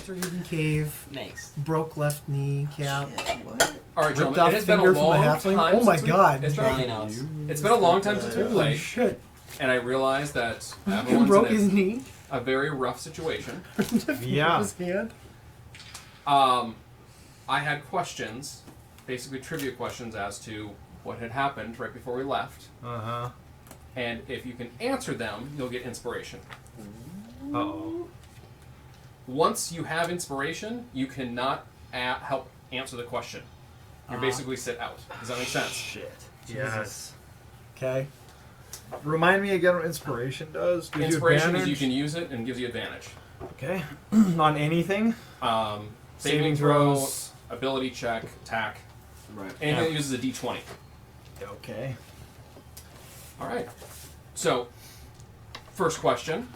enter hidden cave. Nice. Broke left knee cap. What? All right, Ripped gentlemen. off It has been a finger from a long halfling. time. Oh my since we- god. It's Really been, nice. it's been a long time since we Holy played, shit. and I realized that He everyone's broke in his knee. a very rough situation. Yeah. His hand. I had questions, basically trivia questions as to what had happened right before we left, Uh-huh. and if you can answer them, you'll get inspiration. Uh-oh. Once you have inspiration, you cannot help answer the question. You basically sit out. Does that make sense? Shit. Yes. Okay. Remind me again what inspiration does. Gives Inspiration you is you advantage? can use it and gives you advantage. Okay. On anything? Saving throws, ability check, attack, Right. anything that uses a d20. Okay. All right. So, first question.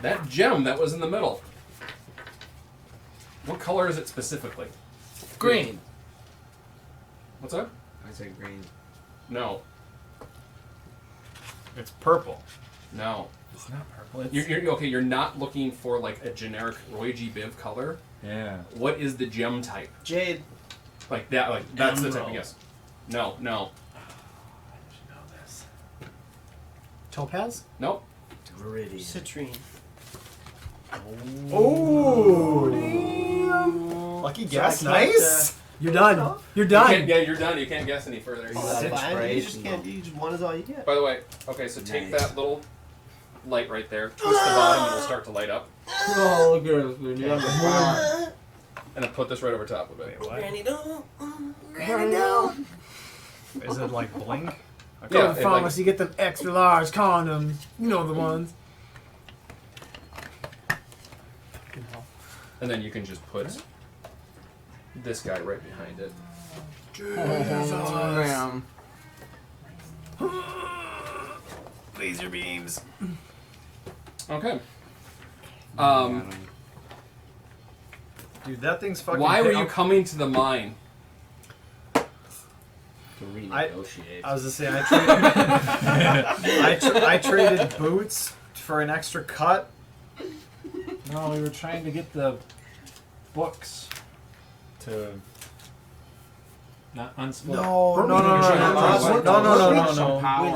That gem that was in the middle. What color is it specifically? Green. What's that? I say green. No. It's purple. No. It's not purple. It's, You're okay. You're not looking for like a generic Roy G. Biv color. yeah. What is the gem type? Jade. Like that. Like that's the type. Emerald. Yes. No. No. I should know this. Topaz? Nope. Viridian. Citrine. Oh. Lucky guess. So I can't, Nice. You're done. You're You done. can't, yeah, you're done. You can't guess any further. You just can't. You just one is all you get. By the way, okay. So take Nice. that little light right there. Twist the bottom, and it'll start to light up. Oh, look at this. You have the power. And then put this right over top of it. Wait, what? Granny, don't. Granny, no. Is it like blink? Okay. Go Yeah, to the it, pharmacy, get them extra large condoms. You know the ones. Fucking hell. And then you can just put this guy right behind it. Damn. Laser beams. Okay. Dude, that thing's fucking. Why were big. you coming to the mine? To renegotiate. I was just saying, I traded boots for an extra cut. No, we were trying to get the books to not unsplit. No. We No.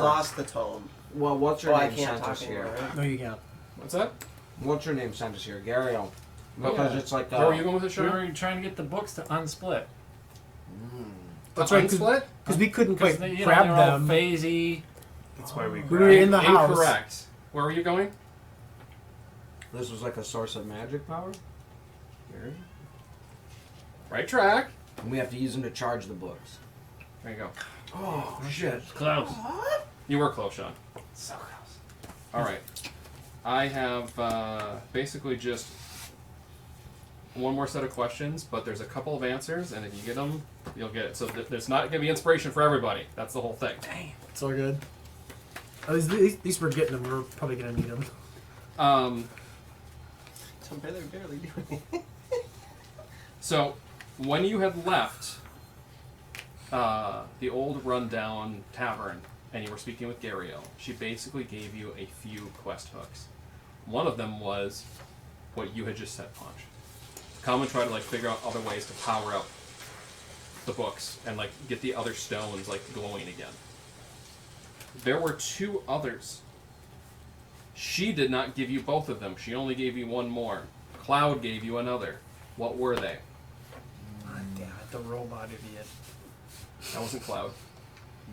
lost the tome. Well, what's your Oh, I name can't sent talk us anymore, here? right? No, you can't. What's that? What's your name sent us here? Gario. Because yeah. it's like Where were you going with the We show? were trying to get the books to unsplit. That's right, Unsplit? because we couldn't quite Because grab they're all them. phasey. That's why we We were in the house. Incorrect. Where were you going? This was like a source of magic power. Here. Right track. And we have to use them to charge the books. There you go. Oh shit! Close. You were close, Sean. So close. All right. I have basically just one more set of questions, but there's a couple of answers, and if you get them, you'll get it. So there's not going to be inspiration for everybody. That's the whole thing. It's all good. At least we're getting them. We're probably going to need them. So barely doing it. So when you had left the old rundown tavern and you were speaking with Gabrielle, she basically gave you a few quest hooks. One of them was what you had just said, Punch. Come and try to figure out other ways to power up the books and get the other stones glowing again. There were two others. She did not give you both of them. She only gave you one more. Cloud gave you another. What were they? God damn it, the robot idiot. That wasn't Cloud.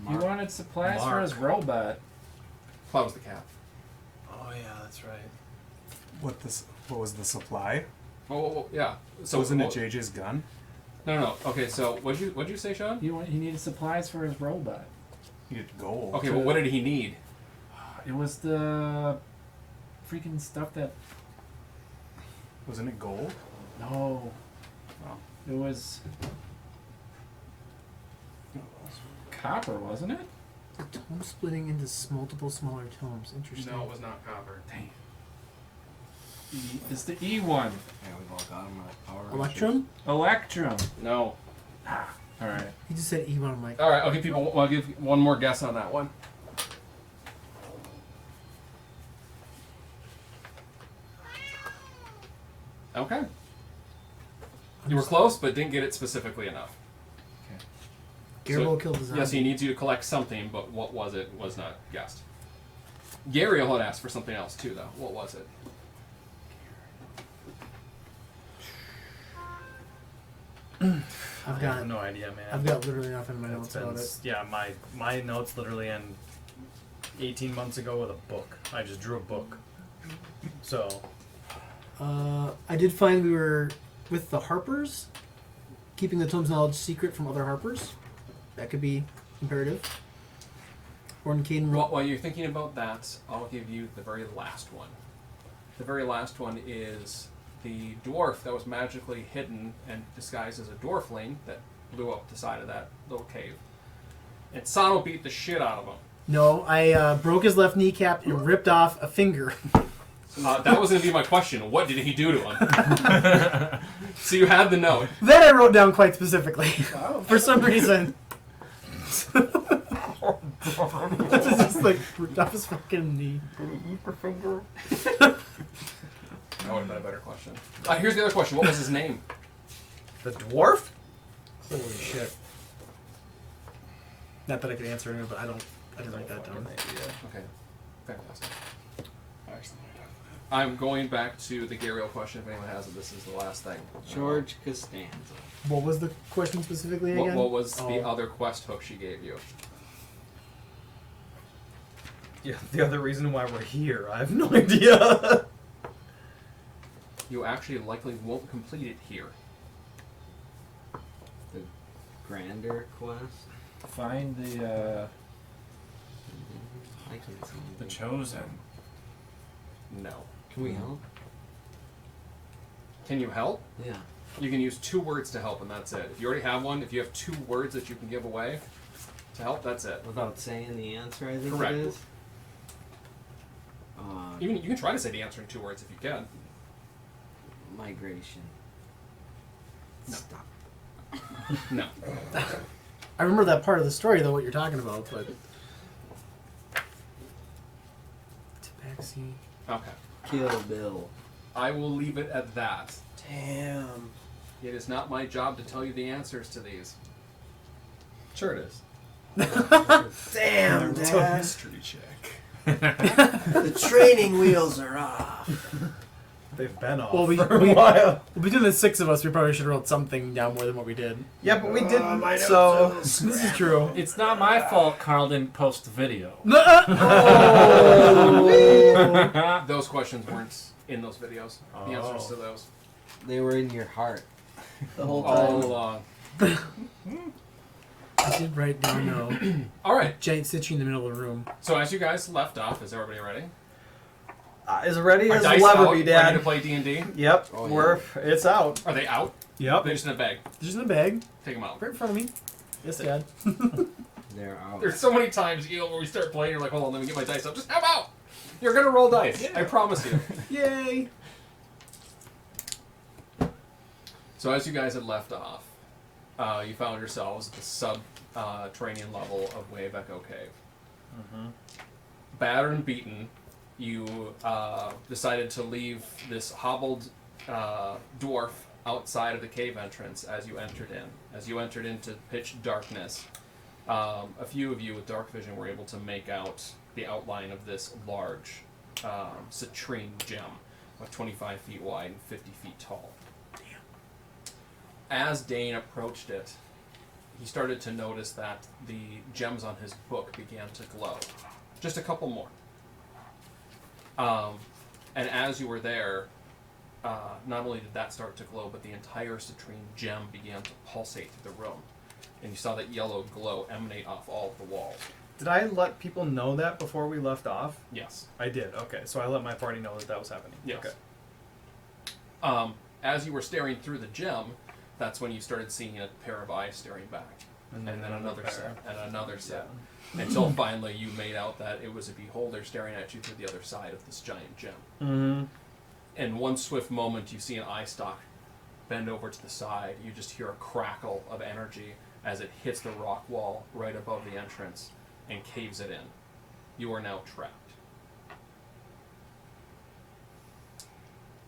He wanted supplies for Mark. his robot. Cloud was the cat. Oh, yeah, that's right. What was the supply? Oh, yeah. So Wasn't it JJ's gun? No. Okay, so what'd you say, Sean? He needed supplies for his robot. You get gold. Okay, well, what did he need? It was the freaking stuff that. Wasn't it gold? No. Oh. It was copper, wasn't it? The tome splitting into multiple smaller tomes. Interesting. No, it was not copper. Dang. It's the E one. Yeah, we've all got them. Power. Electrum? Electrum. No. All right. He just said E1. I'm like, All right, I'll give one more guess on that one. Okay. You were close, but didn't get it specifically enough. Garbo killed the zombie. Yes, he needs you to collect something, but what was it was not guessed. Gariel had asked for something else too, though. What was it? I've I got have no idea, man. I've got literally nothing in my It's notes been, about it. yeah, my notes literally end 18 months ago with a book. I just drew a book. So, I did find we were with the Harpers, keeping the Tome's knowledge secret from other Harpers. That could be imperative. Orn Caden wrote. While you're thinking about that, I'll give you the very last one. The very last one is the dwarf that was magically hidden and disguised as a dwarfling that blew up the side of that little cave. And Sano beat the shit out of him. No, I broke his left kneecap and ripped off a finger. That was going to be my question. What did he do to him? So you had the note. That I wrote down quite specifically. For some reason. Just like ripped off his fucking knee. That would have been a better question. Here's the other question. What was his name? the dwarf? Holy shit. Not that I could answer it, but I didn't write that down. Okay. Fantastic. I'm going back to the Gariel question if anyone has it. This is the last thing. George Costanza. What was the question specifically again? What was the Oh. other quest hook she gave you? Yeah, the other reason why we're here. I have no idea. You actually likely won't complete it here. The grander quest. Find the I can't see the anything. chosen. No. Can we help? Can you help? Yeah. You can use 2 words to help, and that's it. If you already have one, if you have 2 words that you can give away to help, that's it. Without saying the answer, I think Correct. it is. You can try to say the answer in 2 words if you can. Migration. No. Stop. No. I remember that part of the story, though, what you're talking about, but... Tabaxi. Okay. Kill Bill. I will leave it at that. Damn. It is not my job to tell you the answers to these. Sure it is. Damn, Dad. History check. The training wheels are off. They've been off Well, for a while. between the 6 of us, we probably should have wrote something down more than what we did. Yeah, but we didn't. my notes So are This is true. It's not my fault Carl didn't post the video. Those questions weren't in those videos. The answers to those. They were in your heart the whole time. All along. I did write down, though, Alright. giant statue in the middle of the room. So as you guys left off, is everybody ready? as ready Are as dice will ever out, be, ready Dad. to play D&D? Yep, Oh, yeah. it's out. Are they out? Yep. They're just in a bag. They're just in a bag, Take them out. right in front of me. Yes, Dad. They're out. There's so many times, where we start playing, you're like, hold on, let me get my dice up. Just have out! You're gonna roll dice. I promise you. Yay! So as you guys had left off, you found yourselves at the subterranean level of Wave Echo Cave. Battered and beaten, you decided to leave this hobbled dwarf outside of the cave entrance as you entered in. As you entered into pitch darkness, a few of you with dark vision were able to make out the outline of this large citrine gem, about 25 feet wide and 50 feet tall. As Dane approached it, he started to notice that the gems on his book began to glow. Just a couple more. And as you were there, not only did that start to glow, but the entire citrine gem began to pulsate through the room. And you saw that yellow glow emanate off all of the walls. Did I let people know that before we left off? Yes. I did. Okay, so I let my party know that that was happening. Yes. Okay. As you were staring through the gem, that's when you started seeing a pair of eyes staring back. And then another set, and another set. Until finally you made out that it was a beholder staring at you through the other side of this giant gem. Mm-hmm. In one swift moment, you see an eye stalk bend over to the side. You just hear a crackle of energy as it hits the rock wall right above the entrance and caves it in. You are now trapped.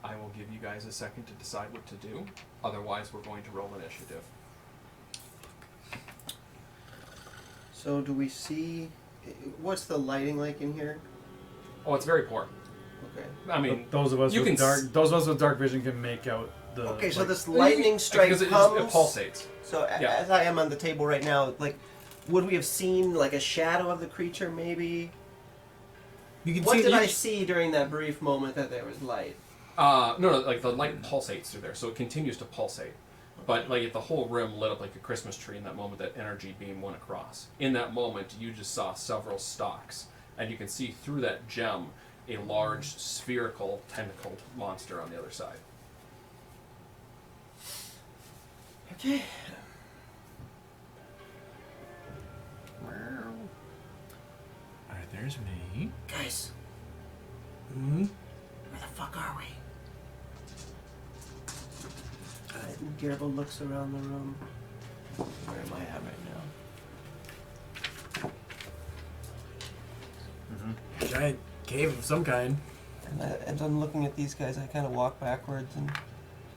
I will give you guys a second to decide what to do. Otherwise, we're going to roll initiative. So do we see? What's the lighting like in here? Oh, it's very poor. Okay. I mean, those of us you with can dark, those of us with dark vision can make out the. Okay, so like, this lightning strike because it comes. pulsates. So Yeah. as I am on the table right now, like, would we have seen like a shadow of the creature? Maybe. You can What see did you- I see during that brief moment that there was light? No, like the light pulsates through there, so it continues to pulsate. But like the whole rim lit up like a Christmas tree in that moment. That energy beam went across. In that moment, you just saw several stalks, and you can see through that gem a large spherical tentacled monster on the other side. Okay. Alright, there's me. Guys, Mhm. where the fuck are we? And Garbo looks around the room. Where am I at right now? Giant cave of some kind. And as I'm looking at these guys, I kind of walk backwards and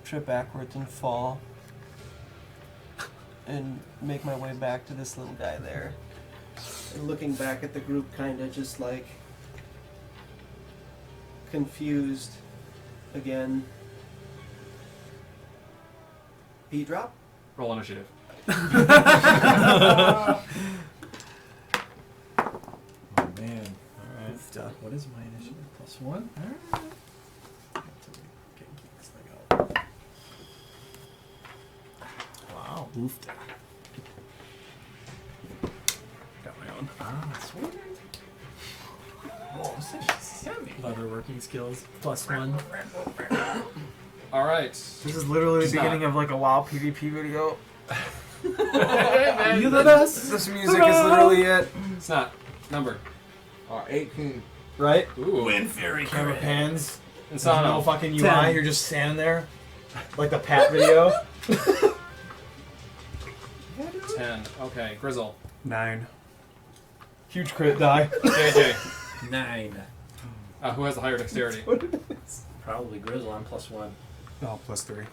trip backwards and fall. And make my way back to this little guy there. And looking back at the group, kind of just like confused again. Beat drop? Roll initiative. Oh man. Alright. What is my initiative? +1? Alright. Can't keep this thing out. Wow. Oofed. Got my own. Ah, sweet. Whoa, this thing's heavy. Leatherworking skills +1. All right. This is literally It's the beginning of like a WoW PvP video. You let us. This music is literally it. It's not numbered. 18. Right? Ooh. Camera pans. It's There's not no no fucking UI. 10. You're just standing there. Like the Pat video. 10. Okay, Grizzle. 9. Huge crit die. JJ. 9. Who has the higher dexterity? Probably Grizzle. I'm +1. Oh, +3.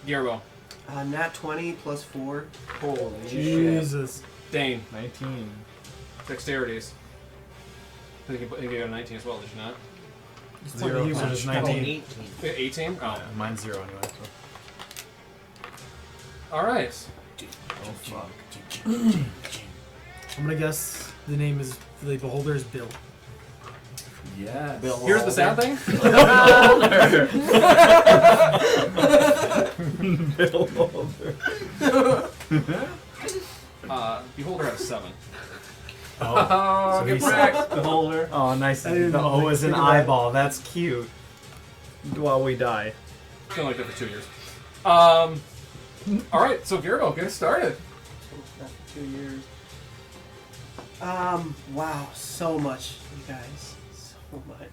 Gearbo. Nat 20 plus 4. Holy shit. Jesus. Dane. 19. Dexterities. I think you got a 19 as well, did you not? 0. So just 19. 18? Oh. Mine's 0 anyway. So. Alright. Oh fuck. I'm gonna guess the name is the beholder is Bill. Yes. Here's the sad thing. Beholder has 7. Oh, So get he's wrecked. Beholder. Oh, nice. I didn't The O is an think of that. eyeball. That's cute. While we die. It's been like that for 2 years. Alright, so Gearbo, get us started. Not for 2 years. Wow, so much, you guys. So much.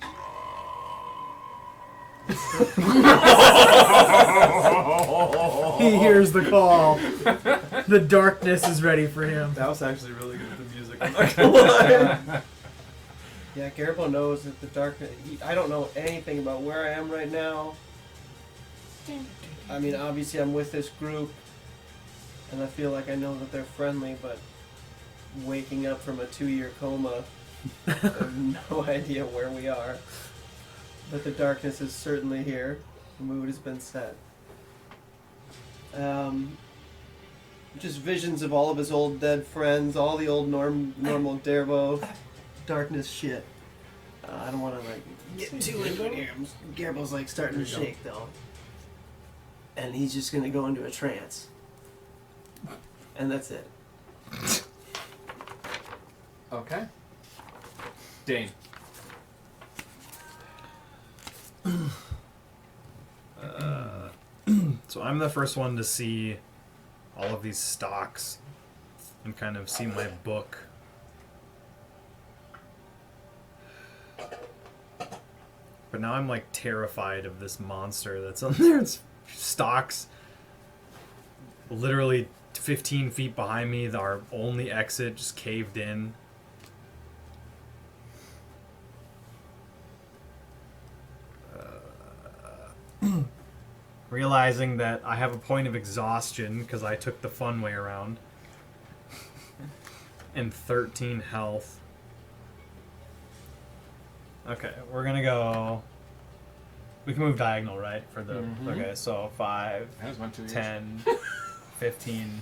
He hears the call. The darkness is ready for him. That was actually really good with the music. I'm not gonna lie. Yeah, Garbo knows that the darkness. I don't know anything about where I am right now. I mean, obviously, I'm with this group, and I feel like I know that they're friendly, but waking up from a 2-year coma, I have no idea where we are. But the darkness is certainly here. The mood has been set. Just visions of all of his old dead friends, all the old normal Derbo. Darkness shit. I don't want to like get too into it here. Garbo's like starting to shake though, and he's just gonna go into a trance, and that's it. Okay. Dane. So I'm the first one to see all of these stocks and kind of see my book. But now I'm like terrified of this monster that's on there. It's stocks literally 15 feet behind me. Our only exit just caved in. realizing that I have a point of exhaustion because I took the fun way around, and 13 health. Okay, we're gonna go. We can move diagonal, right? For the okay, so 5, That was 1, 2 years. 10, 15,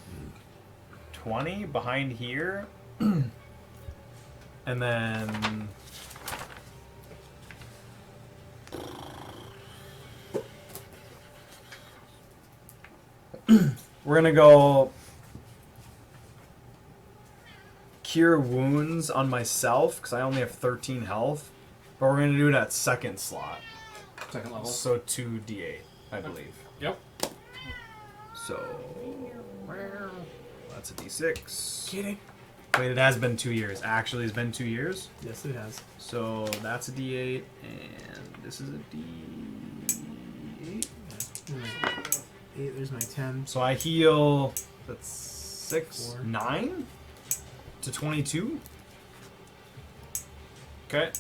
20 behind here. And then we're gonna go cure wounds on myself because I only have 13 health. But we're gonna do it at second slot. Second level. So 2d8, I believe. Yep. So that's a d6. Kidding. Wait, it has been 2 years. Actually, it's been 2 years. Yes, it has. So that's a d8, and this is a d8. Yeah. 8, there's my 10. So I heal. That's 6, 4. 9 to 22. Okay.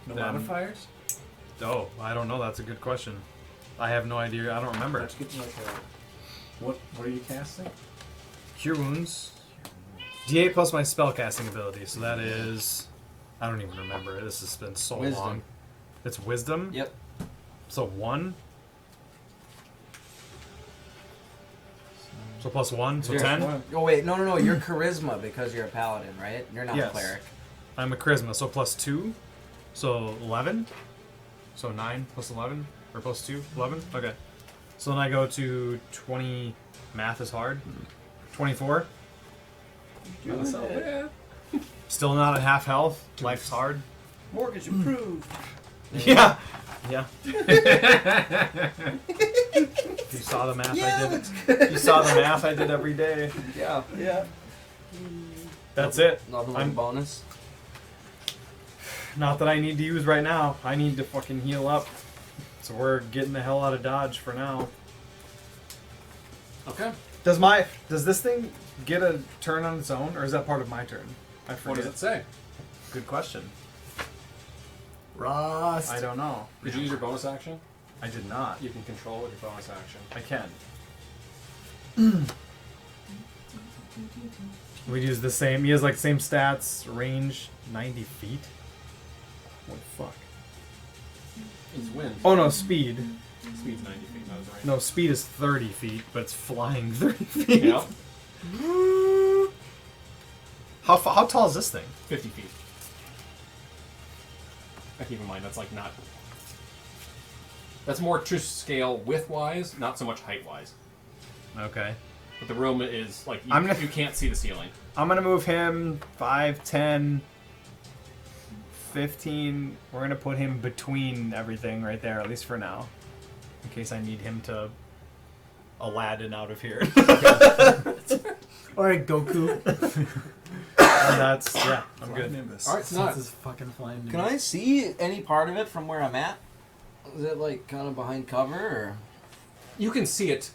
No Then- modifiers? Oh, I don't know. That's a good question. I have no idea. I don't remember. Let's get like a. What are you casting? Cure wounds. D8 plus my spellcasting ability. So that is. I don't even remember. This has been so Wisdom. long. It's wisdom? Yep. So 1. So plus 1, so You're- 10. Oh wait, no. You're charisma because you're a paladin, right? You're not Yes. a cleric. I'm a charisma, so plus 2. So 11. So 9 plus 11. Or plus 2, 11. Okay. So then I go to 20. Math is hard. 24. Still not at half health. Life's hard. Mortgage approved. Yeah. Yeah. You saw the math I did. You saw the math I did every day. Yeah. Yeah. That's it. Another I'm- one bonus. Not that I need to use right now. I need to fucking heal up. So we're getting the hell out of Dodge for now. Okay. Does this thing get a turn on its own, or is that part of my turn? I What forget. does it say? Good question. Rust. I don't know. Did you use your bonus action? I did not. You can control with your bonus action. I can. We'd use the same. He has like same stats, range 90 feet. What the fuck? It's wind. Oh no, speed. Speed's 90 feet. That was right. No, speed is 30 feet, but it's flying 30 feet. Yep. How tall is this thing? 50 feet. I keep in mind that's like not. That's more to scale width-wise, not so much height-wise. Okay. But the room is like I'm gonna- you can't see the ceiling. I'm gonna move him 5, 10, 15. We're gonna put him between everything right there, at least for now. In case I need him to Aladdin out of here. Alright, Goku. And that's, yeah, I'm good. Nimbus. All right, it's Since not. it's fucking flying. Can I see any part of it from where I'm at? Is it like kind of behind cover or You can see it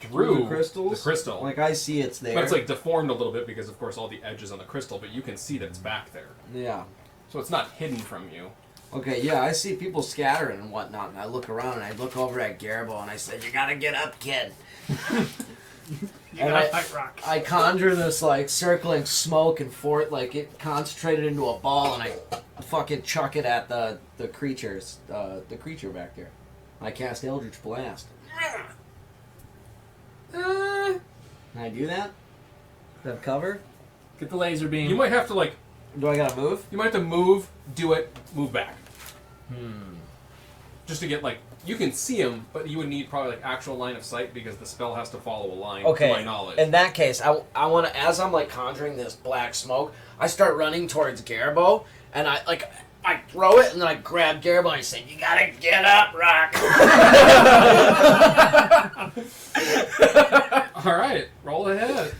through the crystals? The crystal. Like I see it's there. But it's like deformed a little bit because, of course, all the edges on the crystal. But you can see that it's back there, yeah. so it's not hidden from you. Okay, yeah, I see people scattering and whatnot, and I look around and I look over at Garbo and I said, "You gotta get up, kid." And I conjure this like circling smoke and fort like it concentrated into a ball, and I fucking chuck it at the creature back there. I cast Eldritch Blast. Can I do that? Does that have cover? Get the laser beam. You might have to like. Do I gotta move? You might have to move, do it, move back. Just to get like. You can see him, but you would need probably like actual line of sight because the spell has to follow a line. Okay. To my knowledge. In that case, I want to, as I'm like conjuring this black smoke, I start running towards Garbo, and I throw it, and then I grab Garbo and I say, "You gotta get up, Rock." All right, roll ahead.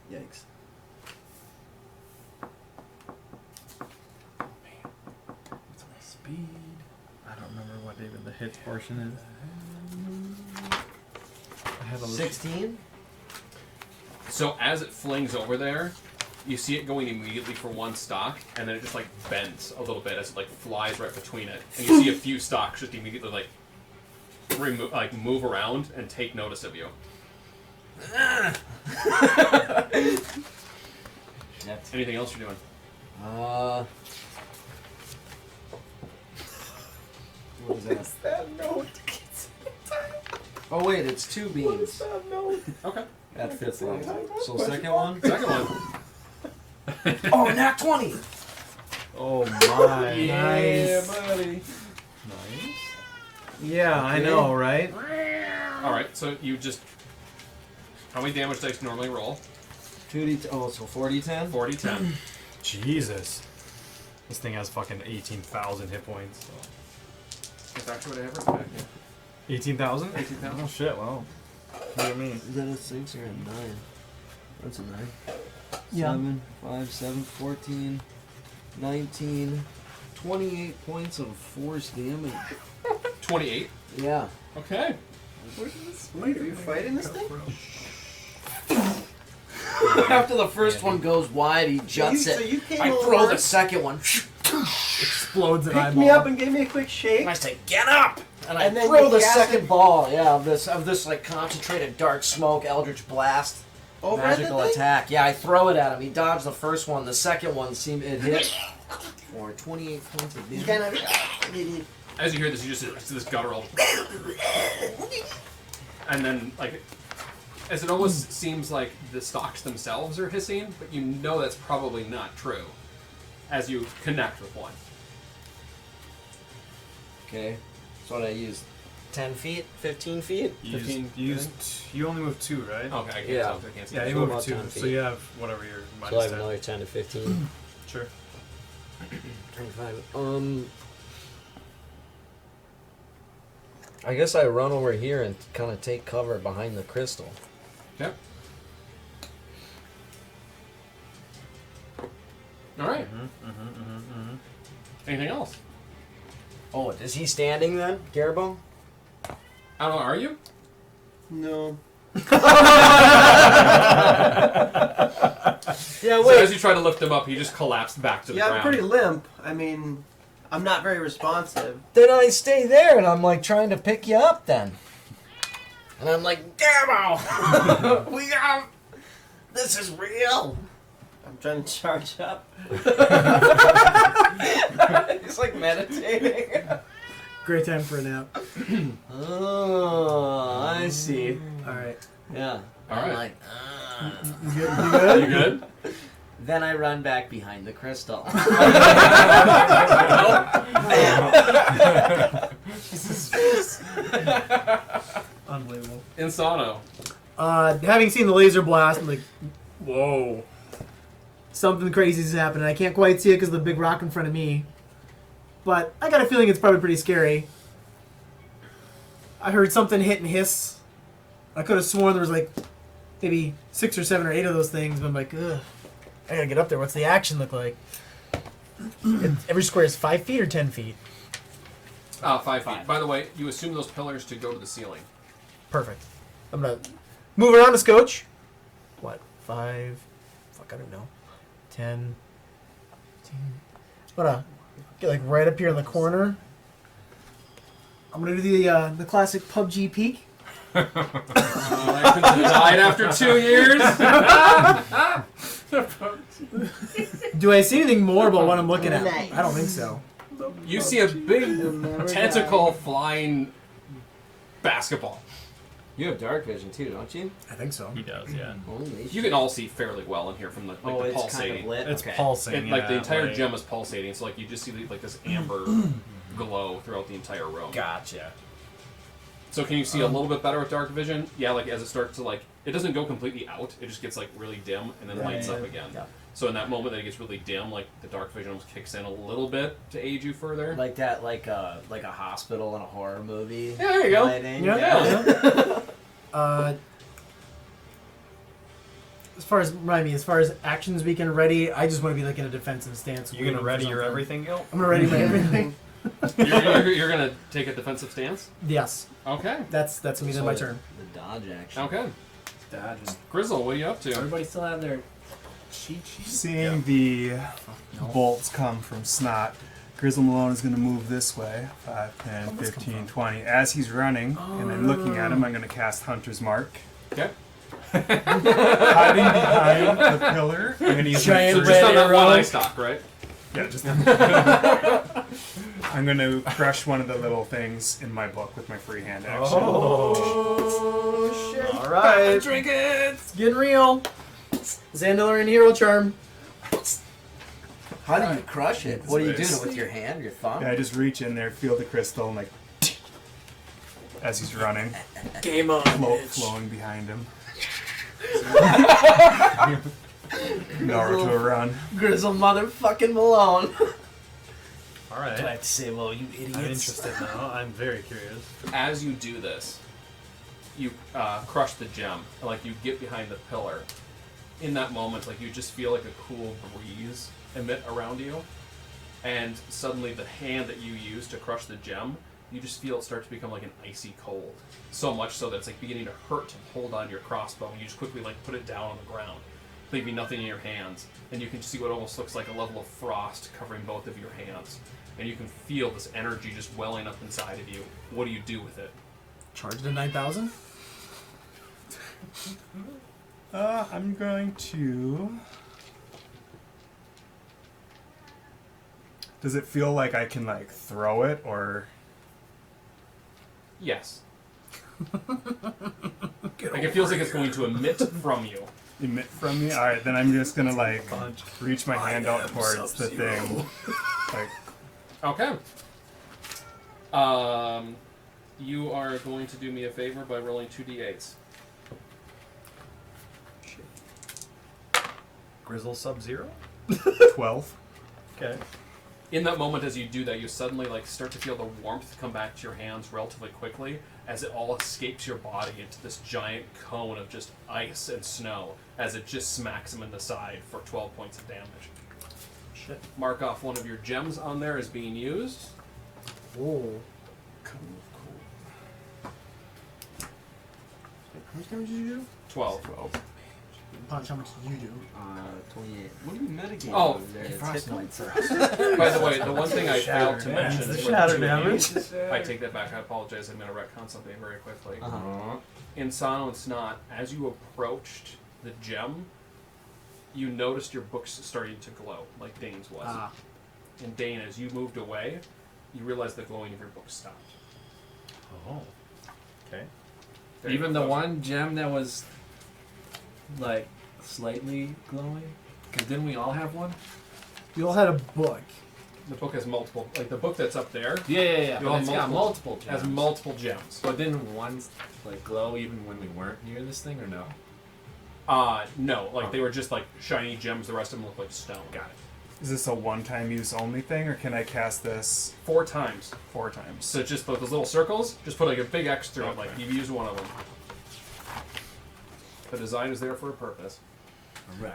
Yikes. What's my speed? I don't remember what even the hit portion is. I had a 16. So as it flings over there, You see it going immediately for one stock, and then it just like bends a little bit as it like flies right between it, and you see a few stocks just immediately like move around and take notice of you. Shit. Anything else you're doing? What is that? That note. Oh wait, it's 2 beans. That note. Okay. At 5th level. So second one. Second one. Oh, nat 20. Oh my. Yeah, Nice. buddy. Nice. Yeah, I know, right? All right. So you just how many damage dice normally roll? 2d. Oh, so 4d10. 40-10. Jesus. This thing has fucking 18,000 hit points. So. That's actually what I have. 18,000? 18,000. Oh shit, wow. What do you mean? Is that a 6 or a 9? That's a 9. Yeah. 7, 5, 7, 14, 19, 28 points of force damage. 28. Yeah. Okay. Wait, are you fighting this thing? After the first one goes wide, he juts So it. you came I over, throw the second one. Explodes an picked eyeball. me up and gave me a quick shake. And I say, "Get up!" And I And then throw you the cast second it- ball. Yeah, of this like concentrated dark smoke, Eldritch Blast, Over at the magical thing? attack. Yeah, I throw it at him. He dodged the first one. The second one seemed it hit for 28 points of He's damage. kind of. As you hear this, you just see this guttural, and then like, as it almost seems like the stalks themselves are hissing, but you know that's probably not true. As you connect with one. Okay, so what I used 10 feet, 15 feet. You 15, you only move 2, right? Okay, I can't Yeah. tell. I can't see. Yeah, that. you So move about 2, 10 so feet. you have whatever your So I minus have 10. another 10 to 15. Sure. 25. I guess I run over here and kind of take cover behind the crystal. Yep. All right. Anything else? Oh, is he standing then, Garbo? I don't know. Are you? No. Yeah, So as you try to lift him up, he just collapsed back to the Yeah, ground. I'm pretty limp. I mean, I'm not very responsive. Then I stay there and I'm like trying to pick you up then. And I'm like, Garbo! We got. This is real! I'm trying to charge up. He's like meditating. Great time for a nap. Oh, I see. All right. Yeah. All I'm right. like, You good? You good? You good? Then I run back behind the crystal. Unbelievable. Insano. Having seen the laser blast, I'm like, whoa. Something crazy is happening. I can't quite see it because of the big rock in front of me. But I got a feeling it's probably pretty scary. I heard something hit and hiss. I could have sworn there was like maybe 6 or 7 or 8 of those things, but I'm like, ugh. I gotta get up there. What's the action look like? Every square is 5 feet or 10 feet? 5 feet. By the way, you assume those pillars to go to the ceiling. Perfect. I'm gonna move around the scotch. What? 5? Fuck, I don't know. 10. 15. I'm gonna get like right up here in the corner. I'm gonna do the classic PUBG peek. Died after 2 years. Do I see anything more about what I'm looking at? Nice. I don't think so. You see a big tentacle flying basketball. You have dark vision too, don't you? I think so. He does, yeah. Holy You can all see fairly well in here from the like Oh, the it's pulsating. kind of lit. It's okay. pulsing. Like the yeah, entire like- gem is pulsating, so like you just see like this amber glow throughout the entire room. Gotcha. So can you see a little bit better with dark vision? Yeah, like as it starts to like, it doesn't go completely out. It just gets like really dim and then lights up again. Yeah. So in that moment that it gets really dim, like the dark vision almost kicks in a little bit to aid you further. Like that, like a hospital in a horror movie. Yeah, there you go. Lighting. Yeah. As far as as far as actions we can ready, I just want to be like in a defensive stance. You gonna waiting for ready your something. everything, Gil? I'm gonna ready my everything. you're gonna take a defensive stance. Yes, Okay. that's gonna be my turn. The dodge action. Okay. Dodging. Grizzle, what are you up to? Everybody still have their Seeing the bolts come from Snot, Grizzle Malone is going to move this way. 5, 10, 15, 20. As he's running, and I'm looking at him, I'm going to cast Hunter's Mark. Okay. Hiding behind the pillar. I'm going to use Giant my So just red on that arrow. one eye stalk, right? Yeah, just. I'm going to crush one of the little things in my book with my free hand action. Oh shit! All right. Drink it. It's getting real. Zandalorian hero charm. How do you crush it? What do you do Space. with your hand, your thumb? Yeah, I just reach in there, feel the crystal, and like. As he's running, Game on. flowing behind him. Naruto run. Grizzle motherfucking Malone. All right. I have to say, well, you idiots. I'm interested now. I'm very curious. As you do this, you crush the gem. Like you get behind the pillar. In that moment, like you just feel like a cool breeze emit around you, and suddenly the hand that you use to crush the gem, you just feel it start to become like an icy cold. So much so that it's like beginning to hurt to hold on your crossbow, and you just quickly like put it down on the ground, leaving nothing in your hands. And you can see what almost looks like a level of frost covering both of your hands. And you can feel this energy just welling up inside of you. What do you do with it? Charge to 9,000. I'm going to. Does it feel like I can like throw it or? Yes. Like it feels like it's going to emit from you. Emit from me? Alright, then I'm just gonna like reach my hand out towards the thing. Like, Okay. You are going to do me a favor by rolling 2d8s. Grizzle Sub-Zero? 12. Okay. In that moment, as you do that, you suddenly like start to feel the warmth come back to your hands relatively quickly, as it all escapes your body into this giant cone of just ice and snow, as it just smacks him in the side for 12 points of damage. Shit. Mark off one of your gems on there as being used. Oh. How much damage did you do? 12. Punch, how much did you do? 28. What do you metagame Oh, over there? It's Frost hit points. By the way, the one thing I failed to mention It's the for shatter the 2d8s damage. I take that back. I apologize. I'm going to retcon something very quickly. Uh-huh. In Sano and Snot, as you approached the gem, you noticed your books starting to glow, like Dane's was. Ah. And Dane, as you moved away, you realized the glowing of your books stopped. Oh. Okay. There you Even go, the folks. one gem that was like slightly glowing? Because didn't we all have one? We all had a book. The book has multiple, like the book that's up there Yeah. You But have it's got multiple gems. has multiple gems. But didn't one like glow even when we weren't near this thing, or no? No, like they were just like shiny gems. The rest of them look like stone. Got it. is this a one-time use only thing, or can I cast this 4 times. 4 times? So just those little circles, just put like a big X through it, Okay. like you use one of them. The design is there for a purpose. Alright.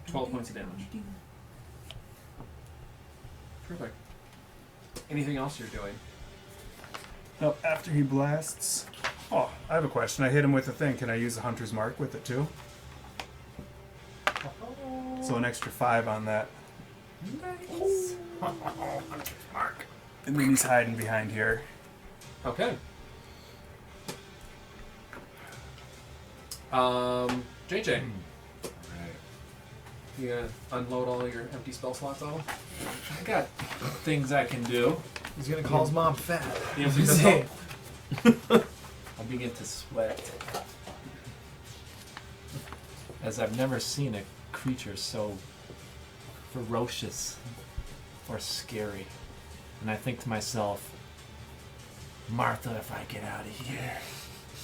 12 points of damage. Perfect. Anything else you're doing? Nope, after he blasts. Oh, I have a question. I hit him with a thing. Can I use the Hunter's Mark with it too? So an extra 5 on that. Nice. And then he's hiding behind here. Okay. JJ, you gonna unload all your empty spell slots on him? I got things I can do. He's gonna call his mom fat. The empty pistol? I begin to sweat. As I've never seen a creature so ferocious or scary. And I think to myself, Martha, if I get out of here,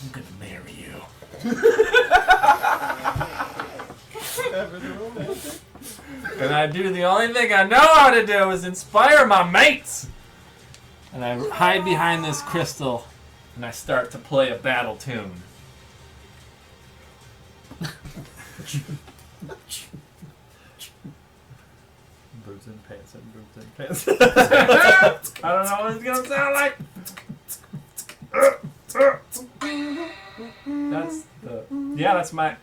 I'm gonna marry you. And I do the only thing I know how to do is inspire my mates. And I hide behind this crystal and I start to play a battle tune. Boobs and pants and boobs and pants. I don't know what it's gonna sound like. That's What's my?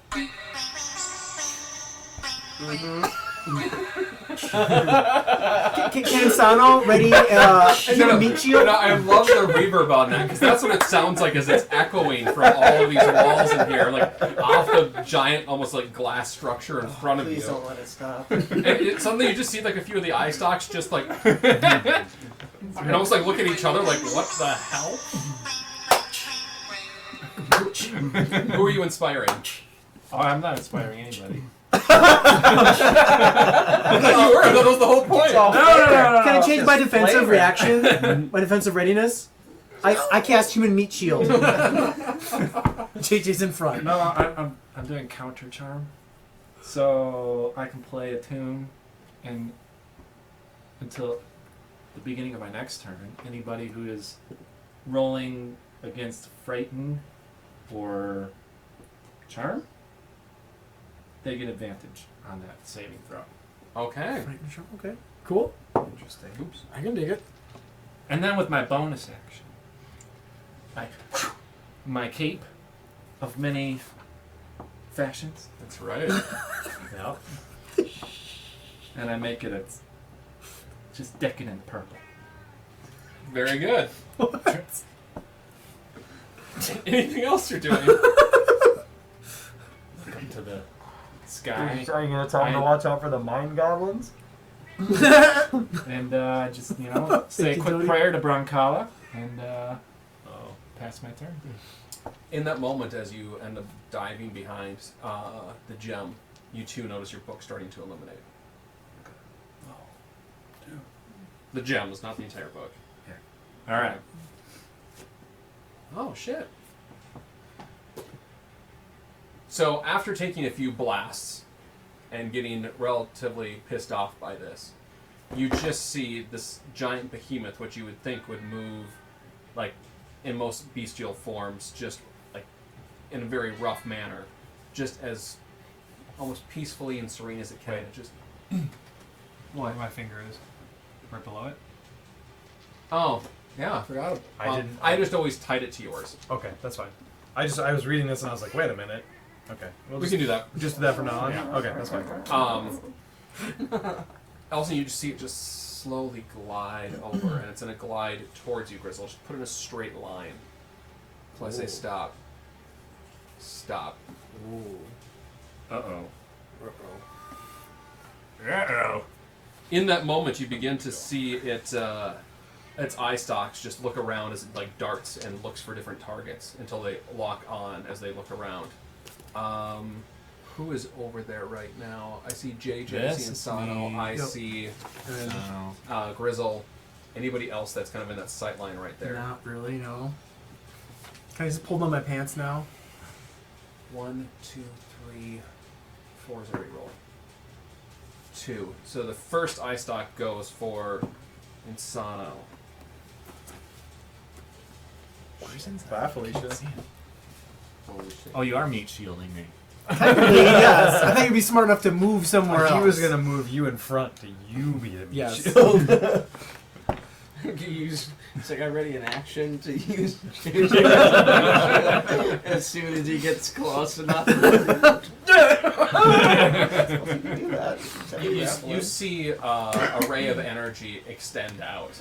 Ken Sano ready? Meat shield. And I love the reverb on that because that's what it sounds like as it's echoing from all of these walls in here, like off the giant, almost like glass structure in front of Please you. don't let it stop. And suddenly you just see like a few of the eye stalks just like, and almost like look at each other like, what the hell? Who are you inspiring? Oh, I'm not inspiring anybody. I thought you were. That was the whole point. No. Can I change my defensive flavor. reaction? My defensive readiness? I cast human meat shield. JJ's in front. No, I'm doing counter charm, so I can play a tune, and until the beginning of my next turn, anybody who is rolling against frighten or charm, they get advantage on that saving throw. Okay. Okay. Cool. Interesting. Oops. I can dig it. And then with my bonus action, my cape of many fashions, That's right. Yep. and I make it a just decadent purple. Very good. Anything else you're doing? Up to the sky. Are you gonna tell him to watch out for the mind goblins? And just, say a quick Fifty-thirty. prayer to Brancala and pass my turn. In that moment, as you end up diving behind the gem, you too notice your book starting to illuminate. The gems, not the entire book. All right. Oh, shit. So, after taking a few blasts and getting relatively pissed off by this, you just see this giant behemoth, which you would think would move, like, in most bestial forms, just, like, in a very rough manner, just as almost peacefully and serene as it can. Wait. It just... What my finger is. Right below it. Oh, yeah, I forgot. I just always tied it to yours. Okay, that's fine. I was reading this and I was like, wait a minute. Okay. We'll We can do that. Just do that from now on? Yeah. Okay, that's fine. Also, you just see it just slowly glide over, and it's going to glide towards you, Grizzle. Just put it in a straight line. So I say stop. Stop. Uh-oh. In that moment, you begin to see its eye stalks just look around as it like darts and looks for different targets until they lock on as they look around. Who is over there right now? I see JJ, I This see is Insano, me. I Yep. see So, Grizzle. Anybody else that's kind of in that sight line right there? Not really, no. Can I just pull down my pants now? 1, 2, 3, 4 is a reroll. 2. So the first eye stalk goes for Insano. Bye, Felicia. Holy shit. oh, you are meat shielding me. Technically, yes. I think you'd be smart enough to move somewhere else. He was gonna move you in front to you be the meat Yes. shield. You use. It's like I ready an action to use. As soon as he gets close enough. You see a ray of energy extend out,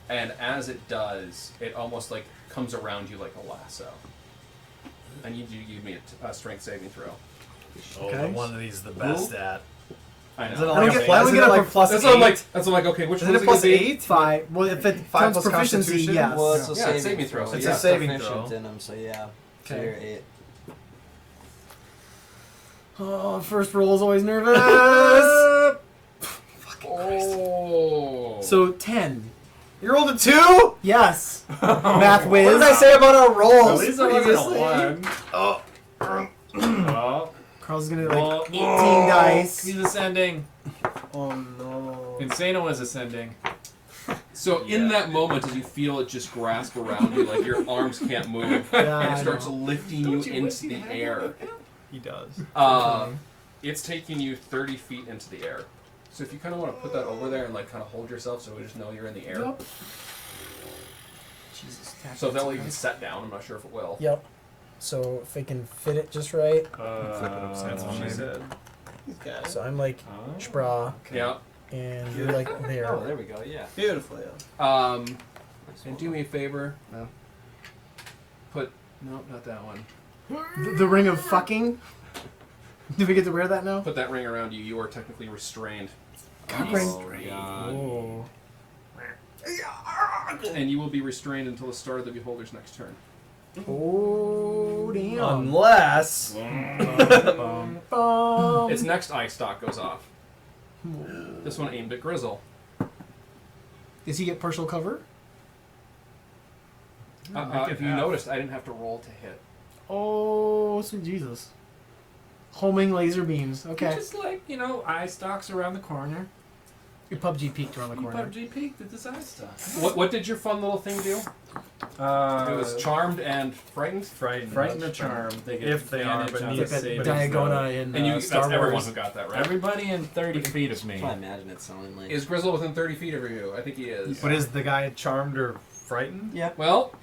and as it does, it almost like comes around you like a lasso. I need you to give me a strength saving throw. Oh, Okay. the one that he's the best at. I Is it know. like I a get plus? plus That's what I'm like. 8? That's what I'm like. Okay, which Isn't one it is plus gonna be? 8? 5. Well, if it counts plus proficiency, Constitution? yes. Well, it's a Yeah, saving, saving throw, throw. so It's yeah. a saving proficient throw. in them, so yeah. So Okay. you're 8. Oh, first roll is always nervous. Oh. So 10. You rolled a 2? Yes. Math whiz. What did I say about our rolls? At least it wasn't previously? a 1. Oh. Carl's gonna like Well, 18 dice. He's ascending. Oh no. Insano is ascending. So in that moment, as you feel it just grasp around you, like your arms can't move, Yeah, and I it starts know. lifting you into the air. He does. It's taking you 30 feet into the air. So if you kind of want to put that over there and like kind of hold yourself so we just know you're in the air. Yep. Jesus. So if that will even set down, I'm not sure if it will. Yep. So if I can fit it just right. That's what she said. He's got it. So I'm like Spra, Yeah. and you're like there. Oh, there we go. Yeah. Beautiful, yeah. And do me a favor. No. Nope, not that one. The ring of fucking. Do we get to wear that now? Put that ring around you. You are technically restrained. Oh. And you will be restrained until the start of the beholder's next turn. Oh damn. Unless. Its next eye stalk goes off. This one aimed at Grizzle. Does he get partial cover? If you noticed, I didn't have to roll to hit. Oh, sweet Jesus. Homing laser beams. Okay. Just like, eye stalks around the corner. Your PUBG peeked around the You corner. PUBG peeked at this eye stalk. What did your fun little thing do? It was charmed and frightened. Frightened. Frighten or charm. They get If they are, advantage but on neither- the Like saving that throw. Diagona in And you, Star that's everyone Wars. who got that, right? Everybody in 30 feet of me. I imagine it sounding like. Is Grizzle within 30 feet of you? I think he is. But is the guy charmed or frightened? Yeah. Well,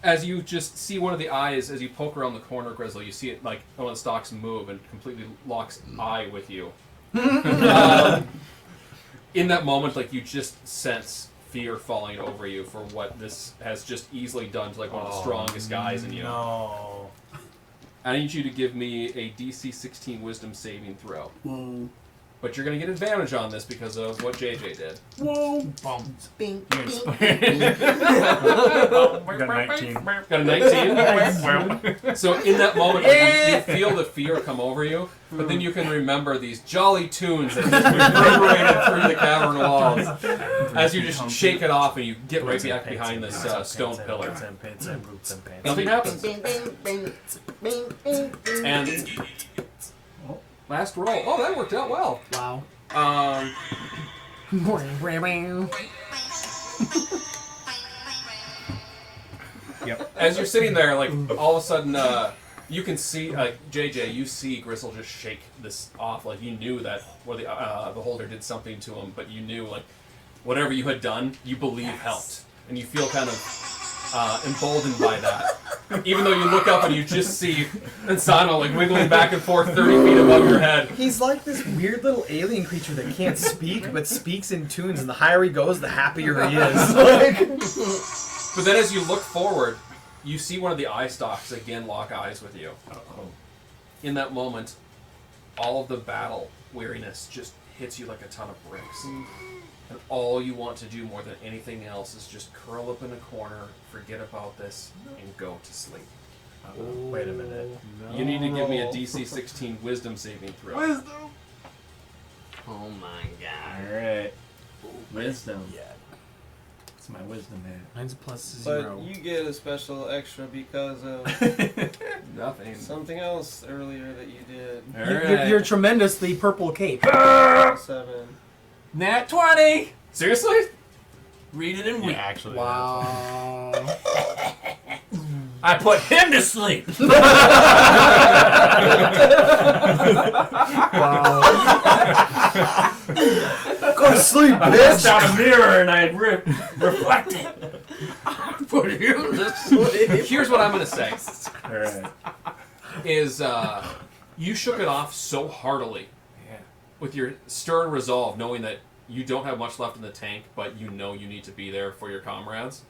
as you just see one of the eyes, as you poke around the corner, Grizzle, you see it like one of the stalks move and completely locks eye with you. In that moment, like you just sense fear falling over you for what this has just easily done to like one of the strongest guys in you. No. I need you to give me a DC 16 Wisdom saving throw. But you're going to get advantage on this because of what JJ did. Bing. You're inspired. Got 19. Got a 19? So in that moment, you feel the fear come over you, but then you can remember these jolly tunes that just reverberated through the cavern walls as you just shake it off and you get right back behind this stone pillar. Nothing happens. And last roll. Oh, that worked out well. Wow. Yep. As you're sitting there, like all of a sudden, you can see, JJ, you see Grizzle just shake this off. Like you knew that where the beholder did something to him, but you knew like whatever you had done, you believe helped, and you feel kind of emboldened by that. Even though you look up and you just see Insano like wiggling back and forth 30 feet above your head. He's like this weird little alien creature that can't speak, but speaks in tunes, and the higher he goes, the happier he is. But then as you look forward, you see one of the eye stalks again lock eyes with you. In that moment, all of the battle weariness just hits you like a ton of bricks. And all you want to do more than anything else is just curl up in a corner, forget about this, and go to sleep. Wait a minute. You need to give me a DC 16 Wisdom saving throw. Oh my god. Alright. Wisdom. Yeah. It's my wisdom hand. Mine's a plus But 0. you get a special extra because of Nothing. something else earlier that you did. You're tremendously purple cape. 7. Nat 20! Seriously? Read it and Yeah, weep. actually. Wow. I put him to sleep! Go to sleep, I bitch! passed out a mirror and I reflect it. Put him to sleep. Here's what I'm going to say. Alright. Is you shook it off so heartily with your stern resolve, knowing that you don't have much left in the tank, but you know you need to be there for your comrades,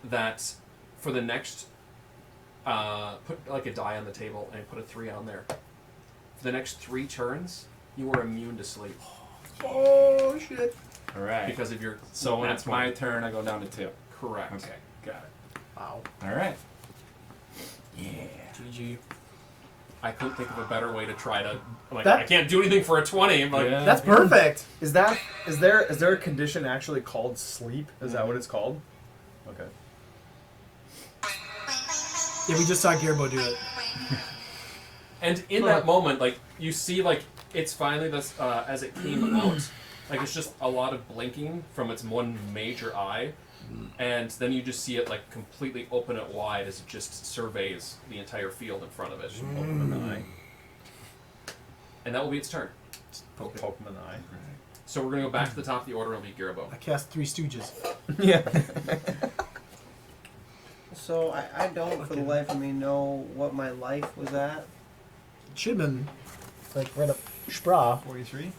that for the next, put like a die on the table and put a 3 on there. For the next 3 turns, you are immune to sleep Oh shit. Alright. because of your. So when nat it's my 20. turn, I go down to 2. Correct. Okay, got it. Wow. Alright. Yeah. GG. I couldn't think of a better way to try to. Like, That- I can't do anything for a 20. I'm like, Yeah. That's perfect. Is there a condition actually called sleep? Is that what it's called? Okay. Yeah, we just saw Gerbo do it. And in that moment, like you see, like it's finally this as it came out, like it's just a lot of blinking from its one major eye, and then you just see it like completely open it wide as it just surveys the entire field in front of it. Open an eye. And that will be its turn. Poke him in the eye. So we're gonna go back to the top of the order and be Garibo. I cast 3 Stooges. Yeah. So I don't, for the life of me, know what my life was at. Should have been like right up Spra. 43?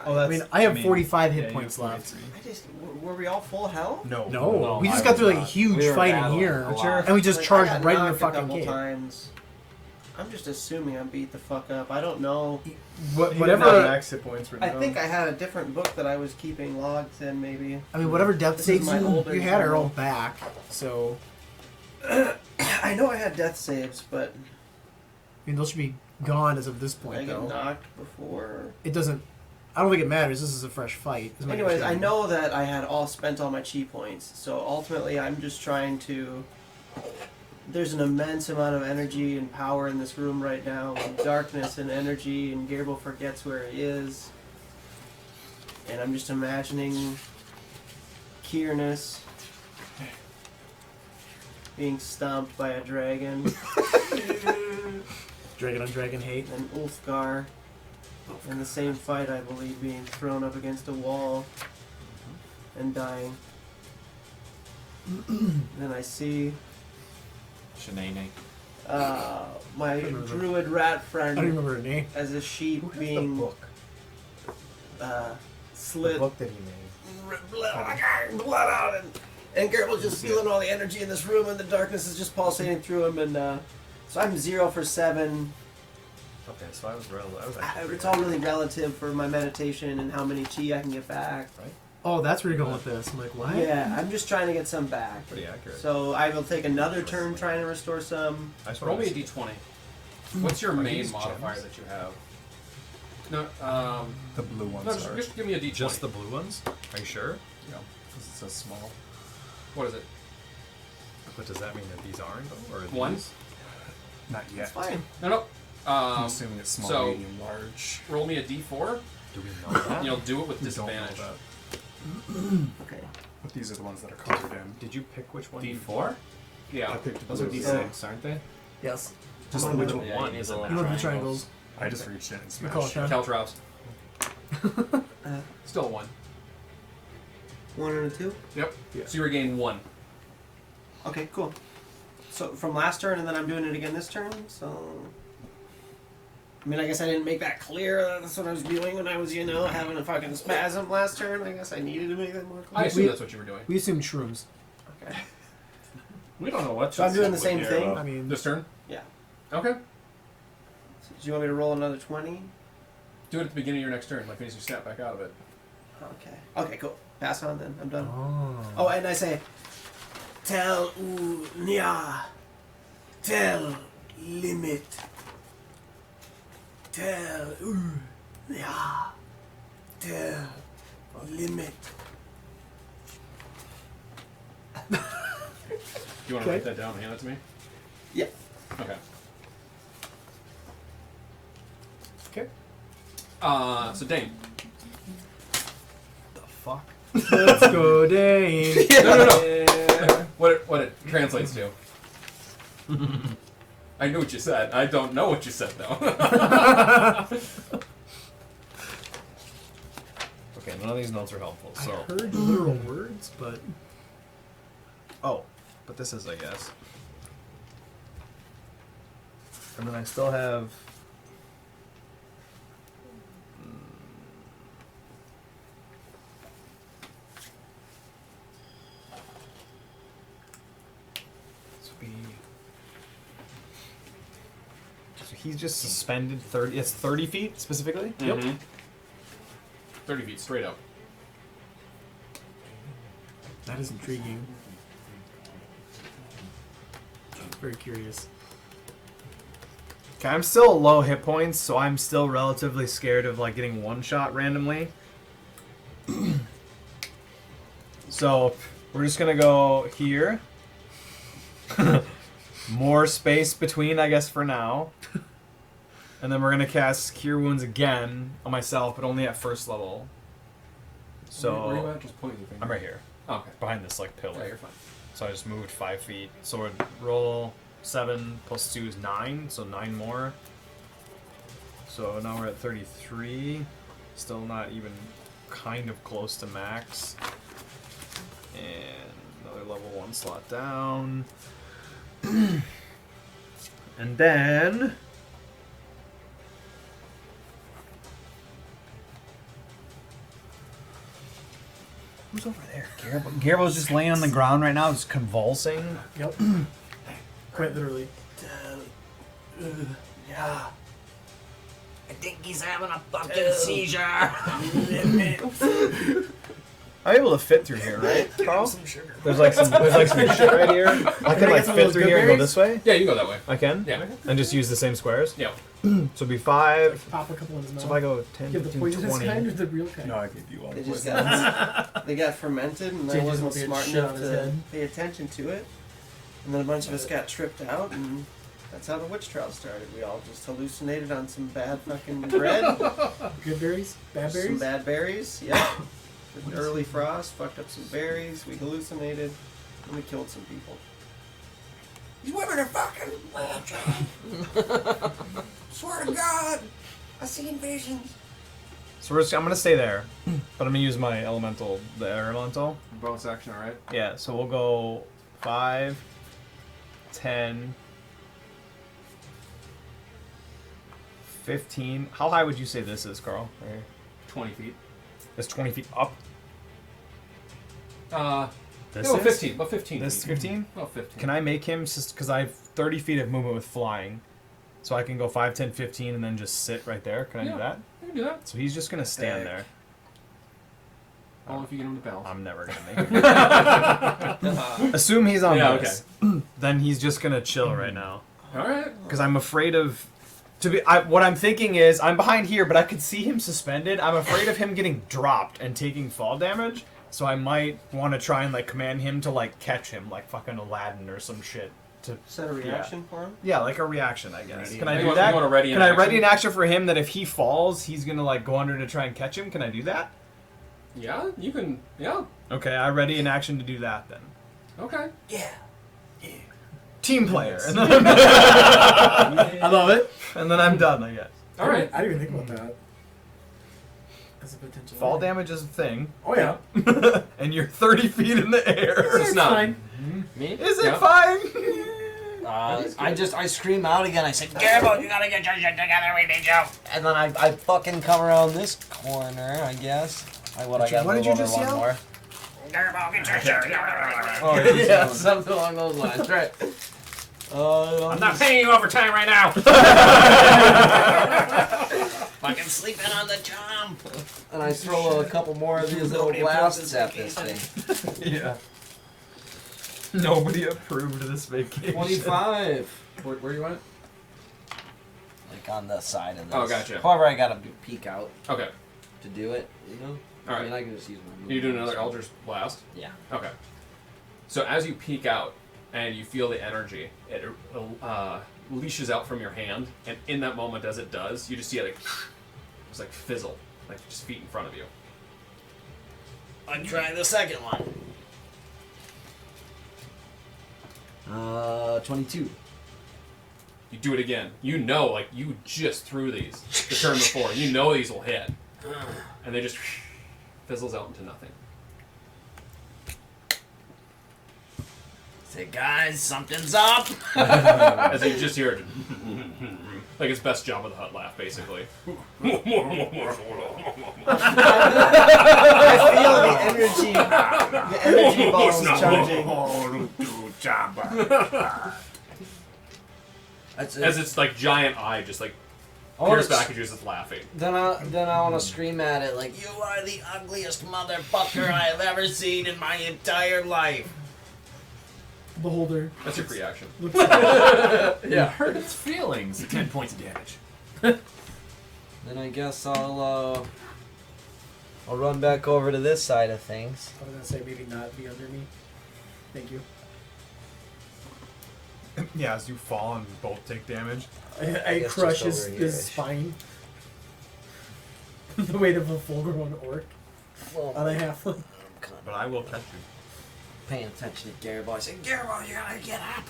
Oh, I mean, I have 45 hit points left. I just were we all full health? No. No, we I just got was through like a not. huge We were fight in battling here, a lot. and we just Like, charged I got right in the knocked a fucking couple cave. times. I'm just assuming I'm beat the fuck up. I don't know. Whatever. max hit points right I now. think I had a different book that I was keeping logs in, maybe. I mean, whatever death This is saves my older you had are journal. all back. So I know I had death saves, but I mean, those should be gone as of this I point, get though. knocked before. It doesn't. I don't think it matters. This is a fresh fight. is my Anyways, I understanding. know that I had spent all my chi points, so ultimately I'm just trying to. There's an immense amount of energy and power in this room right now, and darkness and energy, and Gabriel forgets where he is. And I'm just imagining Kiernus being stomped by a dragon, Dragon on dragon hate. and Ulfgar in the same fight, I believe, being thrown up against a wall and dying. Then I see Shanae. my remember. druid rat I don't friend remember her name. as a sheep Who has being the book? uh, The slit book that he made. rip blood out, and Gerbil's just feeling all the energy in this room, and the darkness is just pulsating through him, and so I'm 0 for 7. Okay, so I was actually. It's all really relative for my meditation and how many chi I can get back. Oh, that's where you're going with this. I'm like, what? Yeah, I'm just trying to get some back. Pretty accurate. So I will take another turn trying to restore some. I just Roll wanted me a to see- d20. What's your main these modifier gems? that you have? No, The blue ones no, are. just give me a d20. Just the blue ones? Are you sure? Yeah. Because it's so small. What is it? What does that mean that these aren't? Or are One? these? Not yet. It's fine. No, no. I'm Um, assuming it's small, so- medium, large. roll me a d4. Do we know that? You'll do it with We don't know disadvantage. that. Okay. But these are the ones that are colored in. Did you pick which one? D4? I Yeah. picked Those are blue. D6, aren't they? Yes. Just the Which middle. one is it? You look at the triangles. I just reached in and We call it smashed. that. Caltrops. Still 1. 1 and a 2. Yep. Yeah. So you regain 1. Okay, cool. So from last turn, and then I'm doing it again this turn. So, I mean, I guess I didn't make that clear. That's what I was doing when I was, having a fucking spasm last turn. I guess I needed to make that more I clear. assume We- that's what you were doing. We assumed shrooms. Okay. We don't know what. So I'm doing the to same here, thing? though. I mean, This turn? Yeah. Okay. So do you want me to roll another 20? Do it at the beginning of your next turn. Like, as you snap back out of it. Okay. Okay, cool. Pass on then. I'm done. oh. Oh, and I say, Tel Nya. Tel limit. Tel Nya. Tel limit. Do you want to Okay. write that down and hand it to me? Yeah. Okay. Okay. So Dane. The fuck? Let's go, Dane. No. What it translates to. I knew what you said. I don't know what you said though. Okay, none of these notes are helpful. I So. heard literal words, but Oh, but this is, I guess. And then I still have. This would be. So he's just suspended 30. It's 30 feet specifically? Mhm. 30 feet straight up. that is intriguing. Very curious. Okay, I'm still low hit points, so I'm still relatively scared of like getting one shot randomly. So we're just gonna go here. More space between, I guess, for now. And then we're gonna cast Cure Wounds again on myself, but only at first level. So Where are you at? Just point your finger. I'm right here, Oh, okay. behind this like pillar. Yeah, you're fine. So I just moved 5 feet. So we'd roll 7 plus 2 is 9, so 9 more. So now we're at 33. Still not even kind of close to max. And another level 1 slot down. And then... Who's over there? Garbo's just laying on the ground right now, just convulsing. Yep. Quite literally. Yeah. I think he's having a fucking seizure. I'm able to fit through here, right, Carl? There's like some shit right here. I can like fit through here and go this way. Yeah, you go that way. I can? Yeah. And just use the same squares? Yeah. So it'd be 5. Pop a couple in his mouth. So if I go 10, Give the 15, poisonous 20. kind or the real kind? No, I gave you all the They just poison. got they got fermented, and I Jay just wasn't won't be smart shit enough on his to head. pay attention to it. And then a bunch of us got tripped out, and that's how the witch trial started. We all just hallucinated on some bad fucking bread, Good berries? Bad some berries? bad berries. Yeah, early frost fucked up some berries. We hallucinated, and we killed some people. These women are fucking witches. Swear to God, I seen visions. So I'm gonna stay there, but I'm gonna use my elemental, the air elemental. Bonus action, alright? Yeah, so we'll go 5, 10, 15. How high would you say this is, Carl? Right here. 20 feet. It's 20 feet up. This No, is? 15. About 15 This feet. 15? About 15. Can I make him, because I have 30 feet of movement with flying, so I can go 5, 10, 15, and then just sit right there? Can I Yeah. do that? You can do that. So he's just gonna stand there. Only if you get him to balance. I'm never gonna make him. Assume he's on Yeah, this. Then he's just gonna chill right now. Alright. Because I'm afraid of... what I'm thinking is, I'm behind here, but I could see him suspended. I'm afraid of him getting dropped and taking fall damage. So I might want to try and like command him to like catch him, like fucking Aladdin or some shit. To Is that a reaction for him? yeah, like a reaction, I guess. Ready Can in I action. do You that? want a ready in Can I action? ready an action for him that if he falls, he's gonna like go under to try and catch him? Can I do that? Yeah, you can. Yeah. Okay, I ready an action to do that then. Okay. Team player, and I love it. then I'm done, I guess. Alright. I didn't even think about that. As a potential. Fall damage is a thing, Oh, yeah. and you're 30 feet in the air. It's not. fine. Me? Is it Yeah. fine? I scream out again. I say, Garbo, you gotta get your shit together. We need you. And then I fucking come around this corner, I guess. I What got did move you over just one yell? more. Garbo, get your shit together. Oh, yeah, something along those lines, right? I'm not paying you overtime right now. Fucking sleeping on the job. And I throw a couple more of these little blasts at this thing. Yeah. Nobody approved of this vacation. 25. Where you want it? Like on the side of this. Oh, gotcha. However, I gotta peek out Okay. to do it, you know? Alright. I mean, I can just use my movement. You do another Eldritch Blast? Yeah. Okay. So as you peek out and you feel the energy, it leashes out from your hand, and in that moment, as it does, you just see it like just like fizzle, like just feet in front of you. I'm trying the second one. 22. You do it again. You know, like you just threw these the turn before. You know these will hit, and they just fizzles out into nothing. Say, guys, something's up. As you just hear it, like his best Jabba the Hutt laugh, basically. I feel the energy balls charging. That's As it. its like giant eye just like I wanna peers s- back at you as it's laughing. Then I want to scream at it like, you are the ugliest motherfucker I have ever seen in my entire life. Beholder. That's your free action. Yeah. Hurt its feelings. 10 points of damage. Then I guess I'll run back over to this side of things. I was gonna say maybe not be under me. Thank you. Yeah, as you fall and both take damage. I guess crush just his, over his here-ish. spine. The weight of a full-grown orc on a halfling. But I will catch you. Paying attention to Garbo. I say, Garbo, you gotta get up.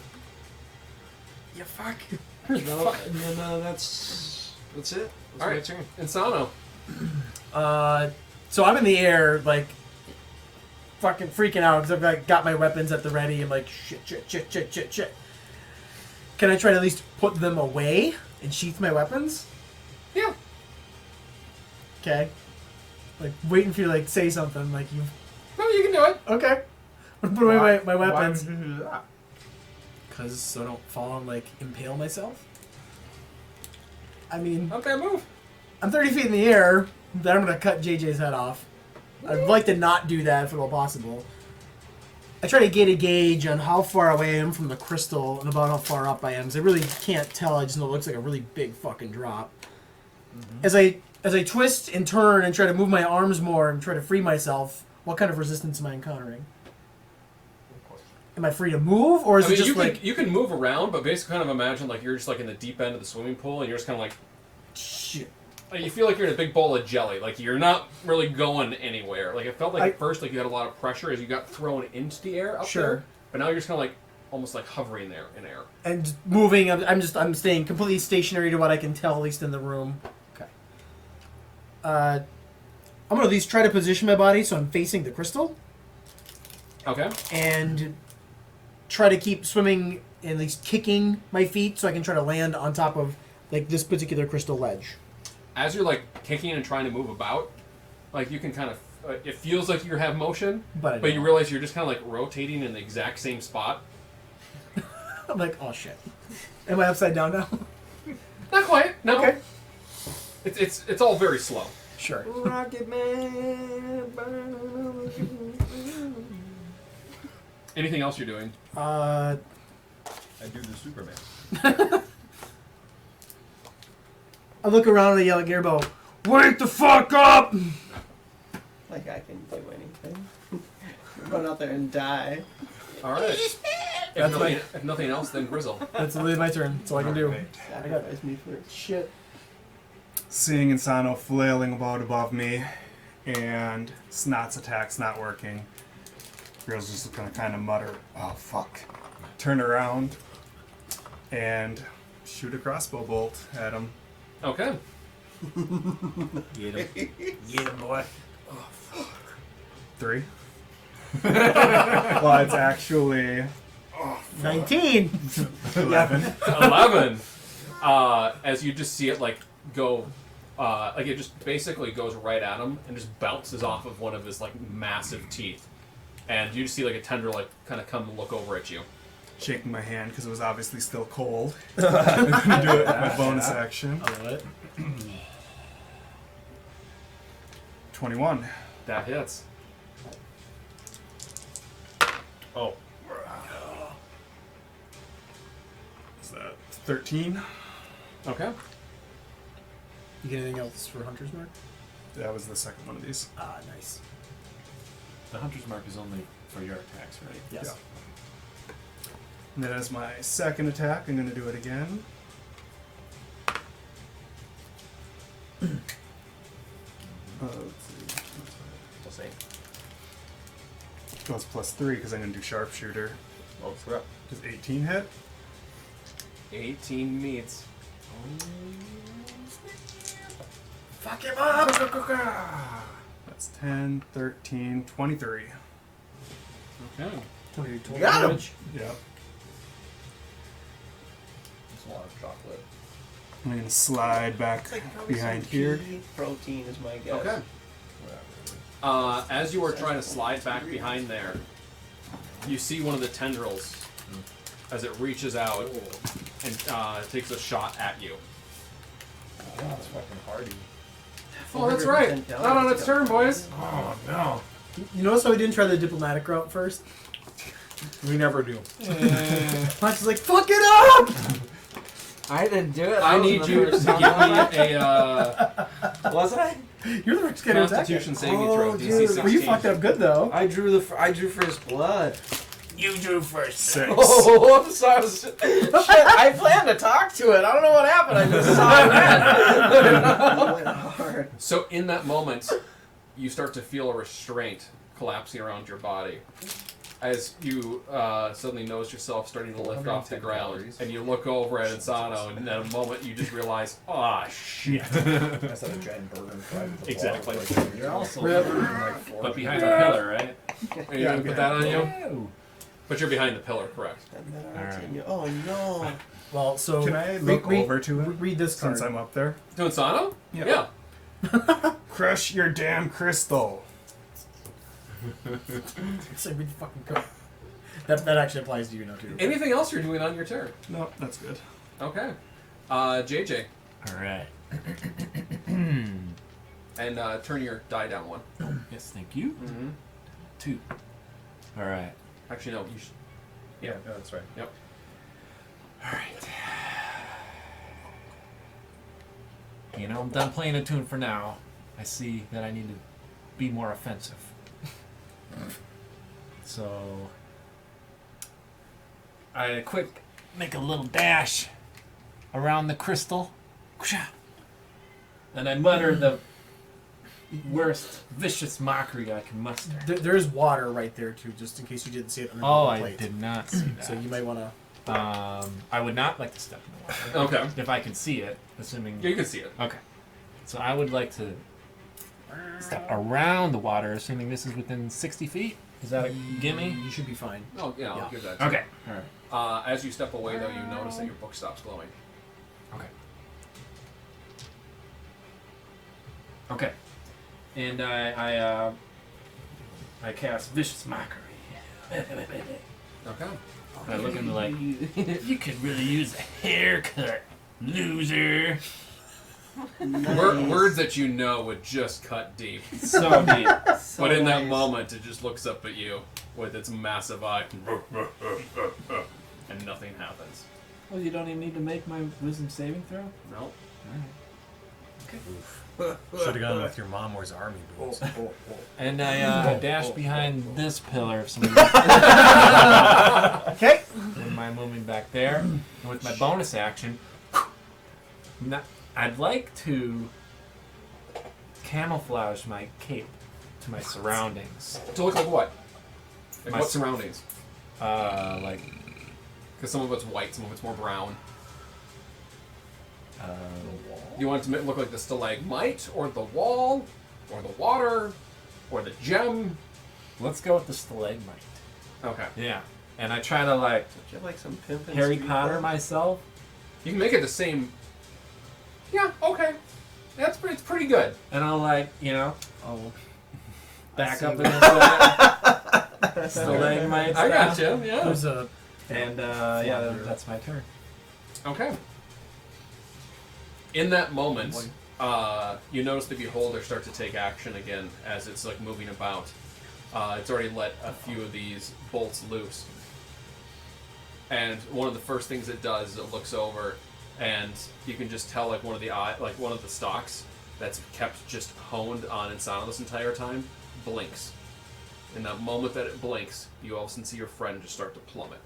You fuck. No, and then that's it. That's All right, my turn. Insano. So I'm in the air, like fucking freaking out because I've got my weapons at the ready. I'm like, shit. Can I try to at least put them away and sheath my weapons? Yeah. Okay. Like, waiting for you to, like, say something. Like, you... No, you can do it. Okay. I'm gonna put away my Why weapons. would you do that? Because so I don't fall and, like, impale myself. I mean, Okay, move. I'm 30 feet in the air. Then I'm gonna cut JJ's head off. I'd like to not do that if at all possible. I try to get a gauge on how far away I am from the crystal and about how far up I am, because I really can't tell. I just know it looks like a really big fucking drop. As I twist and turn and try to move my arms more and try to free myself, what kind of resistance am I encountering? Am I free to move, or is I mean, it just you like... can you can move around, but basically kind of imagine like you're just like in the deep end of the swimming pool, and you're just kind of like Shit. you feel like you're in a big bowl of jelly. Like you're not really going anywhere. Like it felt like at first like you had a lot of pressure as you got thrown into the air up Sure. there, but now you're just kind of like almost like hovering there in air. And moving, I'm staying completely stationary to what I can tell, at least in the room. Okay. I'm gonna at least try to position my body so I'm facing the crystal, Okay. and try to keep swimming and at least kicking my feet so I can try to land on top of like this particular crystal ledge. As you're like kicking and trying to move about, like you can kind of it feels like you have motion, But you realize you're just kind of like rotating in the exact same spot. I'm like, oh shit. Am I upside down now? Not quite. No. Okay. It's all very slow. Sure. Rocket Man. Anything else you're doing? I do the Superman. I look around and I yell at Gearbo, wake the fuck up! Like I can do anything. Run out there and die. All right. If nothing else, then Grizzle. That's literally my turn. That's all I can do. Sacrifice me for Shit. Seeing Insano flailing about above me, and Snot's attack's not working. Girl's just gonna kind of mutter, "Oh fuck!" Turn around and shoot a crossbow bolt at him. Okay. Get him. Get him, boy. 3. Well, it's actually 19! 11. 11. As you just see it like go, like it just basically goes right at him and just bounces off of one of his like massive teeth, and you just see like a tendril like kind of come and look over at you. Shaking my hand because it was obviously still cold. I'm gonna do it with my bonus action. I love it. 21. That hits. Oh. Is that 13? Okay. You get anything else for Hunter's Mark? That was the second one of these. Ah, nice. The Hunter's Mark is only for your attacks, right? Yes. Yeah. And then as my second attack, I'm going to do it again. Let's see. We'll see. Goes +3 because I'm going to do sharpshooter. Oh, crap. Does 18 hit? 18 meets. Fuck him up! That's 10, 13, 23. Okay. Got him! Yep. That's a lot of chocolate. I'm going to slide back behind here. Protein is my guess. Okay. As you are trying to slide back behind there, you see one of the tendrils as it reaches out and takes a shot at you. Oh, that's fucking hardy. Oh, that's right. Not on its turn, boys. Oh, no. You notice how we didn't try the diplomatic route first? We never do. Punch is like, fuck it up! I didn't do it. I That need was the you to first give time. me a Was I? You're the first guy to attack Constitution it. saving throw. Oh, DC dude. 16. Well, you fucked up good, though. I drew first blood. You drew first. 6. Oh, I'm sorry. Shit, I planned to talk to it. I don't know what happened. I just saw that. Went hard. So in that moment, you start to feel a restraint collapsing around your body. As you suddenly notice yourself starting to lift off the 110 ground, calories. and you look over at Insano, and in a moment you just realize, ah, shit. That's not a giant burger fried with the Exactly. ball. You're also Rip. like but behind a pillar, right? Are you gonna put that on you? No. But you're behind the pillar, correct? Alright. Oh no. Well, so Can I look over to it read this card. since I'm up there? Doing Sano? Yeah. Crush your damn crystal. Say read the fucking card. That actually applies to you now too. Anything else you're doing on your turn? No, that's good. Okay. JJ. Alright. And turn your die down one. Yes, thank you. Mm-hmm. 2. Alright. Actually, no. You should. Yeah, no, that's right. Yep. Alright. You know, I'm done playing a tune for now. I see that I need to be more offensive. So I make a little dash around the crystal. And I mutter the worst vicious mockery I can muster. There's water right there too, just in case you didn't see it under Oh, the I plate. did not see that. So you might want to. I would not like to step in the water. Okay. If I can see it, assuming... Yeah, you can see it. Okay. So I would like to step around the water, assuming this is within 60 feet. Is that a gimme? You should be fine. Oh, yeah, I'll Yeah. give that to you. Okay. Alright. As you step away, though, you notice that your book stops glowing. Okay. Okay. And I cast Vicious Mockery. Okay. I look at him like, you could really use a haircut, loser. Words that you know would just cut deep. So deep. But in that moment, it just looks up at you with its massive eye. And nothing happens. Well, you don't even need to make my wisdom saving throw? No. Should have gone with your mom wears army boots. And I dash behind this pillar if somebody Okay. with my moving back there. And with my bonus action, I'd like to camouflage my cape to my surroundings. To look like what? Like My what s- surroundings? Like, Because some of it's white, some of it's more brown. You want it to look like the stalagmite, or the wall, or the water, or the gem? let's go with the stalagmite. Okay. Yeah. And I try to, like, Don't you have like some pimp in Harry Street Potter Fighter? myself. You can make it the same. Yeah, okay. It's pretty good. And I'll, like, you know, Oh. back up in the stalagmite I got style. you, yeah. There's a. And, yeah, that's my turn. Okay. In that moment, you notice the beholder start to take action again as it's like moving about. It's already let a few of these bolts loose. And one of the first things it does is it looks over, and you can just tell like one of the stalks that's kept just honed on Insano this entire time blinks. In that moment that it blinks, you all of a sudden see your friend just start to plummet.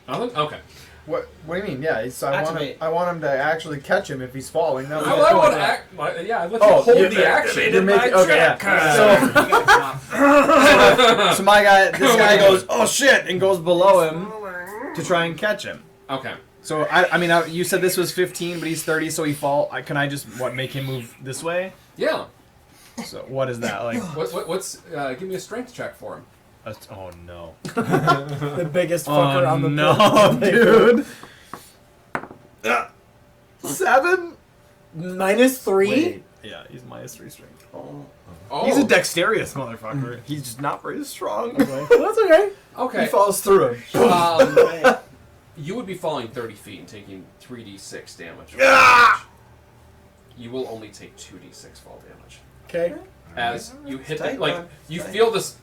Nothing? Okay. What do you mean? Yeah, so Activate. I want him to actually catch him if he's falling. That I was want to act. Yeah, I let you Oh, hold you the action. You're making okay. Yeah. So my guy, this guy goes, oh shit, and goes below him to try and catch him. Okay. So I mean, you said this was 15, but he's 30, so he fall. Can I just make him move this way? Yeah. So what is that like? What's? Give me a strength check for him. Oh no! The biggest fucker on the no, dude. 7 -3. Wait. Yeah, he's -3 strength. Oh. Oh. He's a dexterous motherfucker. He's just not very strong. That's okay. Okay. He falls through him. You would be falling 30 feet and taking 3d6 damage. You will only take 2d6 fall damage. Okay. As you hit Tight, the, like, man. you Tight. feel this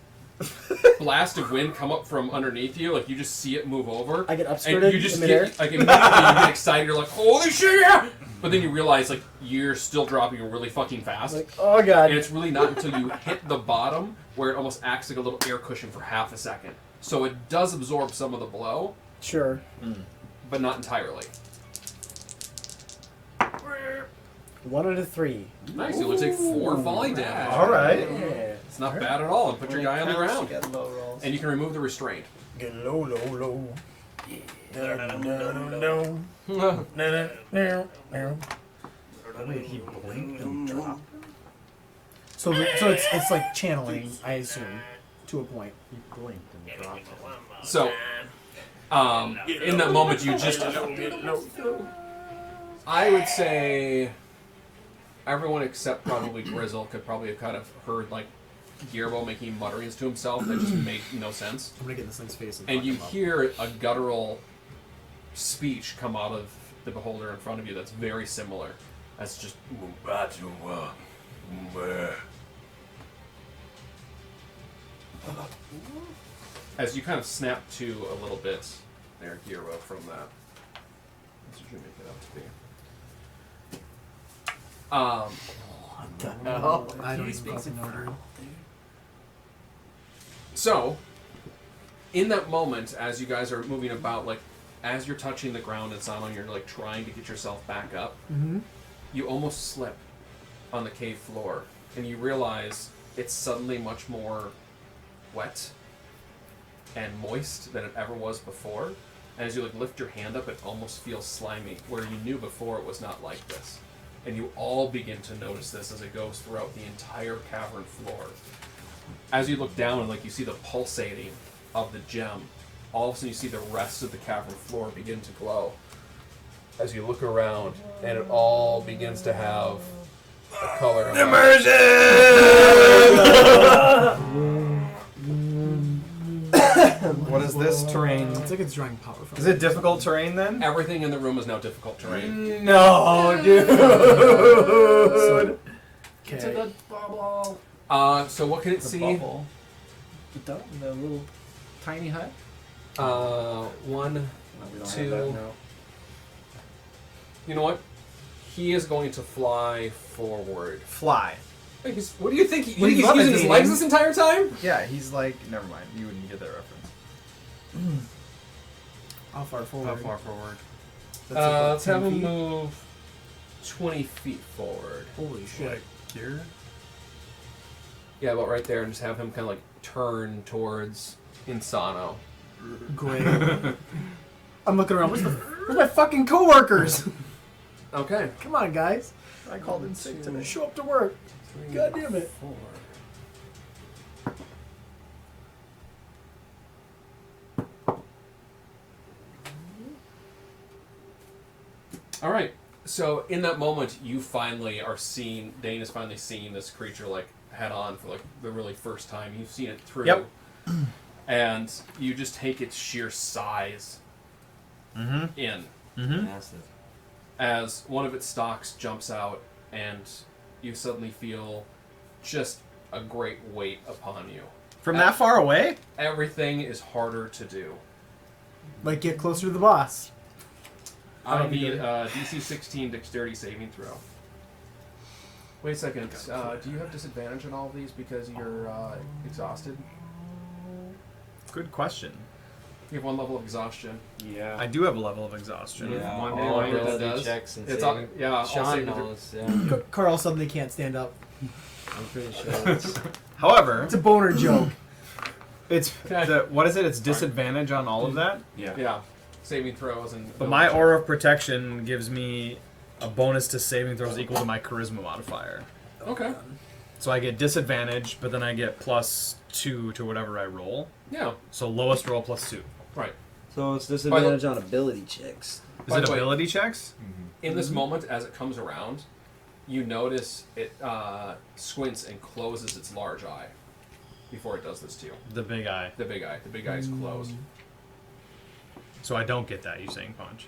blast of wind come up from underneath you, like you just see it move over. I get And upskirted you just in midair. get, like, immediately you get excited, you're like, holy shit, yeah! But then you realize, like, you're still dropping really fucking fast. Like, oh god. And it's really not until you hit the bottom where it almost acts like a little air cushion for half a second. So it does absorb some of the blow, Sure. but not entirely. 1 out of 3. Nice, you only take 4 falling damage. All right. Yeah. It's not bad at all. And put your guy on the ground. Get low rolls. And you can remove the restraint. Get low, low, low. Wait, he blinked and dropped. So it's like channeling, I assume, to a point. He blinked and dropped it. So, in that moment, you just. I would say everyone except probably Grizzle could probably have kind of heard like Gearbo making mutterings to himself that just made no sense. I'm gonna get in this thing's face and And fuck you him up. hear a guttural speech come out of the beholder in front of you that's very similar. That's just. As you kind of snap to a little bit there, Gearbo, from that. That's what you make it out to be. I don't even fucking know, dude. So, in that moment, as you guys are moving about, like, as you're touching the ground and Sano, you're like trying to get yourself back up, you almost slip on the cave floor, and you realize it's suddenly much more wet and moist than it ever was before. And as you like lift your hand up, it almost feels slimy, where you knew before it was not like this. And you all begin to notice this as it goes throughout the entire cavern floor. As you look down and like you see the pulsating of the gem, all of a sudden you see the rest of the cavern floor begin to glow. As you look around, and it all begins to have a color. What is this terrain? It's like it's drawing power from Is it difficult terrain then? Everything in the room is now difficult terrain. No, dude. It's a good bubble. So what can it The see? bubble. The little tiny hut. 1, No, we don't 2. have that now. You know what? He is going to fly forward. Fly. What do you think? You When think he's he's using his levitating- legs this entire time? Yeah, he's like. Never mind. You wouldn't get that reference. How far forward? How far forward? That's about Let's have 10 him feet. move 20 feet forward. Holy shit. Here. Yeah, about right there, and just have him kind of like turn towards Insano. Great. I'm looking around. Where's my fucking coworkers? Okay. Come on, guys. I called in sick today. Show up to work. 3, God damn it. 4. All right. So in that moment, you finally are seeing. Dane is finally seeing this creature like head on for like the really first time. You've seen it through. Yep. And you just take its sheer size in Massive. as one of its stalks jumps out, and you suddenly feel just a great weight upon you. From that far away? Everything is harder to do. Like, get closer to the boss. I need DC 16 dexterity saving throw. Wait a second. Do you have disadvantage on all of these because you're exhausted? Good question. You have 1 level of exhaustion. Yeah. I do have a level of exhaustion. Yeah, One all ability ability does. checks and It's saving. yeah. I'll Sean save it. knows, yeah. Carl suddenly can't stand up. I'm pretty sure it's... However, It's a boner joke. it's what is it? It's disadvantage on all of that. Yeah. Yeah, saving throws and. But my aura of protection gives me a bonus to saving throws equal to my charisma modifier. Okay. So I get disadvantage, but then I get +2 to whatever I roll. Yeah. So lowest roll +2. Right. So it's disadvantage on ability checks. Is By it the way- ability checks? In this moment, as it comes around, you notice it squints and closes its large eye before it does this to you. The big eye. The big eye. The big eye is closed. So I don't get that, you saying, Punch.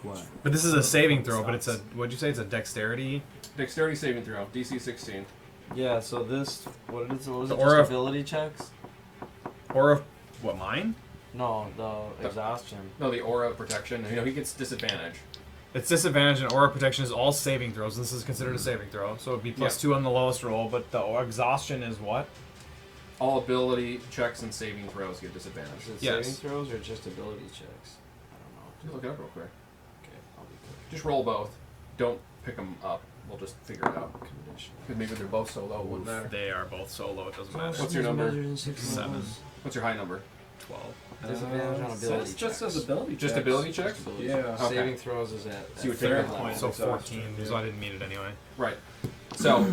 What? But this is a saving throw, but it's a, what'd you say, it's a dexterity? Dexterity saving throw. DC 16. Yeah, so this... What is it? What was The it? aura- Just ability checks? Aura, what, mine? No, the exhaustion. No, the aura of protection. You know, he gets disadvantage. It's disadvantage, and aura protection is all saving throws. This is considered a saving throw, so it'd be +2 on the lowest roll, but the exhaustion is what? All ability checks and saving throws get disadvantage. Is it Yes. saving throws or just ability checks? I Just look it up real quick. don't know. Okay, I'll be good. Just roll both. Don't pick them up. We'll just figure it out. Condition. Because maybe they're both so low. It wouldn't matter. They are both so low, it doesn't matter. What's your number? 7. What's your high number? 12. Disadvantage on ability checks. Just as ability Just checks. ability checks? Yeah. Okay. Saving throws is at So you would third take level. that So Exhaustion, 14, yeah. so I didn't mean it anyway. Right. So,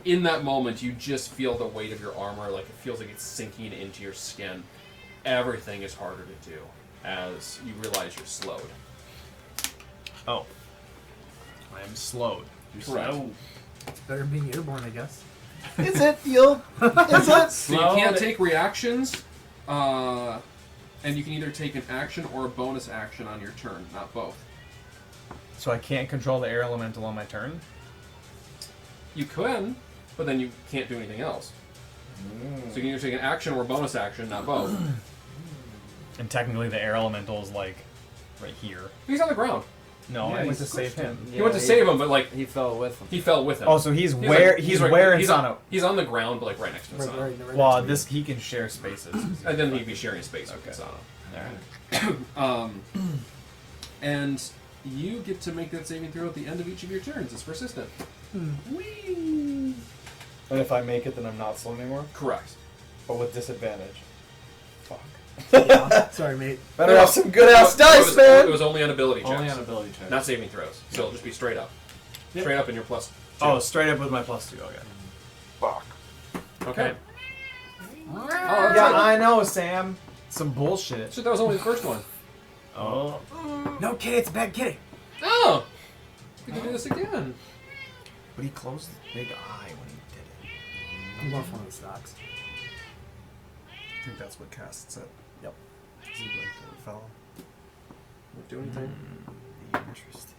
in that moment, you just feel the weight of your armor, like it feels like it's sinking into your skin. Everything is harder to do as you realize you're slowed. Oh. I am slowed. Correct. It's better than being airborne, I guess. Is it? Is it? So you can't take reactions, and you can either take an action or a bonus action on your turn, not both. So I can't control the air elemental on my turn? You could, but then you can't do anything else. So you can either take an action or a bonus action, not both. And technically the air elemental is like right here. He's on the ground. No, Yeah, I went he's to save him. He went to save him, but like He fell with him. he fell with him. Oh, so he's He's where like- he's right- where he's Insano. on, he's on the ground, but like right next to Insano. Right Well, next to this he can share spaces. And then he'd be sharing space with Insano. And you get to make that saving throw at the end of each of your turns. It's persistent. And if I make it, then I'm not slow anymore. Correct. But with disadvantage. Fuck. me. Sorry, mate. Better have some good ass It dice, was, man. It was only on ability checks. Only on ability checks. Not saving throws. So it'll just be straight up. Yep. Straight up in your plus 2. Oh, straight up with my +2. Okay. Fuck. Okay. Yeah, I know, Sam. Some bullshit. So that was only the first one. Oh. No, kitty, it's a bad kitty. Oh! We can do this again. But he closed his big eye when he did it. I'm going for one of the stocks. I think that's what casts it. Yep. It fell. Won't do anything. Interesting.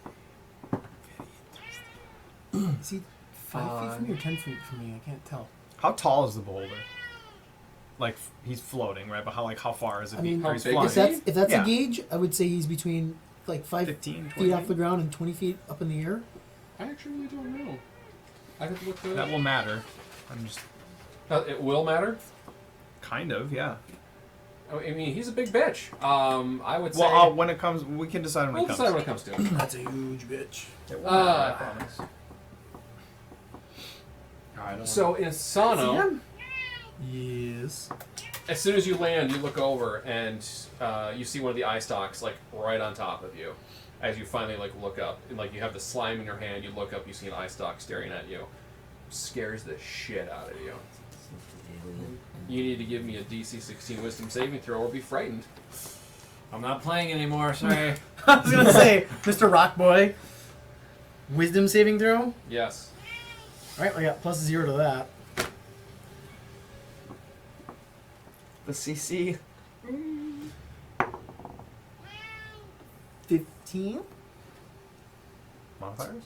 Is he 5 feet from me or 10 feet from me? I can't tell. How tall is the boulder? Like he's floating, right? But how far is it? I mean, How he's big flying? is If that's Yeah. a gauge, I would say he's between like 5 15, 20 feet off the ground and 20 feet up in the air. I actually really don't know. I have to look that That up. will matter. I'm just It will matter. kind of, yeah. I mean, he's a big bitch. I would say. Well, when it comes, we can decide when we'll it comes. decide when it comes to it. That's a huge bitch. It will matter, I promise. So in Sano, Yes. as soon as you land, you look over and you see one of the eye stalks like right on top of you. As you finally like look up and like you have the slime in your hand, you look up, you see an eye stalk staring at you. Scares the shit out of you. You need to give me a DC 16 Wisdom saving throw or be frightened. I'm not playing anymore. Sorry. I was gonna say, Mr. Rock Boy. Wisdom saving throw. Yes. All right, I got +0 to that. The CC. 15. Modifiers?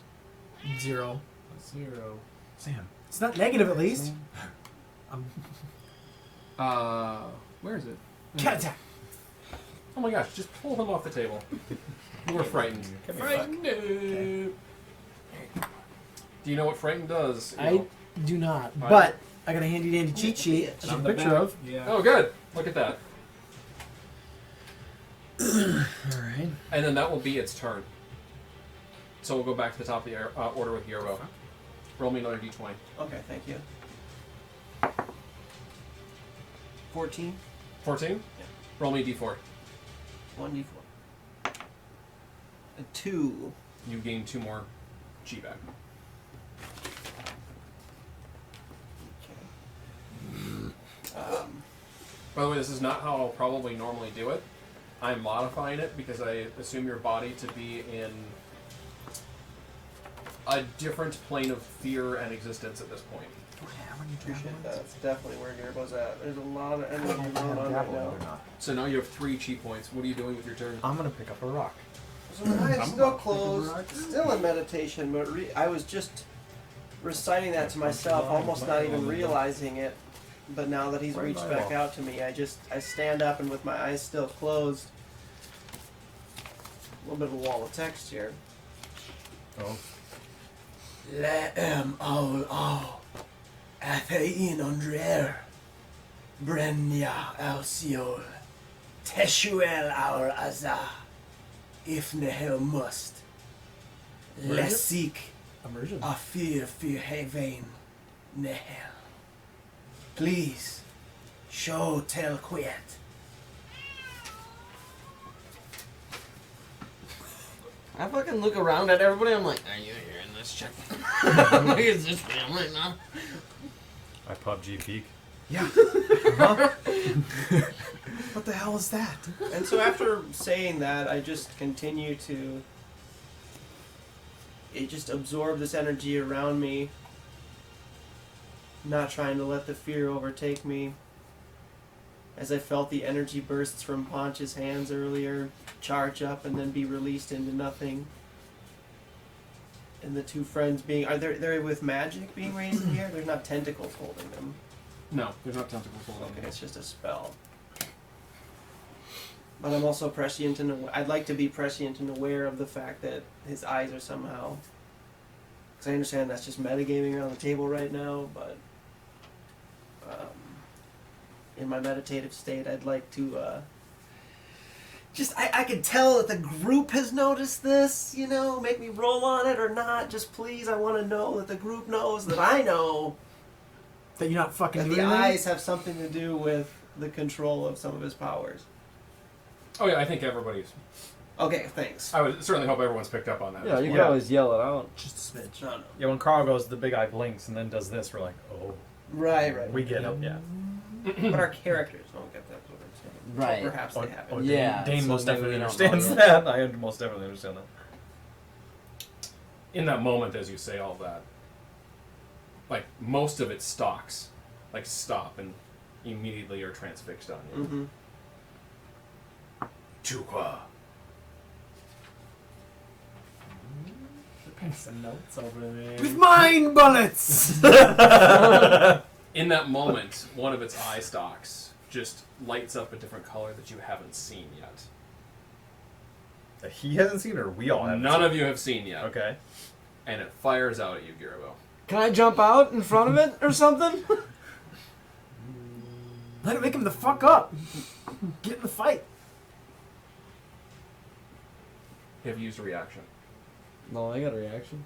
0. 0. Sam. It's not negative, at least. Where is it? Cat attack. Oh my gosh, just pull him off the table. You were frightened. Frightened. Do you know what frightened does? I do not, Fine. but I got a handy dandy cheat sheet I took a picture of. Yeah. Oh, good. Look at that. All right. And then that will be its turn. So we'll go back to the top of the order with Euro. Roll me another d20. Okay, thank you. 14. 14? Yeah. Roll me a d4. 1d4. A 2. You gain 2 more G back. By the way, this is not how I'll probably normally do it. I'm modifying it because I assume your body to be in a different plane of fear and existence at this point. Appreciate that. That's definitely where Garbo's at. There's a lot of energy going on right now. So now you have 3 chi points. What are you doing with your turn? I'm gonna pick up a rock. So my eyes still closed, still in meditation, but I was just reciting that to myself, almost not even realizing it. But now that he's reached back out to me, I stand up and with my eyes still closed, a little bit of a wall of text here. Oh. Le'em all Athein Andrer Brenya Alciol Teshuel our Azah If Nehel must Lesik Immersion. Afir Fir Hevain Nehel Please show tell quiet. I fucking look around at everybody. I'm like, are you hearing this shit? Like, is this family now? I PUBG peek. Yeah. What the hell is that? And so after saying that, I just continue to just absorb this energy around me, not trying to let the fear overtake me. As I felt the energy bursts from Ponch's hands earlier charge up and then be released into nothing. And the two friends being, they're with magic being raised in the air? There's not tentacles holding them. No, there's not tentacles holding Okay, it. it's just a spell. But I'm also prescient and I'd like to be prescient and aware of the fact that his eyes are somehow. Because I understand that's just metagaming around the table right now, but in my meditative state, I'd like to I can tell that the group has noticed this, you know, make me roll on it or not. Just please, I want to know that the group knows that I know That you're not fucking that doing the anything? eyes have something to do with the control of some of his powers. Oh yeah, I think everybody's. Okay, thanks. I would certainly hope everyone's picked up on that. Yeah, you Yeah. can always yell it out. Just a smidge. No, no. Yeah, when Carl goes, the big eye blinks and then does this. We're like, oh, Right. we get it. Yeah. But our characters don't get that. What I'm saying. Right. Or perhaps they have Oh, it. Yeah, Dane so most maybe definitely we don't understands know that. I most definitely understand that. In that moment, as you say all that, like most of it stocks, like stop and immediately are transfixed on you. Mm-hmm. Chukwa. Some notes over there. With mind bullets! In that moment, one of its eye stalks just lights up a different color that you haven't seen yet. That he hasn't seen, or we all haven't. None seen? of you have seen yet. Okay. And it fires out at you, Girabo. Can I jump out in front of it or something? Let it wake him the fuck up. Get in the fight. Have you used a reaction? No, I got a reaction.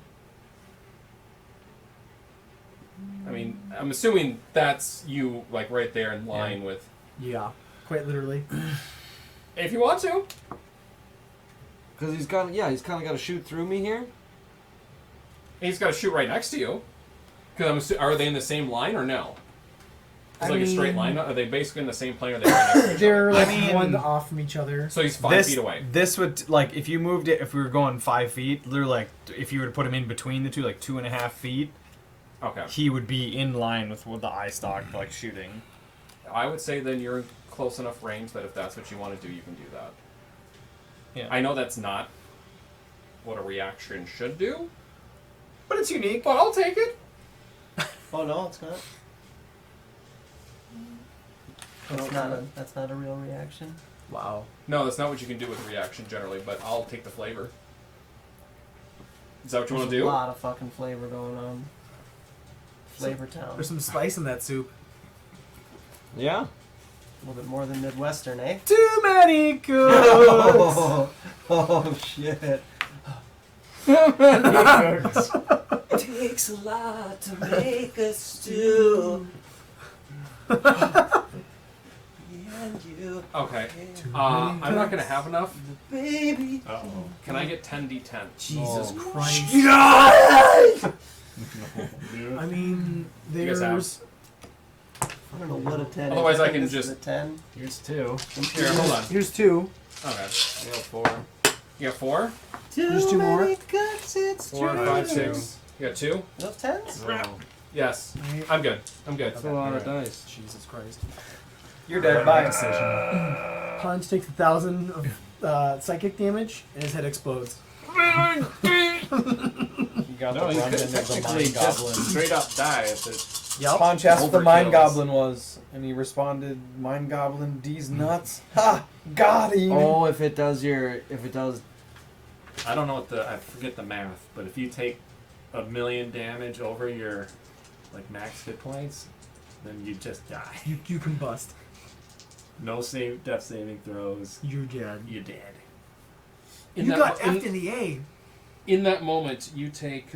I mean, I'm assuming that's you, like right there in line with. Yeah, quite literally. If you want to. Because he's kind of got to shoot through me here. He's got to shoot right next to you. Because are they in the same line or no? It's I like a straight mean- line. Are they basically in the same plane? Or are they right next to each They're other? like mean- one off from each other. So he's 5 feet away. This would, like, if you moved it, if we were going 5 feet, literally, like, if you were to put him in between the two, like 2.5 feet, Okay. he would be in line with the eye stalk, like, shooting. I would say then you're in close enough range that if that's what you want to do, you can do that. Yeah. I know that's not what a reaction should do, But it's unique. but I'll take it. Oh no, it's not. That's not a real reaction. Wow. No, that's not what you can do with a reaction generally, but I'll take the flavor. Is that what you want to There's a do? lot of fucking flavor going on. Flavor Town. There's some spice in that soup. Yeah. A little bit more than Midwestern, eh? Too many cooks. Oh shit. Takes a lot to make a stew. And you, Okay. I'm not going to have enough. baby. Can I get 10d10? Jesus Christ. I mean, You guys have? there's... I don't know what a 10 Otherwise is. I think can this is just- a 10. Here's 2. Here, hold on. Here's two. Okay. I got 4. You got 4? There's two more. many cuts, it's 4, true. 5, 6. You got 2? Those 10s? Yes. I'm good. I'm good. That's a lot of dice. Jesus Christ. You're dead. Bye. Punch takes 1,000 of psychic damage, and his head explodes. You got no, the you run could into the technically mind just goblin. straight up die if it. Yep. Punch asked what the Overkills. mind goblin was, and he responded, "Mind goblin, D's nuts." Ha! Got him. Oh, if it does. I don't know what I forget the math, but if you take 1,000,000 damage over your like max hit points, then you just die. You combust. No death saving throws. You're dead. You're dead. In You that got mo- F'd in the A. In that moment, you take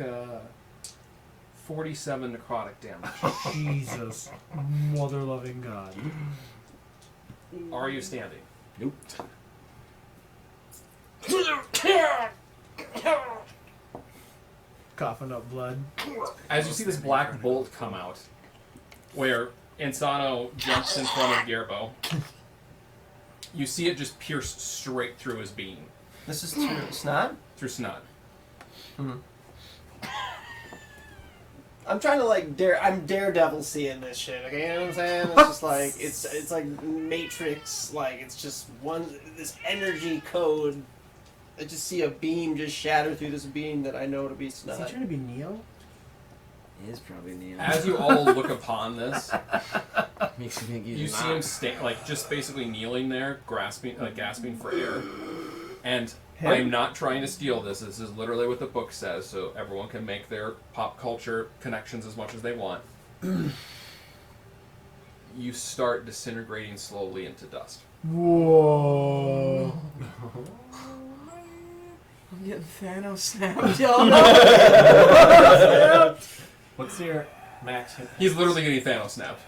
47 necrotic damage. Jesus. Mother loving God. Are you standing? Nope. Coughing up blood. As you see this black bolt come out, where Insano jumps in front of Gerbo, you see it just pierce straight through his being, This is through snot? through snot. I'm trying to like I'm Daredevil seeing this shit. Okay, you know what I'm saying? It's just like it's like Matrix. Like it's just this energy code. I just see a beam just shatter through this beam that I know to be Is he snot. trying to be Neo? He is probably Neo. As you all look upon this, Makes me think he's you see not. him just basically kneeling there, gasping for air. And I'm not trying to steal this. This is literally what the book says, so everyone can make their pop culture connections as much as they want. You start disintegrating slowly into dust. Whoa. I'm getting Thanos snapped, y'all. What's your max hit? He's literally getting Thanos snapped.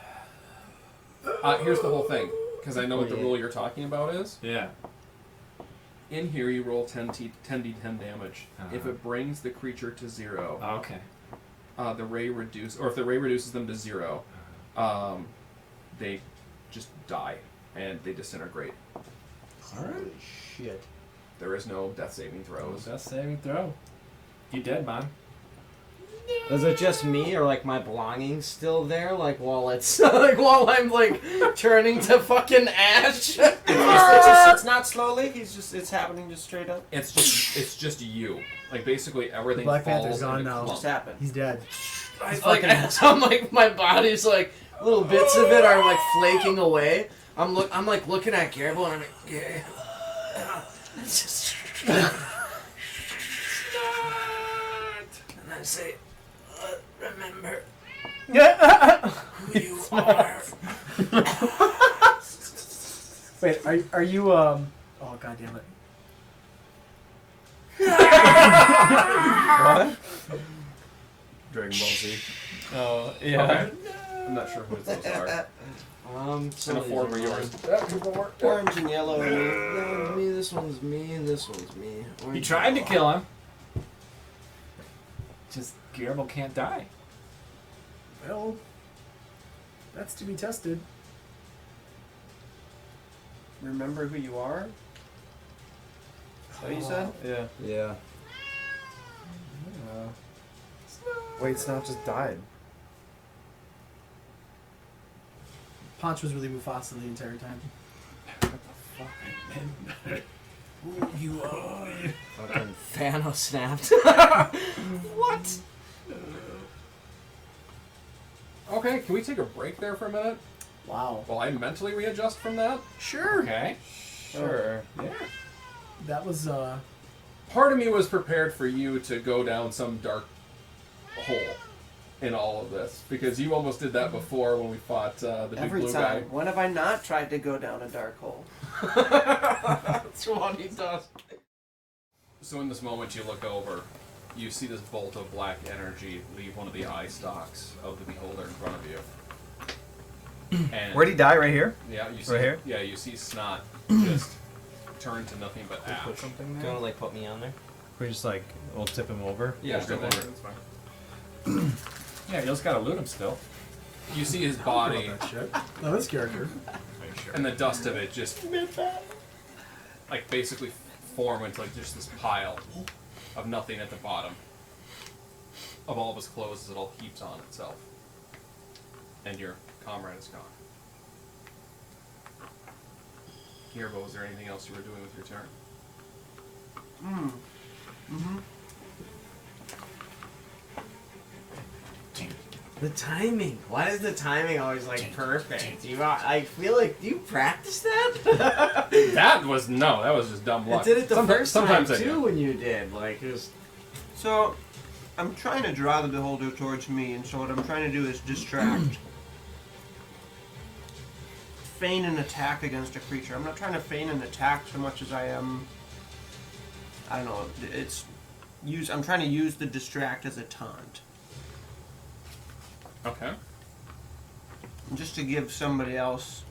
Here's the whole thing, because I know what the rule you're talking about is. Yeah. In here, you roll 10d10 damage. If it brings the creature to 0, Okay. the ray or if the ray reduces them to 0, they just die and they disintegrate. Alright. Shit. There is no death saving throws. Death saving throw. You dead, man. Is it just me, or like my belongings still there? Like while it's like while I'm like turning to fucking ash. It's not slowly. It's happening just straight up. It's just you. Like basically everything Black falls Panther's gone in a now. clump. Just happened. He's dead. Like as I'm like my body's like little bits of it are like flaking away. I'm like looking at Garbo and I'm like, yeah. It's just and I say, remember who you are. Wait, are you oh god damn it. What? Dragon Ball Z. Oh, yeah. Okay. I'm not sure who those are. Some And a 4 were yours. Orange and yellow. That one's me, this one's me, and this one's me. You tried to kill him. Just Garbo can't die. Well, that's to be tested. Remember who you are? Is that what you said? Yeah. Yeah. Wait, Snot just died. Ponch was really Mufasa the entire time. Who you are? Fucking Thanos snapped. What? Okay, can we take a break there for a minute Wow. while I mentally readjust from that? Sure. Okay. Sure. Yeah. That was Part of me was prepared for you to go down some dark hole in all of this, because you almost did that before when we fought the big Every blue time. guy. When have I not tried to go down a dark hole? That's what he does. So in this moment you look over, you see this bolt of black energy leave one of the eye stalks of the beholder in front of you. And Where'd he die? Right here? yeah, you see Right here? Yeah, you see Snot just turn to nothing but ash. Put something You there? wanna like put me on there? We just like we'll tip him over. Yeah, Just go go for over. it, it's fine. Yeah, you just gotta loot him still. You see his body, that shit. Oh, this character. and the dust of it just like basically form into like just this pile of nothing at the bottom of all of his clothes as it all heaps on itself. And your comrade is gone. Gerbo, was there anything else you were doing with your turn? The timing. Why is the timing always like perfect? I feel like do you practice that? That was just dumb I luck. did it the first sometimes time I do. too when you did. Like it was. So, I'm trying to draw the beholder towards me, and so what I'm trying to do is distract. Feign an attack against a creature. I'm not trying to feign an attack so much as I am. I don't know. I'm trying to use the distract as a taunt, Okay. just to give somebody else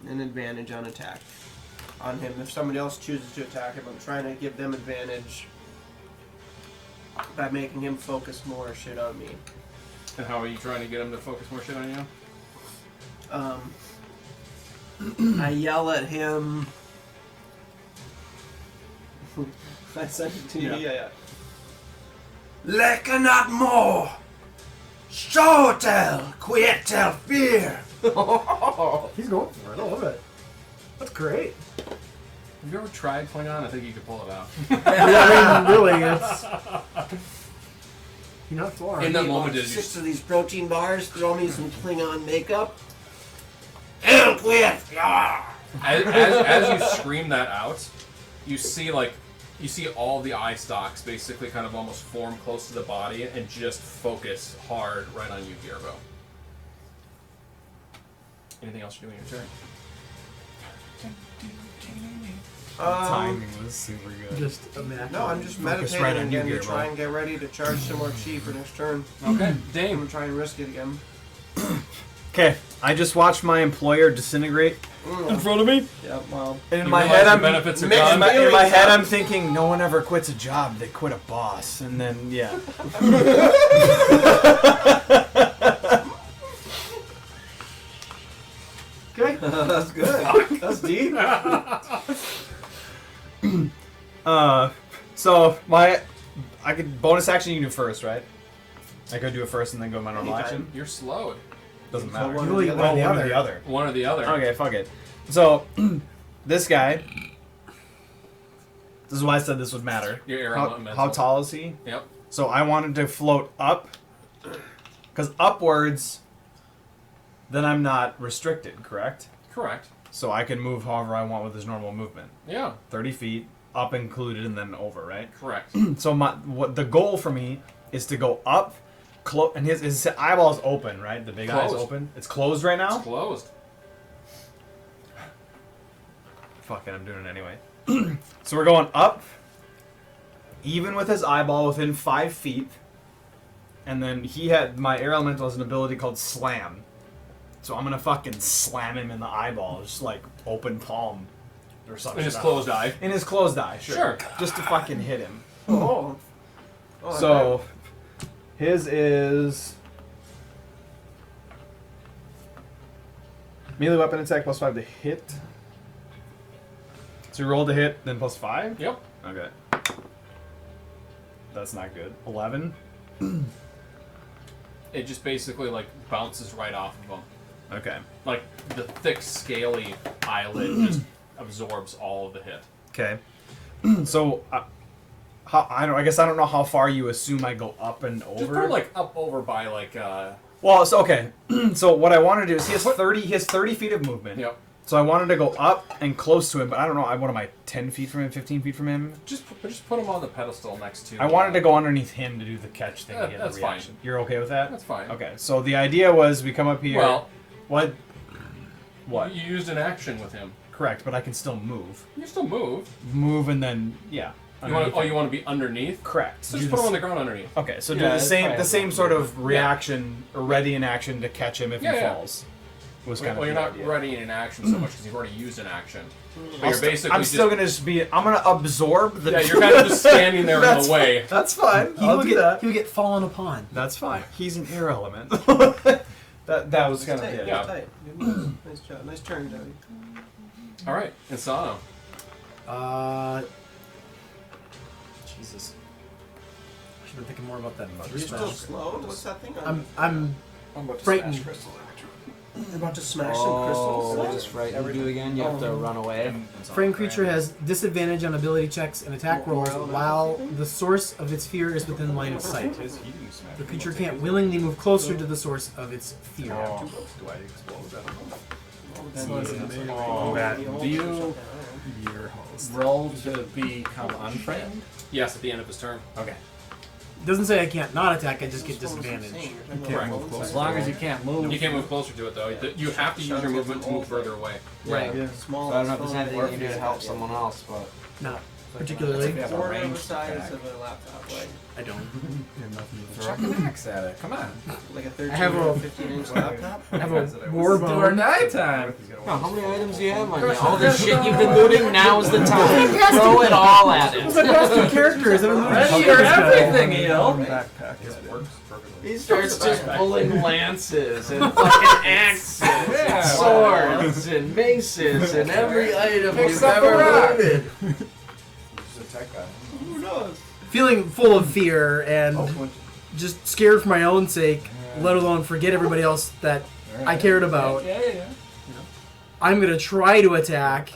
an advantage on attack. on him. If somebody else chooses to attack him, I'm trying to give them advantage by making him focus more shit on me. And how are you trying to get him to focus more shit on you? I yell at him. I sent it to you. Yeah. Leka not more. Shortel, quietel fear. He's going for it. I love it. That's great. Have you ever tried Klingon? I think you could pull it out. Yeah, I mean, really, it's. You're not far. In that Need moment, about did you 6 of these protein bars? Throw me some Klingon makeup. El quiet. as you scream that out, you see all the eye stalks basically kind of almost form close to the body and just focus hard right on you, Gerbo. Anything else you're doing in your turn? Timing was super good. Just imagine. No, I'm just Focus meditating right on you, again to Gearball. try and get ready to charge some more chi for next turn. Okay, I'm Dame. gonna try and risk it again. Okay, I just watched my employer disintegrate in front of me. Yeah, well. And in You my realize head, the I'm benefits are mixed gone. in my feelings, head, huh? I'm thinking, no one ever quits a job; they quit a boss. And then, yeah. Okay. That's good. That's deep. So I could bonus action. You can do first, right? I could do it first and then go my normal action. You're slowed. Doesn't So matter. one You or only the get other. one or the One or other. the other. One or the other. Okay, fuck it. So this guy. This is why I said this would matter. Your air How, elemental. how tall is he? Yep. So I wanted to float up, because upwards, then I'm not restricted, correct? Correct. So I can move however I want with his normal movement. Yeah. 30 feet, up included, and then over, right? Correct. So what the goal for me is to go up, and his eyeball's open, right? The big eye's Closed. open. It's closed right now? It's closed. Fuck it, I'm doing it anyway. So we're going up, even with his eyeball within 5 feet. And then my air elemental has an ability called Slam. So I'm gonna fucking slam him in the eyeball, just like open palm or something. In his closed eye. In his closed eye, sure. Sure. Just to fucking hit him. Oh. Oh, So his is melee weapon attack plus 5 to hit. So you roll to hit, then plus 5? Yep. Okay. That's not good. 11. It just basically like bounces right off of him. Okay. Like the thick, scaly eyelid just absorbs all of the hit. Okay. So I guess I don't know how far you assume I go up and over. Just put him like up over by like Well, so okay. So what I want to do is he has 30 feet of movement. Yep. So I wanted to go up and close to him, but I don't know. What am I? 10 feet from him? 15 feet from him? Just put him on the pedestal next to. I wanted to go underneath him to do the catch thing. Yeah, to get that's the fine. reaction. You're okay with that? That's fine. Okay. So the idea was we come up here. Well, What? What? You used an action with him. Correct, but I can still move. You still move. Move and then yeah. You want? underneath You want to be underneath. it. Correct. So Do just put the him on s- the ground underneath. Okay, so do Yeah, the it's same fine. sort of reaction or ready in action to catch him if Yeah, he yeah. falls. Was Well, kind of you're the not idea. ready in action so much because you've already used an action. But I'll you're basically I'm just, still gonna just be. I'm gonna absorb the. Yeah, you're kind of just standing there in That's the way. That's fine. He I'll will do get that. he will get fallen upon. That's fine. He's an air element. that was kind of tight. yeah. Tight. Nice job. Nice turn, Joey. All right, Insano. Jesus. I should have been thinking more about that. You're still slow. What's that thing? I'm about to frightened. smash crystals. You're about to smash some crystals. What does frightened do again? You have to run away. Frightened creature has disadvantage on ability checks and attack rolls while the source of its fear is within line of sight. The creature can't willingly move closer to the source of its fear. Do you roll to become unfrightened? Yes, at the end of his turn. Okay. It doesn't say I can't not attack, I just get disadvantage. Correct. As long as you can't move. You can't move closer to it though. You have to use your movement to move further away. Right. Small. So I don't know if there's anything you can do to help someone else, but No. particularly. If you have a Quarter of the range size attack. of a laptop, like I don't. You have nothing to Chuck throw. an axe at it. Come on. like a 13 I have or a- 15-inch laptop. I have a war It's our bone. nighttime. Oh, how many items do you have on you? All the shit you've been looting, now's the time. Throw it all at it. My past two characters. I've been looting Ready shit for this guy. everything, Eel. Backpack. It works perfectly. He starts just pulling lances and fucking axes and swords and maces and every item Picks you've up ever a rock. looted. Who knows? Feeling full of fear and Oh, just scared for my own sake, let alone forget everybody else that I cared about. Yeah. I'm gonna try to attack,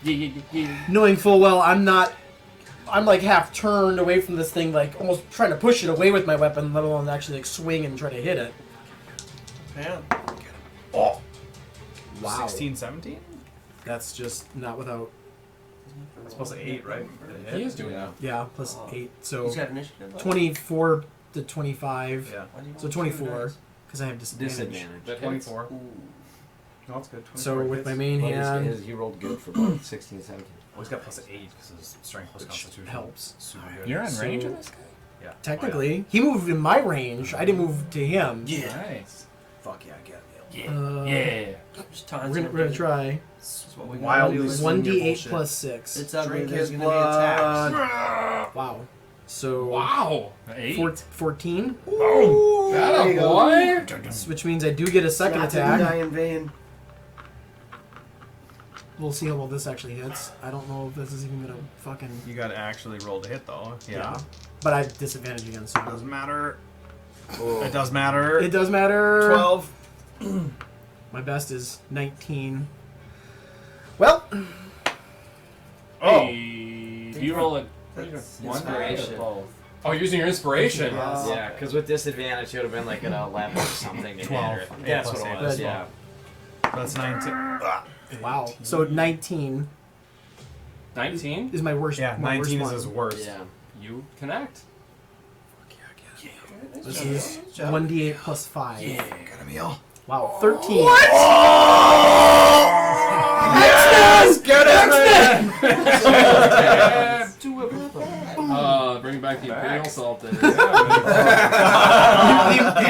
Right. knowing full well I'm like half turned away from this thing, like almost trying to push it away with my weapon, let alone actually like swing and try to hit it. man. Wow. 16, 17? That's just not without, It's supposed to 8, right? He is doing that. yeah, plus 8. So He's got initiative. 24 to 25. Yeah. Why do you So want 24, dice? because I have disadvantage. Disadvantage. That hits. 24. Ooh. No, it's good. 24 So with hits. my main But hand, he rolled good for both 16 17. Oh, he's got plus 8 because his strength plus which constitution. helps. Super good. You're on So- range of this guy? Yeah. Technically, he moved in my range. I didn't move to him. Nice. Fuck yeah, I get it. Just We're taunts gonna, him. we're gonna try This is what we Wildly gotta do. swing your 1d8 bullshit. plus 6. It's ugly. Drink There's his gonna be attacks. blood. Wow. So Wow. 14, Boom. There you go. boy. which means I do get a second Not to die attack. in vain. We'll see how well this actually hits. I don't know if this is even gonna fucking. You gotta actually roll to hit though. Yeah. But I have disadvantage again, so Doesn't matter. It does matter. it does matter. 12. My best is 19. Well, Oh. Do you roll a one die or Inspiration. both? Oh, you're using your inspiration. Yeah, because with disadvantage, it would have been like an 11 or something. to hit 12. her. Yeah, That's plus what it eight. was, Good. yeah. That's 19. wow. So 19 19. is my worst. Yeah, my 19 is worst his one. worst. Yeah. You connect. This is 1d8 plus 5. Got a meal. Wow, 13. Bring back the Imperial Salt. There. the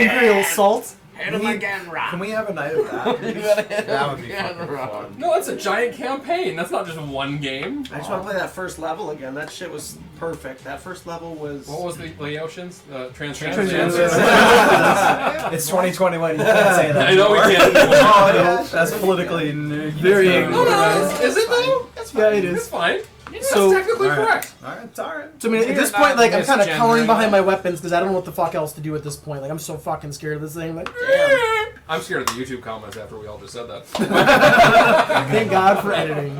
Imperial Salt. Hit him again, Rob. Can we have a night of that? You gotta hit That him would be again, fucking Rob. fun. No, it's a giant campaign. That's not just one game. I just want to play that first level again. That shit was perfect. That first level was. What was the Laotians? Transcendence. It's 2021. You can't say that. I know we anymore. can't. That's politically Very No, ignorant. no, is it though? Yeah, it It's is. fine. So- That's technically Alright. correct. Alright, it's alright. So I mean, at this You're point, like not I'm kind of misgendering cowering behind it. my weapons because I don't know what the fuck else to do at this point. Like I'm so fucking scared of this thing. Like, I'm scared of the YouTube comments after we all just said that. thank God for editing.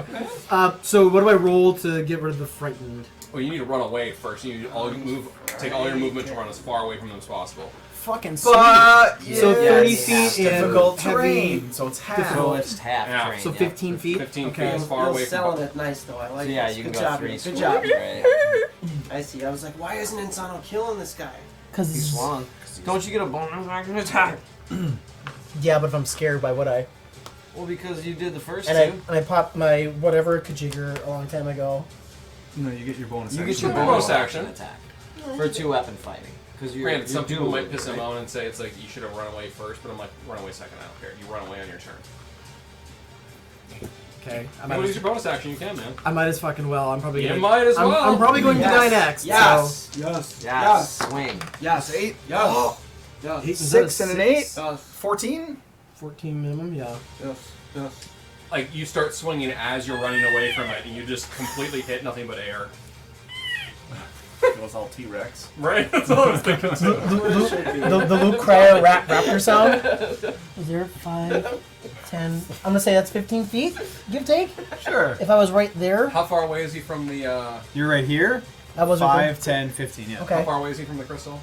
So what do I roll to get rid of the frightened? Well, you need to run away first. You need to take all your movement to run as far away from them as possible. Fucking sweet. But So Yeah, 30 it's feet in difficult heavy. terrain, so it's half. So it's half Yeah. train. So yeah. 15 feet. 15 okay. feet is far You're away selling from. it nice though. I like So yeah, this. you Good can go job, 3 Good squares, job. right? I see. I was like, why isn't Insano killing this guy? He Because swung. Don't you get a bonus action attack? yeah, but if I'm scared, why would I? Well, because you did the first And two. I popped my whatever Kajigger a long time ago. No, you get your bonus. You get action. your Bonus bonus action. action attack for 2-weapon fighting. Because you're. Granted, some people dueling, might piss him right? off and say it's like you should have run away first, but I'm like, run away second. I don't care. You run away on your turn. Okay. If you want to use your bonus action, you can, man. I might as fucking well. I'm probably. You gonna, might as I'm, well. I'm probably going to die next. Yes. Yes. Yes, Yes. swing. Yes. 8. Yes. Yes. Is that a 6 and an 8. Yes. 14. 14 minimum. Yeah. Yes. Yes. Like you start swinging as you're running away from it, and you just completely hit nothing but air. It was all T-Rex. Right? That's all I was thinking. The Luke Cryer raptor sound. Is there 5, 10? I'm gonna say that's 15 feet. Give take. Sure. If I was right there, How far away is he from the? You're right here. I was right 5, 10, 15. Yeah. there. Okay. How far away is he from the crystal?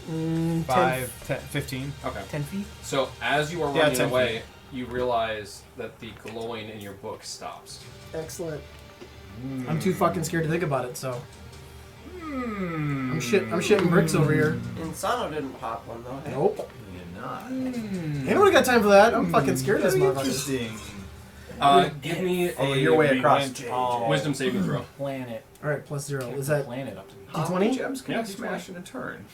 10, 5, 10, 15. Okay. 10 feet. So as you are Yeah, running 10 away, you realize that the glowing in your book stops. Excellent. I'm too fucking scared to think about it. So I'm shitting bricks over here. Insano didn't pop one though. Hey? Nope. You're not. Ain't nobody got time for that. I'm fucking scared of this Very motherfucker. interesting. Give me Oh, a your way we across. went all wisdom saving throw. planet. All right, plus 0. Kept Is the that planet up to me. How many D20? gems can Yeah, you smash in a turn?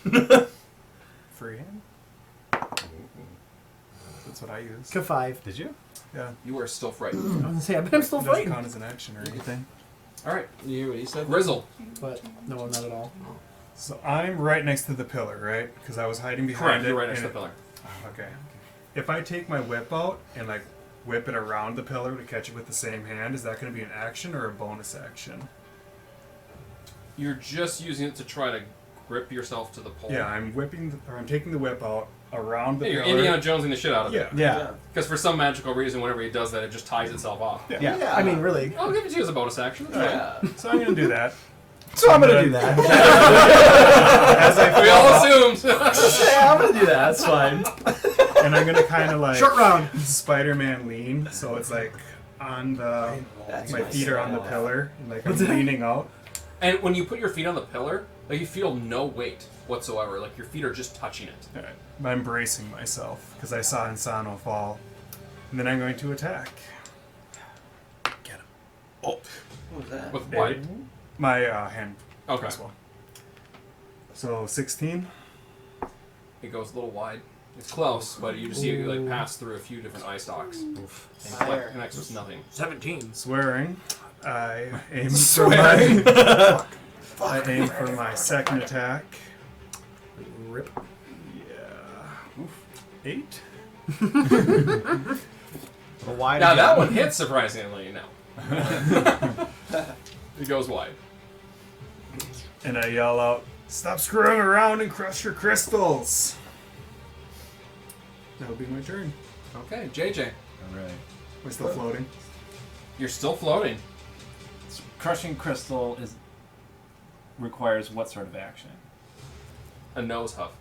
Freehand? That's what I use. K5? Did you? Yeah. You are still I frightened. was gonna say, I bet I'm still Doesn't frightened. count as an action or anything. All right, You hear what he said? Grizzle. But no, not at all. So I'm right next to the pillar, right? Because I was hiding behind Correct. it. You're right next to and the pillar. Okay. If I take my whip out and like whip it around the pillar to catch it with the same hand, is that going to be an action or a bonus action? You're just using it to try to grip yourself to the pole. Yeah, I'm I'm taking the whip out around the Hey, you're pillar. Indiana Jonesing the shit out of Yeah. it. Yeah. Because for some magical reason, whenever he does that, it just ties itself off. Yeah. I mean, really. I'll give it to you as a bonus action. Yeah. So I'm going to do that. So I'm gonna do that. As I We all assumed. Yeah, I'm gonna do that. That's fine. and I'm going to kind of like Short round. Spider-Man lean, so it's like on the That's my feet are on the myself. pillar, and like I'm leaning out. And when you put your feet on the pillar, like you feel no weight whatsoever. Like your feet are just touching it. Alright, I'm bracing myself because I saw Insano fall, and then I'm going to attack. Get him. Oh, What was that? With what? my hand Okay. crossbow. So 16. It goes a little wide. It's close, but you just see it like pass through a few different eye stalks. And Fire. connects with nothing. 17. Swearing, I aim for my. I aim for my second attack. Rip. Yeah. 8. Why Now that one hits surprisingly. No. It goes wide. And I yell out, "Stop screwing around and crush your crystals!" That'll be my turn. Okay, JJ, Alright. Am I still floating? you're still floating. So crushing crystal requires what sort of action? A nose huff.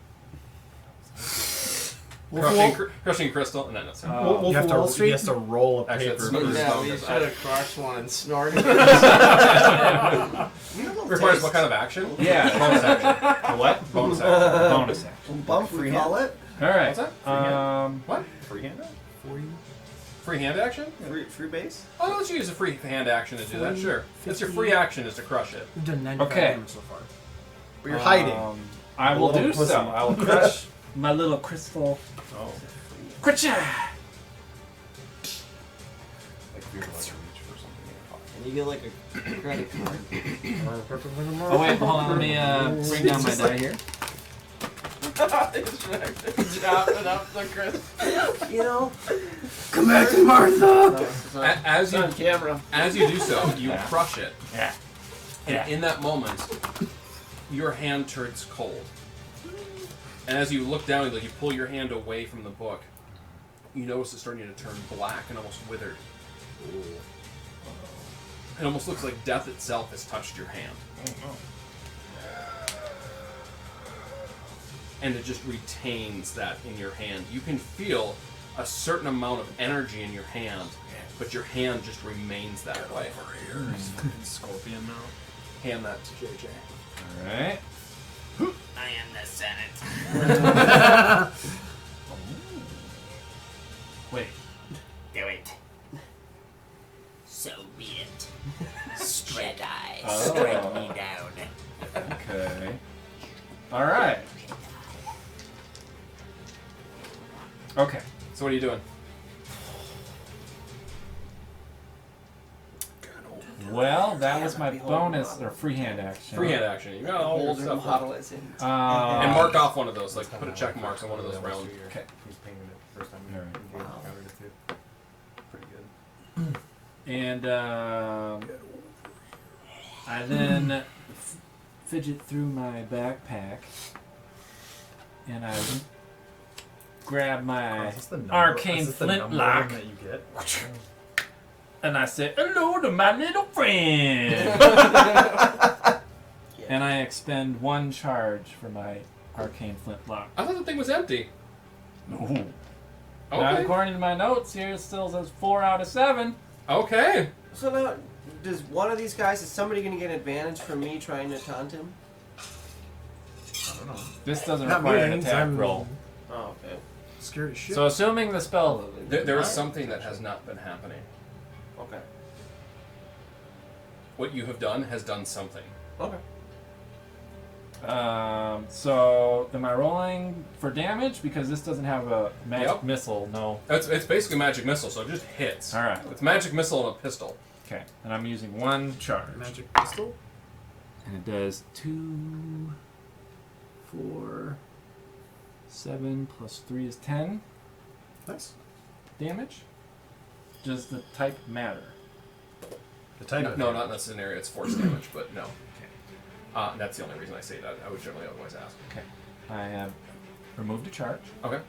Wolf Crushing crystal, and then it's Wolf You have of Wall to. Street? He has to roll a Actually, paper. it's- Yeah, we should have crushed one and snorted. requires what kind of action? Yeah. Bonus action. What? Bonus action. Bonus action. Bump, we call it. Alright. What's that? What? Freehand. Free hand action? Free base. Oh, let's use a free hand action to do that. 40, Sure. That's your 50. free action is to crush it. We've done 95 Okay. damage so far. But you're hiding. I will little do pussy. so. I will crush my little crystal. Oh. Crush! Like if you're like to reach for something in your pocket. And you get like a credit card. Oh wait, hold on. Let me bring down my die here. Chopping up the crystal. You know. Come back to Martha! As you on camera. as you do so, you crush it. Yeah. And Yeah. in that moment, your hand turns cold. And as you look down, like you pull your hand away from the book, you notice it's starting to turn black and almost withered. It almost looks like death itself has touched your hand. And it just retains that in your hand. You can feel a certain amount of energy in your hand, but your hand just remains that way. Scorpion now. Hand that to JJ. Alright. I am the Senate. Wait. Do it. So be it. Jedi, Oh. strike me down. Okay. Alright. Okay. So what are you doing? Well, that was my bonus or freehand action. Freehand action. You got all your Hold her stuff model left. as in. And mark off one of those. Like put a check mark on one of those rounds. Okay. He's pinging it first time. Alright. He countered it too. Pretty good. And I then fidget through my backpack and I grab my Is this the number- arcane is this the number flintlock that you get? and I say hello to my little friend. And I expend one charge for my arcane flintlock. I thought the thing was empty. No. Not Okay. according to my notes here, it still says 4 out of 7. Okay. So now, does one of these guys, is somebody going to get an advantage from me trying to taunt him? I don't know. This doesn't Not require an means attack I'm roll. Oh, okay. scared as shit. So assuming the spell... There is something that has not been happening. Okay. What you have done has done something. Okay. So am I rolling for damage because this doesn't have a magic Yep. missile? No. It's basically magic missile, so it just hits. All right. It's magic missile and a pistol. Okay. And I'm using one charge. Magic pistol. And it does 2, 4, 7 plus 3 is 10 Nice. damage. Does the type matter? The type No, of no, not in this scenario. It's force damage, but no. That's the only reason I say that. I would generally otherwise ask. Okay. I have removed a charge. Okay.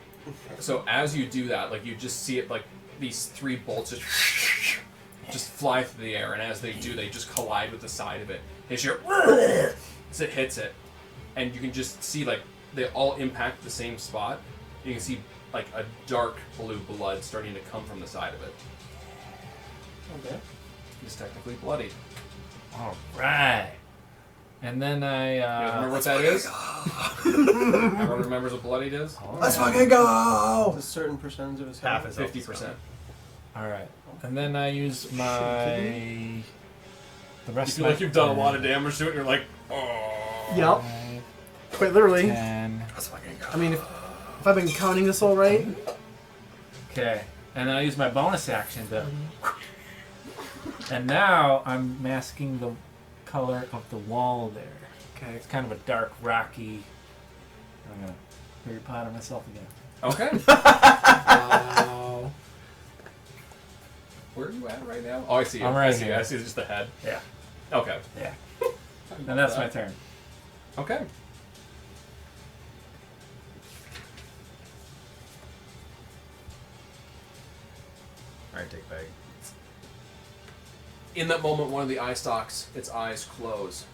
So as you do that, like you just see it, like these 3 bolts just fly through the air, and as they do, they just collide with the side of it. As it hits it, and you can just see like they all impact the same spot. You can see like a dark blue blood starting to come from the side of it. Okay. It's technically bloodied. All right. And then I. You remember what that is? Everyone remembers what bloodied is? Let's fucking go! A certain percentage of his half health. is 50%. All right. And then I use my. The You rest feel of like you've done a lot of damage to it, and you're like, oh. Yep. Quite literally. 10. Let's fucking go. I mean, if I've been counting this all right, Okay. And then I use my bonus action to. And now I'm masking the color of the wall there. okay. It's kind of a dark, rocky. I'm gonna very proud of myself again. Okay. Wow. Where are you at right now? Oh, I see it. I'm right I see it. here. I see just the head. Yeah. Okay. Yeah. And that's my turn. Okay. Alright, take bag. In that moment, one of the eye stalks, its eyes close.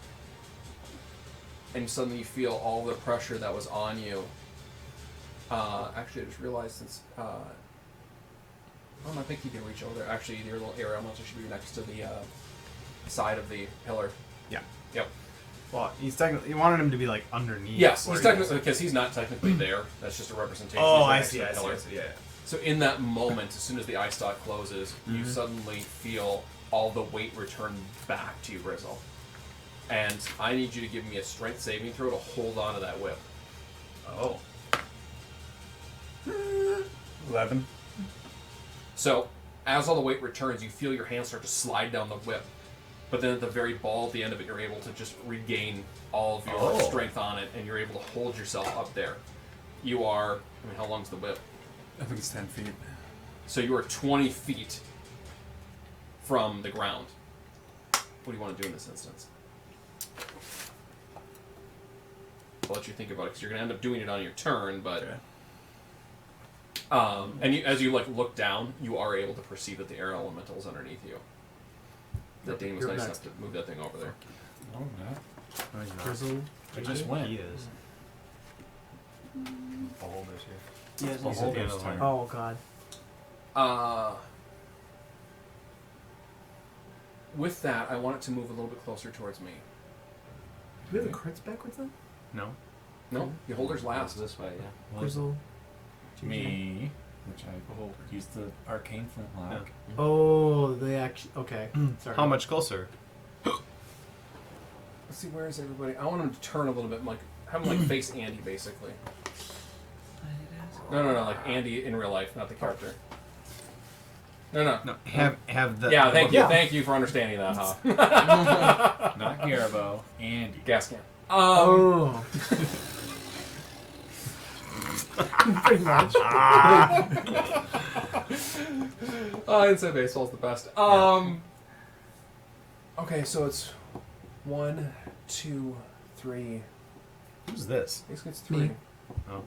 And suddenly you feel all the pressure that was on you. Actually, I just realized since... I think you can reach over there. Actually, your little area monster should be next to the side of the pillar. Yeah. Yep. Well, he's technically. You wanted him to be like underneath. Yes, where he's he is. technically... Because he's not technically there. That's just a representation. Oh, He's right I next to see. the I see. pillar. I see. Yeah. So in that moment, as soon as the eye stalk closes, you suddenly feel all the weight return back to you, Grizzle. And I need you to give me a strength saving throw to hold on to that whip. Oh. 11. So, as all the weight returns, you feel your hands start to slide down the whip. But then at the very ball, at the end of it, you're able to just regain all of your strength on it, and you're able to hold yourself up there. You are... I mean, how long's the whip? I think it's 10 feet. So you are 20 feet from the ground. What do you want to do in this instance? I'll let you think about it, because you're going to end up doing it on your turn, but... and you, as you look down, you are able to perceive that the air elemental is underneath you. That Dane was You're nice next. enough to move that thing over there. No, not. No, he's not. Grizzle. I just went. He is. Beholder's here. Yes, He's at the end of the line. Oh god. With that, I want it to move a little bit closer towards me. Do we have the crits backwards then? No. No, Beholder's last. This way, yeah. Grizzle. Me, which I used the arcane flintlock. Oh, they actually. Okay. Sorry. How much closer? Let's see, where is everybody? I want him to turn a little bit, like have him like face Andy, basically. No, like Andy in real life, not the character. No. No. Have the. Yeah, thank you. Yeah. Thank you for understanding that, huh? Not Garbo, Andy. Gas can. Oh. Pretty much. Inside baseball's the best. Okay, so it's 1, 2, 3. Who's this? Basically, it's 3. Me. Oh.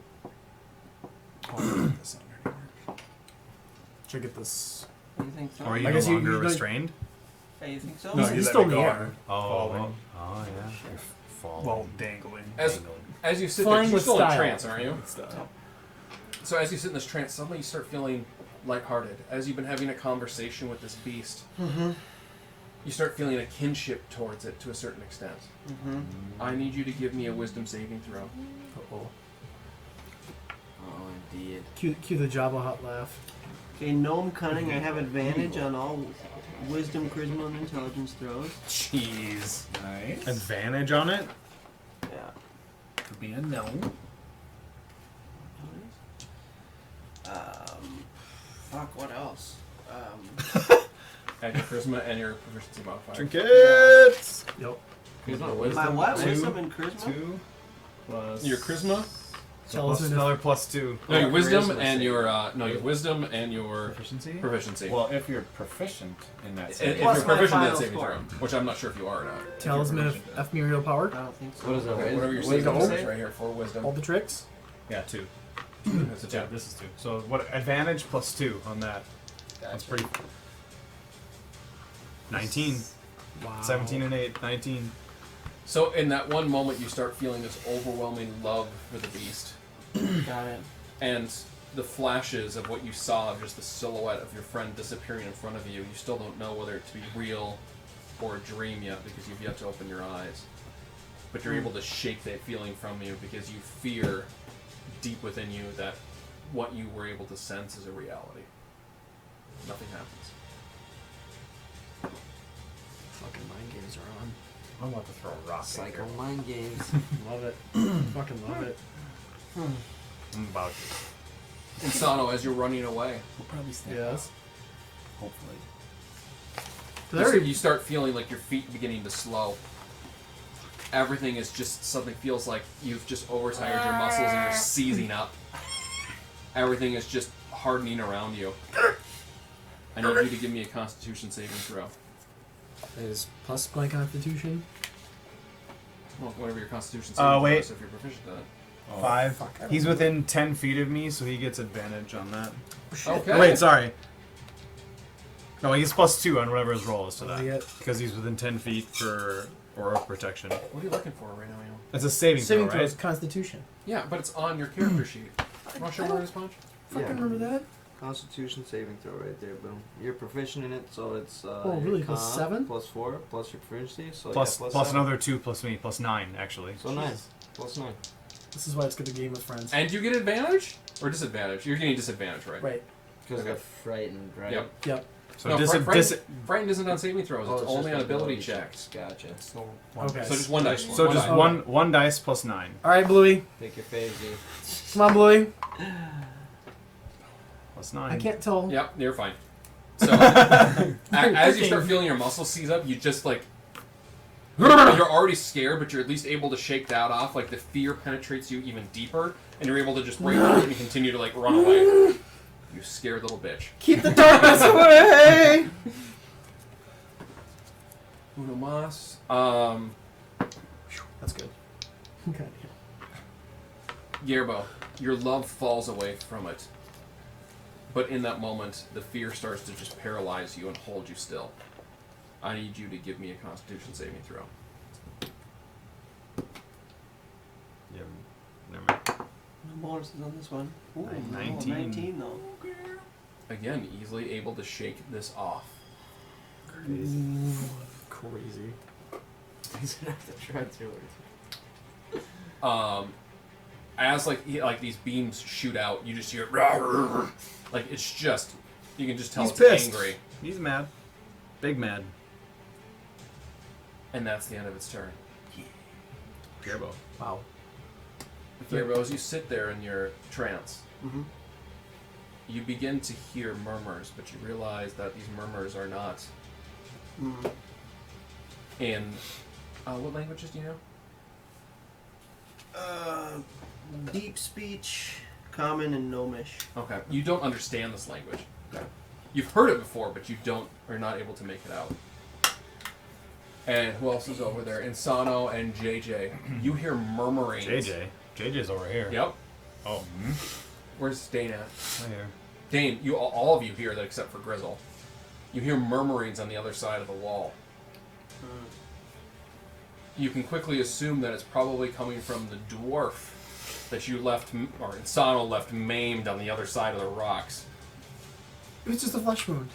Should I get this? You think so? Or are you I no guess you- longer you don't- restrained? Hey, you think so? No, he's still in the air. Oh. Falling. Oh yeah. You're falling. Well, dangling. As you sit Flying there, you're with still in style. trance, aren't you? So as you sit in this trance, suddenly you start feeling lighthearted. As you've been having a conversation with this beast, you start feeling a kinship towards it to a certain extent. I need you to give me a wisdom saving throw. Uh-oh. Oh, indeed. Cue the Jabba Hutt laugh. Okay, Gnome Cunning, I have advantage on all wisdom, charisma, and intelligence throws. Jeez. Nice. Advantage on it? Yeah. Could be unknown. Fuck, what else? Add your charisma and your proficiency modifier. Trinkets! Yep. Charisma, My what? Two. Wisdom and charisma? 2 plus. Your charisma? So plus Talisman another +2. No, your wisdom charisma and saving. your your wisdom and your Proficiency? proficiency. Well, if you're proficient in that if saving you're Plus my proficient in that final saving score. throw, which I'm not sure if you are or not. Talisman If you're of ephemeral power. I don't think so. What is that? Okay, whatever your Wisdom wisdom is save? right here for wisdom. All the tricks. Yeah, 2. That's a Yeah, 2. this is 2. So what? Advantage +2 on that. That's pretty. 19. Wow. 17 and 8. 19. So in that one moment, you start feeling this overwhelming love for the beast, Got it. and the flashes of what you saw of just the silhouette of your friend disappearing in front of you. You still don't know whether it to be real or a dream yet because you've yet to open your eyes. But you're able to shake that feeling from you because you fear deep within you that what you were able to sense is a reality. Nothing happens. Fucking mind games are on. I'm about to throw a rock. Psycho mind games. Love it. Fucking love it. I'm about to. Insano, as you're running away, We'll probably stand Yes. up, hopefully. you start feeling like your feet beginning to slow. Everything is just suddenly feels like you've just overtired your muscles and you're seizing up. Everything is just hardening around you. I need you to give me a Constitution saving throw. Is plus my constitution. Well, whatever your Constitution saving throw wait. is, if you're proficient at it. 5. fuck, I don't He's know. within 10 feet of me, so he gets advantage on that. Okay. Oh, wait, sorry. No, he gets +2 on whatever his roll is to What that. do I get? Because he's within 10 feet for aura protection. What are you looking for right now, Ian? It's a saving Saving throw, throw is right? Constitution. Yeah, but it's on your character sheet. Want to show where it is, Punch? Fucking Yeah. remember that? Constitution saving throw right there, boom. You're proficient in it, so it's Oh, your really? Plus con, 7? plus 4, plus your proficiency, so Plus, yeah, plus 7. another 2 plus me, plus 9, actually. So 9. Plus 9. This is why it's good to game with friends. And you get advantage? Or disadvantage? You're getting disadvantage, right? Right. Because Okay. they're frightened, right? Yep. Yep. So No, dis- frightened, dis- frightened isn't on saving throws. Oh, It's it's only just on ability checks. Gotcha. Okay. So just one dice. so one just die. one dice plus 9. All right, Bluey. Pick your phasey. Come on, Bluey. Plus 9. I can't tell. Yep, you're fine. So, as you start feeling your muscles seize up, you just like. You're already scared, but you're at least able to shake that off. Like the fear penetrates you even deeper, and you're able to just break through it and continue to like run away. You scared little bitch. Keep the darkness away. Uno mas. That's good. Okay. Yerbo, your love falls away from it. But in that moment, the fear starts to just paralyze you and hold you still. I need you to give me a Constitution saving throw. Yeah, never mind. No bonuses on this one. Ooh, 19. 19 though. Again, easily able to shake this off. Crazy. He's gonna have to try through it. As like these beams shoot out, you just hear "Rawr." Like it's just you can just tell He's it's pissed. angry, He's mad. Big mad. and that's the end of its turn. Gerbo. Wow. Yerbo, as you sit there in your trance, Mm-hmm. you begin to hear murmurs, but you realize that these murmurs are not Mm. in what languages do you know? Deep speech, common, and gnomish. Okay, you don't understand this language. You've heard it before, but you are not able to make it out. And who else is over there? Insano and JJ. You hear murmurings. JJ's over here. Yep. Oh. Where's Dane at? Right here. Dane, you all of you hear that except for Grizzle. You hear murmurings on the other side of the wall. You can quickly assume that it's probably coming from the dwarf that you left, or Insano left maimed on the other side of the rocks. It was just a flesh wound.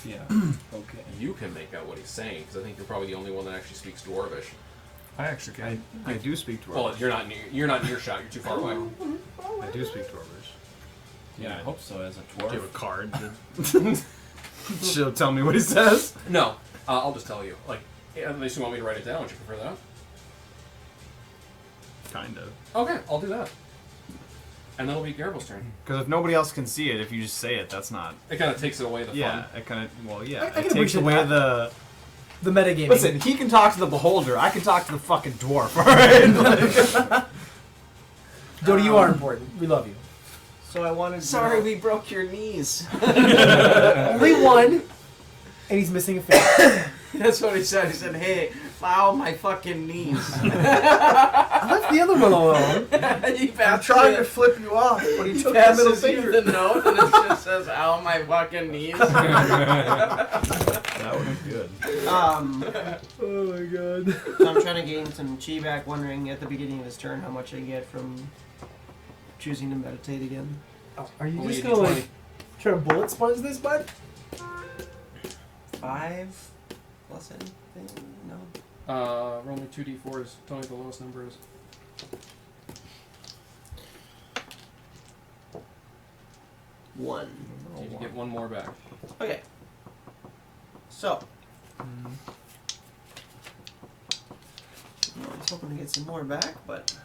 Yeah. Okay. You can make out what he's saying, because I think you're probably the only one that actually speaks Dwarvish. I actually can. I do speak Dwarvish. Well, you're not near shot. You're too far away. I do speak Dwarvish. Yeah, I hope so. As a Do you have a dwarf. card? She'll tell me what he says. No, I'll just tell you. Like, unless you want me to write it down, would you prefer that? Kind of. Okay, I'll do that. And then it'll be Garibald's turn. Because if nobody else can see it, if you just say it, that's not. It kind of takes it away the Yeah, fun. it kind of. Well, yeah. I it can takes appreciate away that. The metagaming. Listen, he can talk to the beholder. I can talk to the fucking dwarf. All right. Dodie, you are important. We love you. So I wanted. Sorry, we broke your knees. Only one, and he's missing a finger. That's what he said. He said, "Hey, ow, my fucking knees." I left the other one alone. I'm trying to flip you off, but he took the middle passes you finger. the note, and it just says, "Ow, my fucking knees." That would be good. Oh my god. So I'm trying to gain some chi back, wondering at the beginning of his turn how much I get from choosing to meditate again. Are you Only just a gonna D20. like try to bullet sponge this, bud? 5 plus anything? No. Roll me 2d4s. Tell me what the lowest number is. One. You can get one more back. Okay. So. I was hoping to get some more back, but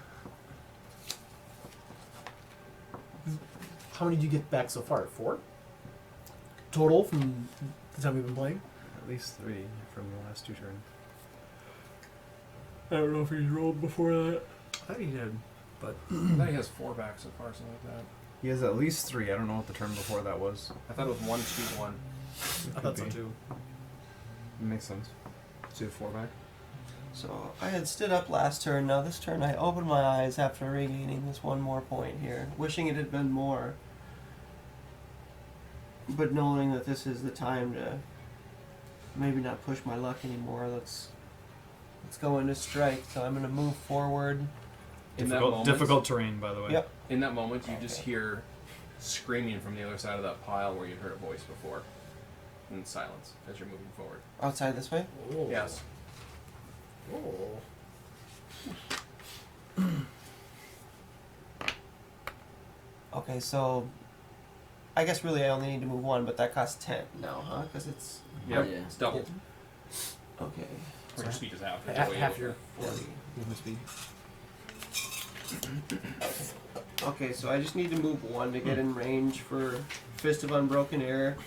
How many did you get back so far? 4? Total from the time we've been playing? At least 3 from the last 2 turns. I don't know if he's rolled before that. I thought he did, but I thought he has 4 back so far, something like that. he has at least 3. I don't know what the turn before that was. I thought it was 1, 2, 1. I thought so be. too. Makes sense. So you have 4 back. so I had stood up last turn. Now this turn I opened my eyes after regaining this one more point here, wishing it had been more. But knowing that this is the time to maybe not push my luck anymore, let's go into strike. So I'm gonna move forward. In that Difficult, moment, difficult terrain, by the way. Yep. In that moment, you just Okay. hear screaming from the other side of that pile where you heard a voice before. And silence as you're moving forward. Outside this way? Oh. Yes. Oh. Okay, so I guess really I only need to move 1, but that costs 10 now, huh? Because it's Yep. yeah. It's doubled. okay. Or your speed is half. Half, Way half over. your 40 movement speed. Okay, so I just need to move 1 to get in range for Fist of Unbroken Air.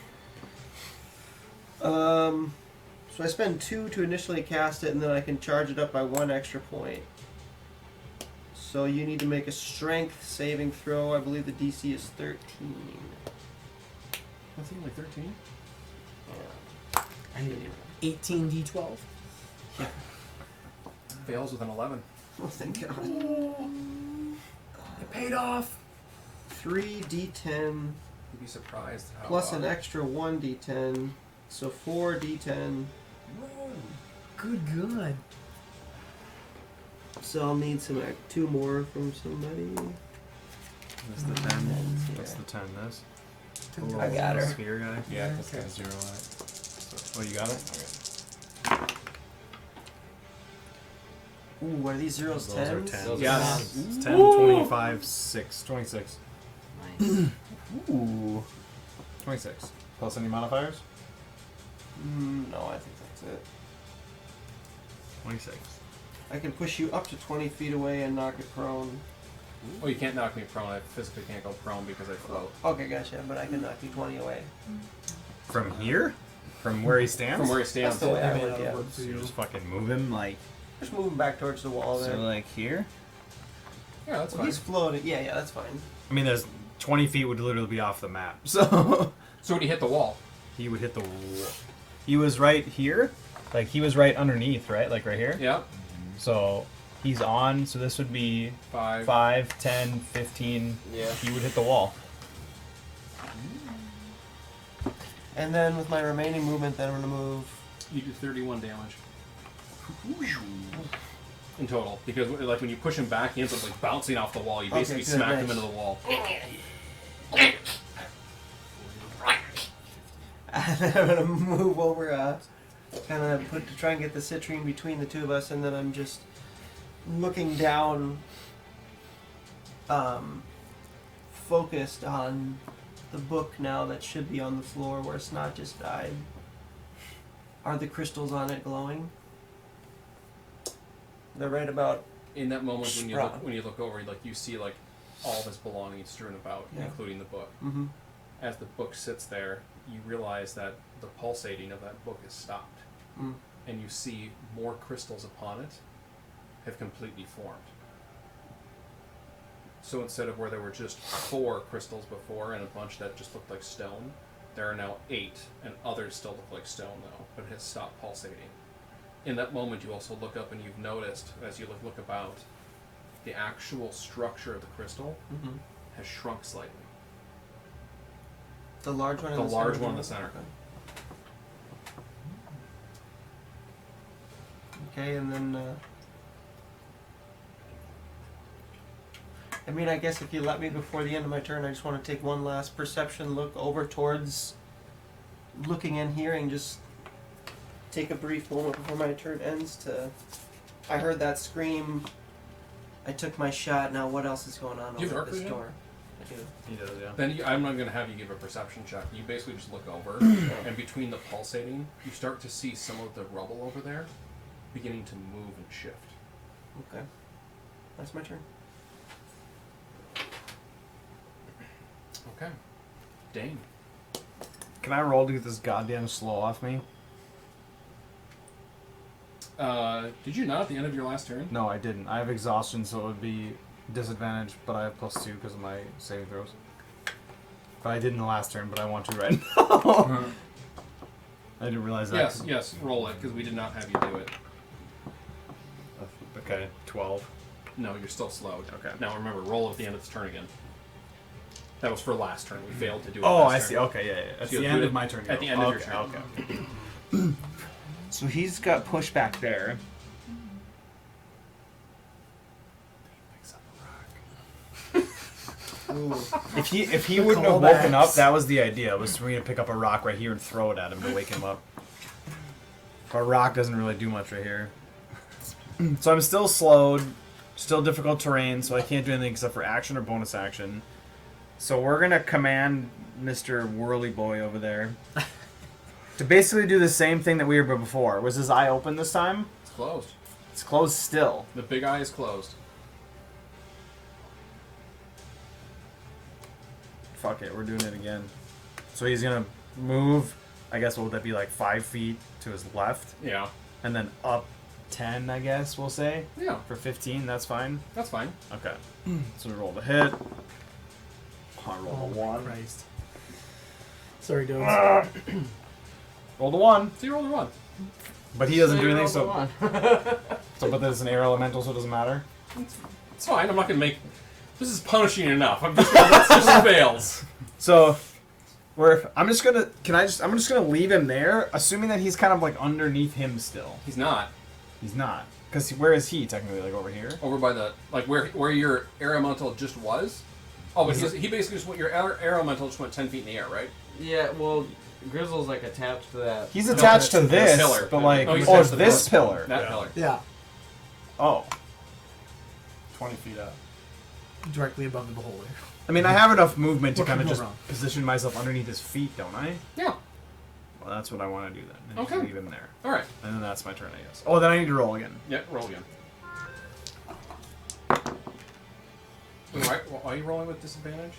So I spend 2 to initially cast it, and then I can charge it up by 1 extra point. So you need to make a Strength saving throw. I believe the DC is 13. That's only 13? Yeah. I need 18 d12. Fails with an 11. Oh, thank God. It paid off. 3 D10 You'd be surprised how. plus an extra 1 D10, so 4 D10. Whoa. Good. So I'll need some 2 more from somebody. That's the 10. That's the 10. This. I got her. Sphere guy. Yeah, that's got 0 on it. Oh, you got it? Ooh, are these zeros Those are 10s? 10s. Yes. It's 10, 25, 6, 26. Nice. Ooh. 26. Plus any modifiers? No, I think that's it. 26. I can push you up to 20 feet away and knock it prone. Oh, you can't knock me prone. I physically can't go prone because I float. Okay, gotcha, but I can knock you 20 away. From here? From where he stands? From where he That's stands. the way I I would, mean, yeah. So you're just fucking moving like. Just moving back towards the wall there. So like here? Yeah, that's Well, fine. he's floating. Yeah, that's fine. I mean, there's 20 feet would literally be off the map. So So when you hit the wall, he would hit the wall. He was right here. Like he was right underneath, right? Like right here. yeah, So he's on. So this would be 5. 5, 10, 15. Yeah. He would hit the wall. And then with my remaining movement, then I'm going to move. You do 31 damage. In total, because like when you push him back, he ends up like bouncing off the wall. You basically good, smack him nice. into the wall. And I'm going to move over, kind of to try and get the citrine between the two of us, and then I'm just looking down, focused on the book now that should be on the floor where Snot just died. Are the crystals on it glowing? They're right about. In that moment Sprung. when you look over, like you see like all of his belongings strewn about, Yeah. including the book. Mm-hmm. As the book sits there, you realize that the pulsating of that book is stopped, Mm. and you see more crystals upon it have completely formed. So instead of where there were just 4 crystals before and a bunch that just looked like stone, there are now 8, and others still look like stone though, but it has stopped pulsating. In that moment, you also look up and you've noticed, as you look about, the actual structure of the crystal Mm-hmm. has shrunk slightly. The large one. The in the large center one in the center. Okay, and then. I mean, I guess if you let me before the end of my turn, I just want to take one last perception look over towards looking and hearing. Just take a brief moment before my turn ends to. I heard that scream. I took my shot. Now, what else is going on Do you have over at this arc vision? door? I do. He does, yeah. Then I'm not going to have you give a perception check. You basically just look over, and between the pulsating, you start to see some of the rubble over there beginning to move and shift. Okay. That's my turn. Okay. Dane. Can I roll to get this goddamn slow off me? Did you not at the end of your last turn? No, I didn't. I have exhaustion, so it would be disadvantage, but I have +2 because of my saving throws. But I did in the last turn, but I want to right now. I didn't realize that. Yes, roll it, because we did not have you do it. Okay, 12. No, you're still slowed. Okay. Now remember, roll at the end of this turn again. That was for last turn. We failed to do it Oh, last I turn. see. Okay, yeah. At So the you'll end do of it my turn. at the end of your turn. Okay. So he's got pushback there. If he wouldn't have woken up, that was the idea. Was for me to pick up a rock right here and throw it at him to wake him up. But a rock doesn't really do much right here. So I'm still slowed, still difficult terrain, so I can't do anything except for action or bonus action. So we're gonna command Mr. Whirly Boy over there to basically do the same thing that we were before. Was his eye open this time? It's closed. It's closed still. The big eye is closed. Fuck it, we're doing it again. So he's gonna move, I guess, what would that be, like 5 feet to his left? Yeah. And then up 10, I guess, we'll say? Yeah. For 15, that's fine? That's fine. Okay. So we roll the hit. I roll Oh the my 1. Christ. Sorry, Dogs. Roll the 1. So you roll the 1. But he doesn't do anything, roll so... the So, but there's an air elemental, so it doesn't matter? It's fine. I'm not gonna make. This is punishing enough. I'm just. This just fails. So, I'm just gonna... I'm just gonna leave him there, assuming that he's kind of, like, underneath him still. He's not. He's not. Because where is he, technically? Like, over here? Over by the where your air elemental just was. Oh, but he basically just went. Your air elemental just went 10 feet in the air, right? Yeah, well, Grizzle's like attached to that. He's attached to this, pillar. but like... Oh, he's Oh, attached to this the pillar. That pillar. Yeah, Oh. 20 feet up. directly above the beholder. I mean, I have enough movement to What kind of could go just wrong? position myself underneath his feet, don't I? Yeah. Well, that's what I want to do then. And just Okay. leave him there. All right. And then that's my turn, I guess. Oh, then I need to roll again. Yeah. Roll again. Why are you rolling with disadvantage?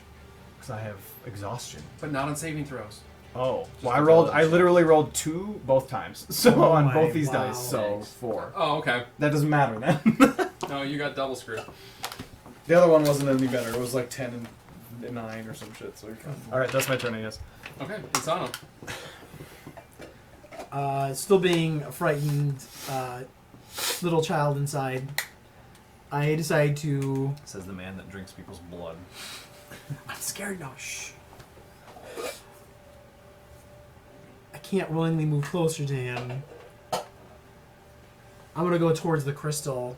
Because I have exhaustion. But not on saving throws. Oh. Just Well, I with rolled... the I literally rolled 2 both times. So Oh on my- both these wow. dice, so 4. Oh, okay. That doesn't matter then. No, you got double screwed. The other one wasn't any better. It was like 10 and 9 or some shit. So Alright, that's my turn, I guess. Okay, it's on him. Still being a frightened little child inside, I decide to. Says the man that drinks people's blood. I'm scared now. Shh. I can't willingly move closer to him. I'm gonna go towards the crystal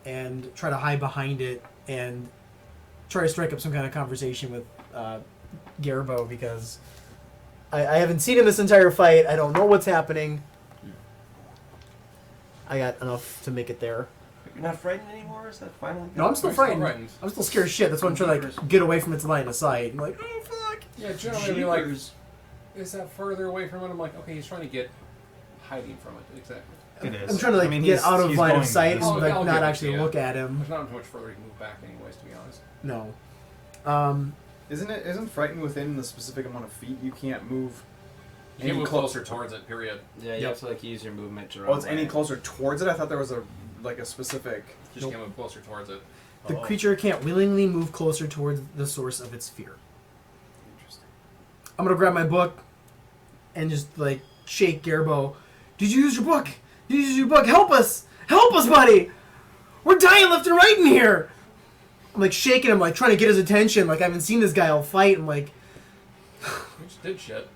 and try to hide behind it and try to strike up some kind of conversation with Garbo because I haven't seen him this entire fight. I don't know what's happening. I got enough to make it there. You're not frightened anymore? Is that finally? No, I'm still You're still frightened. frightened. I'm still scared as shit. That's why I'm trying to like get away from its line of sight. I'm like, oh fuck. Yeah, generally be like, Jeepers. is that further away from it? I'm like, okay, he's trying to get hiding from it. Exactly. It is. I'm trying to like I mean, get he's- out of he's line of going- sight Oh, and like I'll not give it actually to you. look at him. There's not much further you can move back, anyways, to be honest. No. Isn't frightened within the specific amount of feet? You can't move. You can any move clo- closer towards it. Period. Yeah, you Yep. have to like use your movement to run. Oh, it's away. any closer towards it. I thought there was a specific. Just can't move closer towards it. The Oh. creature can't willingly move closer towards the source of its fear. Interesting. I'm gonna grab my book and just like shake Garbo. Did you use your book? Did you use your book? Help us! Help us, buddy! We're dying left and right in here! I'm like shaking him, like trying to get his attention. Like I haven't seen this guy all fight. I'm like, You just did shit.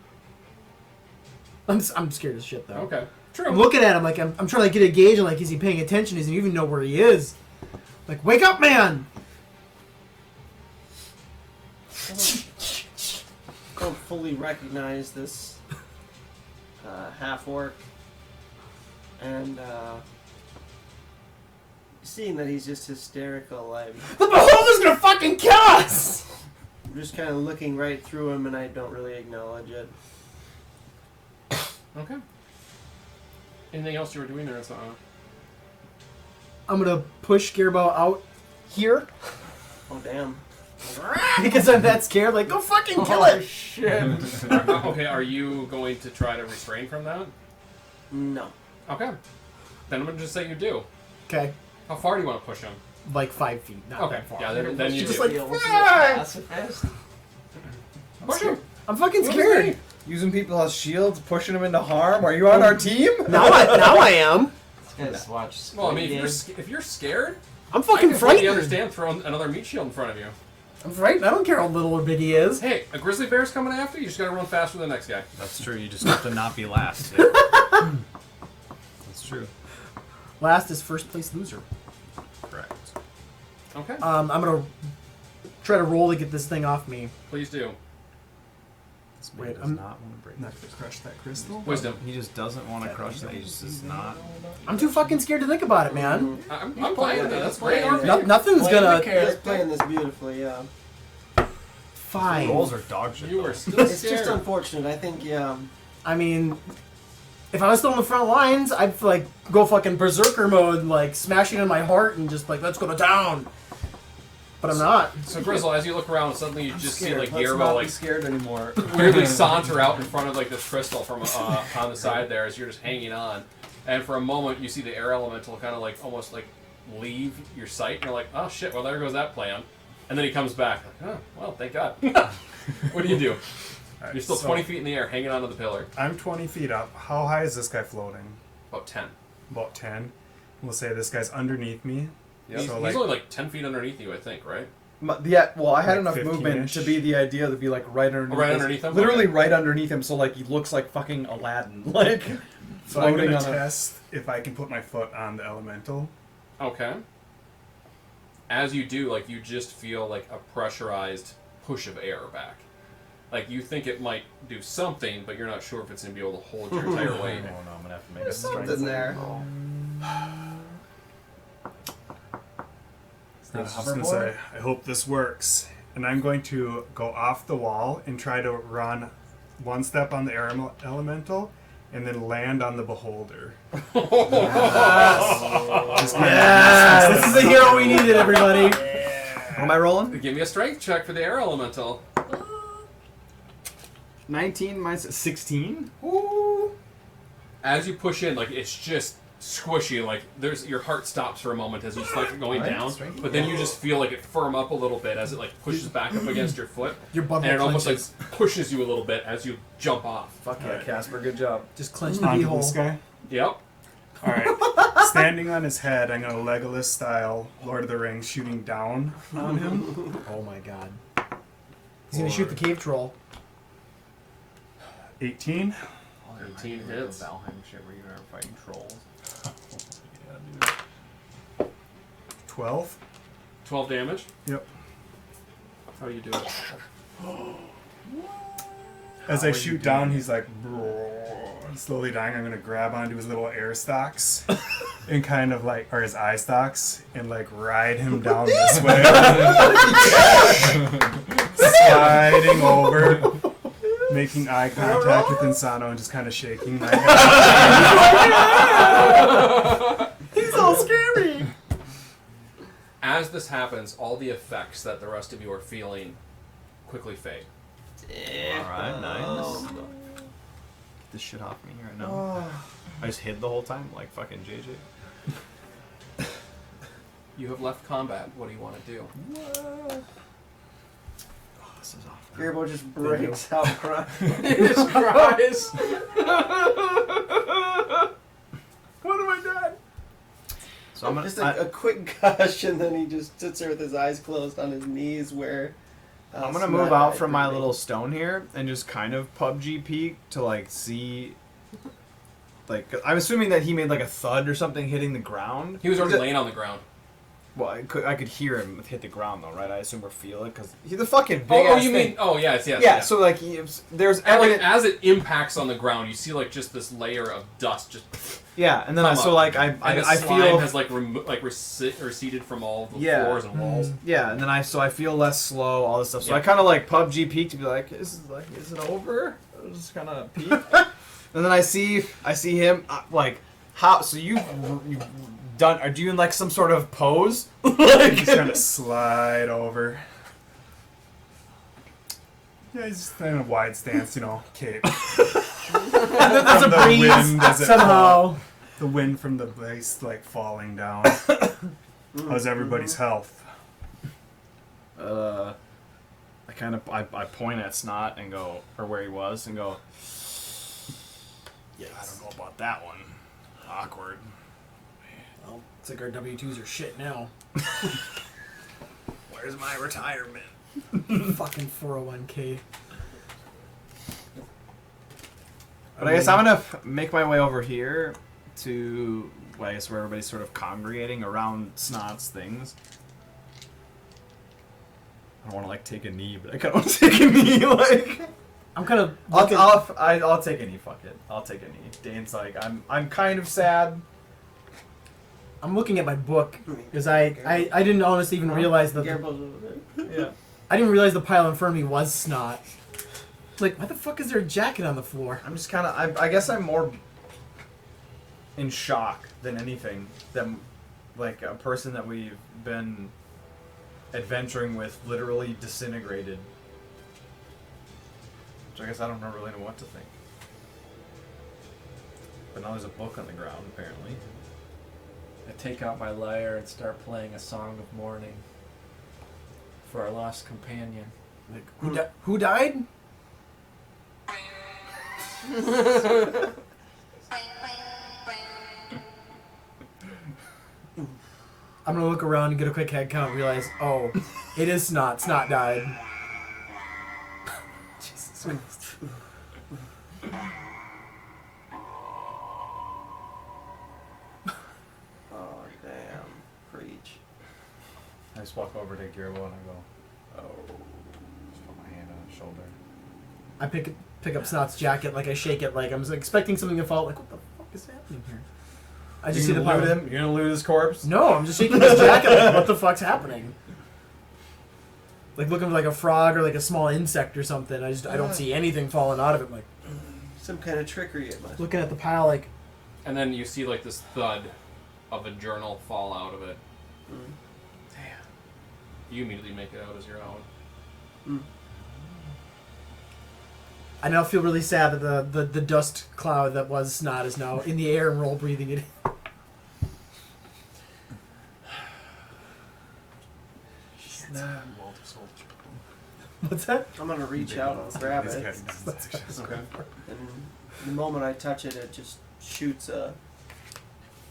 I'm scared as shit though. Okay. True. I'm looking at him like I'm trying to get a gauge on like is he paying attention? Does he even know where he is? Like wake up, man! Don't fully recognize this half orc, and seeing that he's just hysterical, I'm The beholder's gonna fucking kill us! just kind of looking right through him, and I don't really acknowledge it. Okay. Anything else you were doing there? I'm gonna push Garbo out here Oh damn! because I'm that scared. Like go fucking kill it! Okay, are you going to try to refrain from that? No. Okay. Then I'm going to just say you do. Okay, How far do you want to push him? like 5 feet. Not Okay, that far. yeah, then you Just do. like, Be able to "Fuck!" pacifist. Push him! I'm fucking What scared. is Using people as shields, pushing them into harm. Are you on our team? Now I am. This guy's watched Squid Well, I mean, Game. if you're scared, I'm I fucking completely frightened. understand throwing another meat shield in front of you. I'm frightened. I don't care how little or big he is. Hey, a grizzly bear's coming after you. You just got to run faster than the next guy. That's true. You just have to not be last. That's true. Last is first place loser. Correct. Okay, I'm gonna try to roll to get this thing off me. please do. This Wait, man does I'm- not want to break. Not gonna crush that crystal. Wisdom. He just doesn't want to crush that. He just does not. I'm too fucking scared to think about it, man. I'm fine with that. That's great. playing RP. No, nothing's Playing the gonna. He's character. playing this beautifully, yeah. Fine. Rolls are dog shit. You though. are still It's scared. just unfortunate. I think, yeah. I mean, if I was still in the front lines, I'd like go fucking berserker mode, like smashing in my heart and just like let's go to town. But I'm not. So Grizzle, as you look around, suddenly you just see like Let's Garbo not like be scared anymore. weirdly saunter out in front of like this crystal from on the side there as you're just hanging on, and for a moment you see the air elemental kind of like almost like leave your sight, and you're like, oh shit, well there goes that plan, and then he comes back like, oh well, thank God. What do you do? Alright, You're still so 20 feet in the air, hanging onto the pillar. I'm 20 feet up. How high is this guy floating? About 10. About 10. We'll say this guy's underneath me. Yeah, he's, So, he's like- only like 10 feet underneath you, I think, right? Yeah, well, I had Like enough movement 15-ish. to be the idea to be like right underneath. Right his- underneath him? Literally Okay. right underneath him, so like he looks like fucking Aladdin, like So I'm floating gonna on a. test if I can put my foot on the elemental. Okay. As you do, like you just feel like a pressurized push of air back. Like you think it might do something, but you're not sure if it's gonna be able to hold your entire Oh weight. no, I'm gonna have to make a There's strength something there. roll. I was just gonna say, I hope this works. And I'm going to go off the wall and try to run one step on the air elemental and then land on the beholder. Just kinda- Yes, this is the hero we needed, everybody. What am I rolling? Give me a strength check for the air elemental. 19 minus 16. As you push in, like it's just squishy. Like there's your heart stops for a moment as you start going down, but then you just feel like it firm up a little bit as it like pushes back up against your foot, Your butt and it almost like clenches. pushes you a little bit as you jump off. Fuck yeah, Casper, good job. Just clench the Onto beehole. this guy. Yep. Alright. Standing on his head, I'm gonna Legolas style Lord of the Rings shooting down on him. Oh my god. He's gonna shoot the cave troll. 18. 18 hits. Valheim shit where you are fighting trolls. 12. 12 damage. Yep. How do you do it? As I shoot down, he's like slowly dying. I'm gonna grab onto his little air stalks and kind of like, or his eye stalks, and like ride him down this way, sliding over. making eye contact with Insano and just kind of shaking my head. He's all scary. As this happens, all the effects that the rest of you are feeling quickly fade. Alright, nice. Get this shit off me right now. I just hid the whole time like fucking JJ. You have left combat. What do you want to do? Oh, this is off. Gerbo just breaks out crying. He just cries. What have I done? So I'm Just gonna, a quick gush, and then he just sits there with his eyes closed on his knees where... I'm gonna move out from my little stone here and just kind of PUBG peek to like see. Like, I'm assuming that he made like a thud or something hitting the ground. He was already laying on the ground. Well, I could hear him hit the ground though, right? I assume or feel it because he's the fucking big. Oh, ass you thing. mean? Oh, yes. Yeah. So like, there's And like evidence. as it impacts on the ground, you see like just this layer of dust just. Yeah, and then I come so up. like And the I slime feel has like receded from all the Yeah. floors and walls. yeah, and then I feel less slow, all this stuff. So Yeah. I kind of like PUBG peek to be like, is it over? I just kind of peek, and then I see him like how. So you've done? Are you in like some sort of pose? Like, just kind of slide over. Yeah, he's just in a wide stance, cape. There's a the breeze wind as it somehow. The wind from the base, like, falling down. How's everybody's health? I kind of I point at Snot and go, or where he was, and go. Yeah, I don't know about that one. Awkward. Well, it's like our W-2s are shit now. Where's my retirement? Fucking 401k. But I guess I'm gonna make my way over here to, well, I guess where everybody's sort of congregating around Snot's things. I don't want to like take a knee, but I kind of want to take a knee. Like, I'm kind of I'll take a knee. Fuck it, I'll take a knee. Dane's like, I'm kind of sad. I'm looking at my book because I didn't honestly even realize that Gerbo's over there. Yeah. I didn't realize the pile in front of me was Snot. Like, why the fuck is there a jacket on the floor? I'm just kind of. I guess I'm more in shock than anything. Than like a person that we've been adventuring with literally disintegrated. So I guess I don't really know what to think. But now there's a book on the ground, apparently. I take out my lyre and start playing a song of mourning for our lost companion. Like, who died? I'm gonna look around and get a quick head count and realize, oh, it is Snot. Snot died. Jesus Christ. Oh, damn. Preach. I just walk over to Gearbo and I go, oh. Just put my hand on his shoulder. I pick up Snot's jacket, like I shake it, like I'm expecting something to fall. Like, what the fuck is happening here? I just see the pile. him? You're gonna loot his corpse? No, I'm just shaking his jacket. Like, what the fuck's happening? Like looking like a frog or like a small insect or something. I don't see anything falling out of it. I'm like, Some kind of trickery it must. looking at the pile, like, And then you see like this thud of a journal fall out of it. Damn. You immediately make it out as your own. I now feel really sad that the dust cloud that was Snot is now in the air and we're all breathing it in. What's that? I'm gonna reach out and grab it. Okay. And the moment I touch it, it just shoots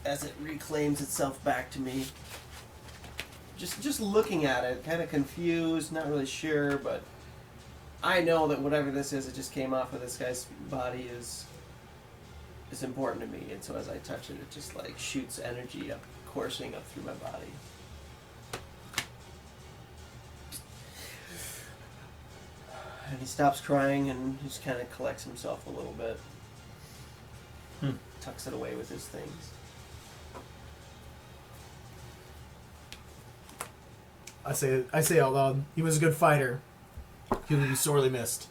as it reclaims itself back to me. Just looking at it, kind of confused, not really sure, but I know that whatever this is, it just came off of this guy's body is important to me, and so as I touch it, it just like shoots energy up, coursing up through my body. And he stops crying and he just kind of collects himself a little bit. Tucks it away with his things. I say out loud, he was a good fighter. He will be sorely missed.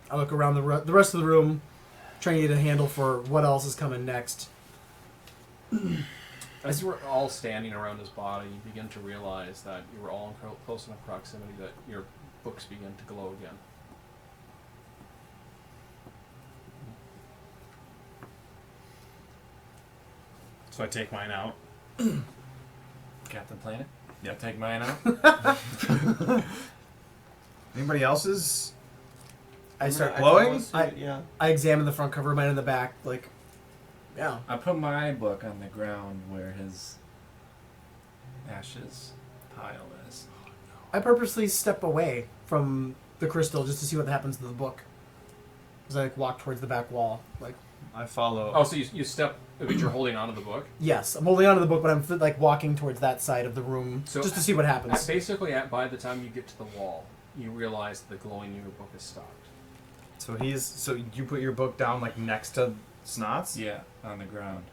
I look around the rest of the room, trying to get a handle for what else is coming next. As you were all standing around his body, you begin to realize that you were all in close enough proximity that your books begin to glow again. So I take mine out. Captain Planet? Yeah. Take mine out? Anybody else's? I start glowing? Yeah. I examine the front cover, mine in the back, like, yeah. I put my book on the ground where his ashes pile is. I purposely step away from the crystal just to see what happens to the book. As I like, walk towards the back wall, like, I follow. Oh, so you step, but you're holding onto the book? yes, I'm holding onto the book, but I'm like walking towards that side of the room So just to see what happens. By the time you get to the wall, you realize the glowing in your book is stopped. So you put your book down like next to Snots? Yeah, on the ground.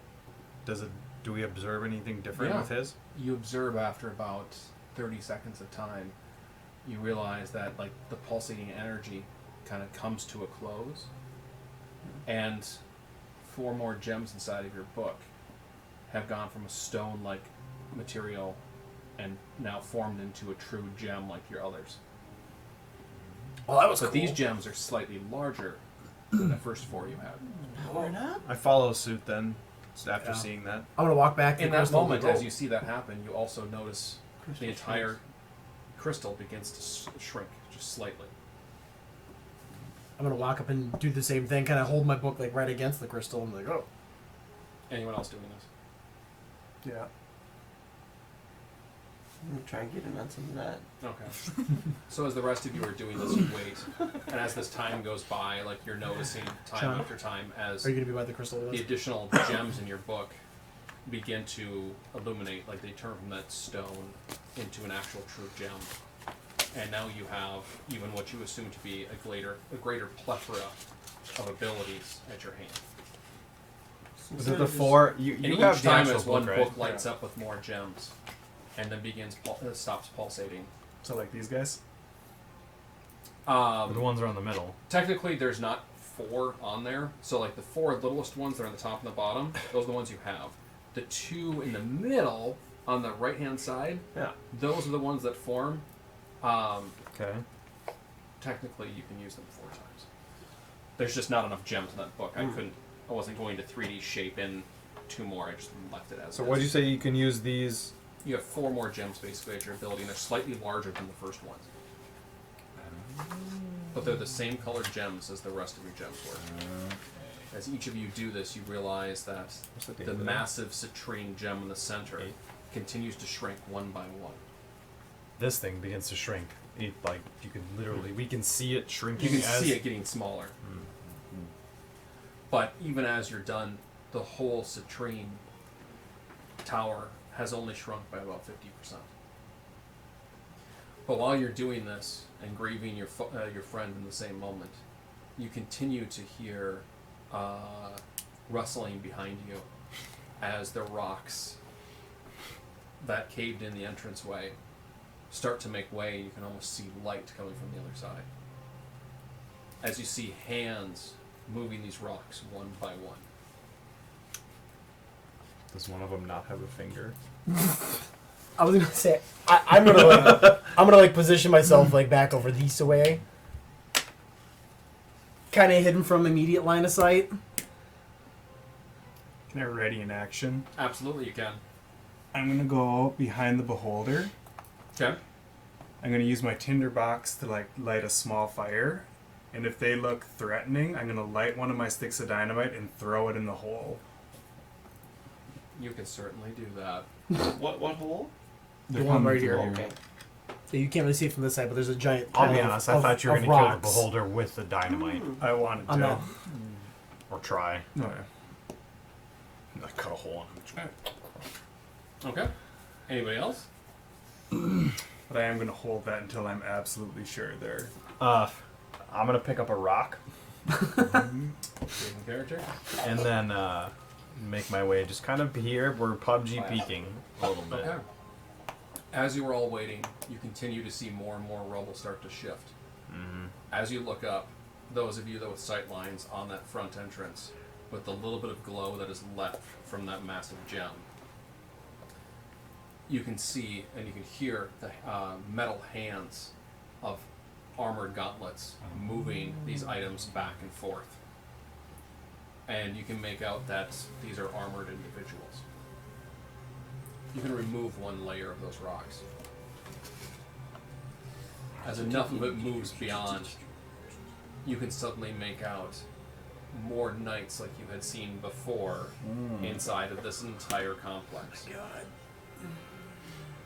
Do we observe anything different Yeah. with his? You observe after about 30 seconds of time, you realize that like the pulsating energy kind of comes to a close, and 4 more gems inside of your book have gone from a stone-like material and now formed into a true gem like your others. Oh, that was But cool. these gems are slightly larger than the first 4 you had. I follow suit then, just after Yeah. seeing that. I'm gonna walk back to In the that crystal. moment, and as go, you see that happen, you also notice the entire crystal begins to shrink just slightly. I'm gonna walk up and do the same thing, kind of hold my book like right against the crystal, and like, oh, Anyone else doing this? Yeah. I'm gonna try and get in on some of that. Okay. So as the rest of you are doing this, you wait, and as this time goes by, like you're noticing time Sean, after time as are you gonna be by the crystal with the us? additional gems in your book begin to illuminate, like they turn from that stone into an actual true gem. And now you have even what you assume to be a greater plethora of abilities at your hand. Was it the 4? You And have each the time actual as one book, book right? lights up with more gems, and then stops pulsating. So like these guys? The Um, ones around the middle. technically, there's not 4 on there, so like the 4 littlest ones that are on the top and the bottom, those are the ones you have. The 2 in the middle on the right hand side, Yeah. those are the ones that form. Okay. Technically, you can use them 4 times. There's just not enough gems in that book. I wasn't going to 3D shape in 2 more. I just left it as So is. what did you say you can use these? You have 4 more gems basically at your ability, and they're slightly larger than the first ones. But they're the same colored gems as the rest of your gems were. As each of you do this, you realize that the massive citrine gem in the center continues to shrink one by one. This thing begins to shrink. Like you can literally, we can see it You shrinking. can as, see it getting smaller. But even as you're done, the whole citrine tower has only shrunk by about 50%. But while you're doing this and grieving your friend in the same moment, you continue to hear rustling behind you as the rocks that caved in the entranceway start to make way, and you can almost see light coming from the other side. As you see hands moving these rocks one by one. Does one of them not have a finger? I was gonna say I'm gonna like position myself like back over the east way, kind of hidden from immediate line of sight. Can I ready in action? Absolutely, you can. I'm gonna go behind the beholder. Okay. I'm gonna use my tinderbox to like light a small fire, and if they look threatening, I'm gonna light one of my sticks of dynamite and throw it in the hole. You can certainly do that. What hole? They're one coming right here. through. Okay. So you can't really see it from this side, but there's a giant. I'll pile be of- honest. I thought you were of going to kill the rocks. beholder with the dynamite, I wanted I'm to. not. or try. No. I cut a hole in him. Okay. Anybody else? But I am gonna hold that until I'm absolutely sure they're. I'm gonna pick up a rock Different character? and then make my way just kind of here. We're PUBG peeking a little bit. Okay. As you were all waiting, you continue to see more and more rubble start to shift. As you look up, those of you that with sight lines on that front entrance, with the little bit of glow that is left from that massive gem, you can see and you can hear the metal hands of armored gauntlets moving these items back and forth. And you can make out that these are armored individuals. You can remove one layer of those rocks. As enough of it moves beyond, you can suddenly make out more knights like you had seen before inside of this entire complex.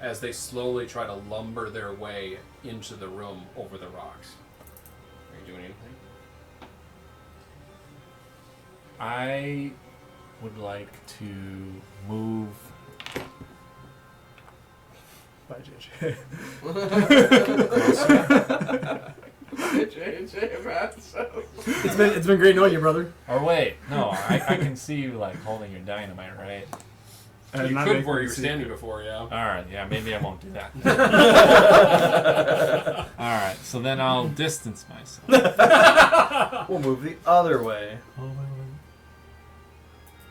As they slowly try to lumber their way into the room over the rocks. Are you doing anything? I would like to move. Bye, JJ. It's been great knowing you, brother. Or wait, no, I can see you like holding your dynamite, right? You not could making where you me were see- standing before, yeah. Alright, yeah, maybe I won't do that. Alright, so then I'll distance myself. We'll move the other way.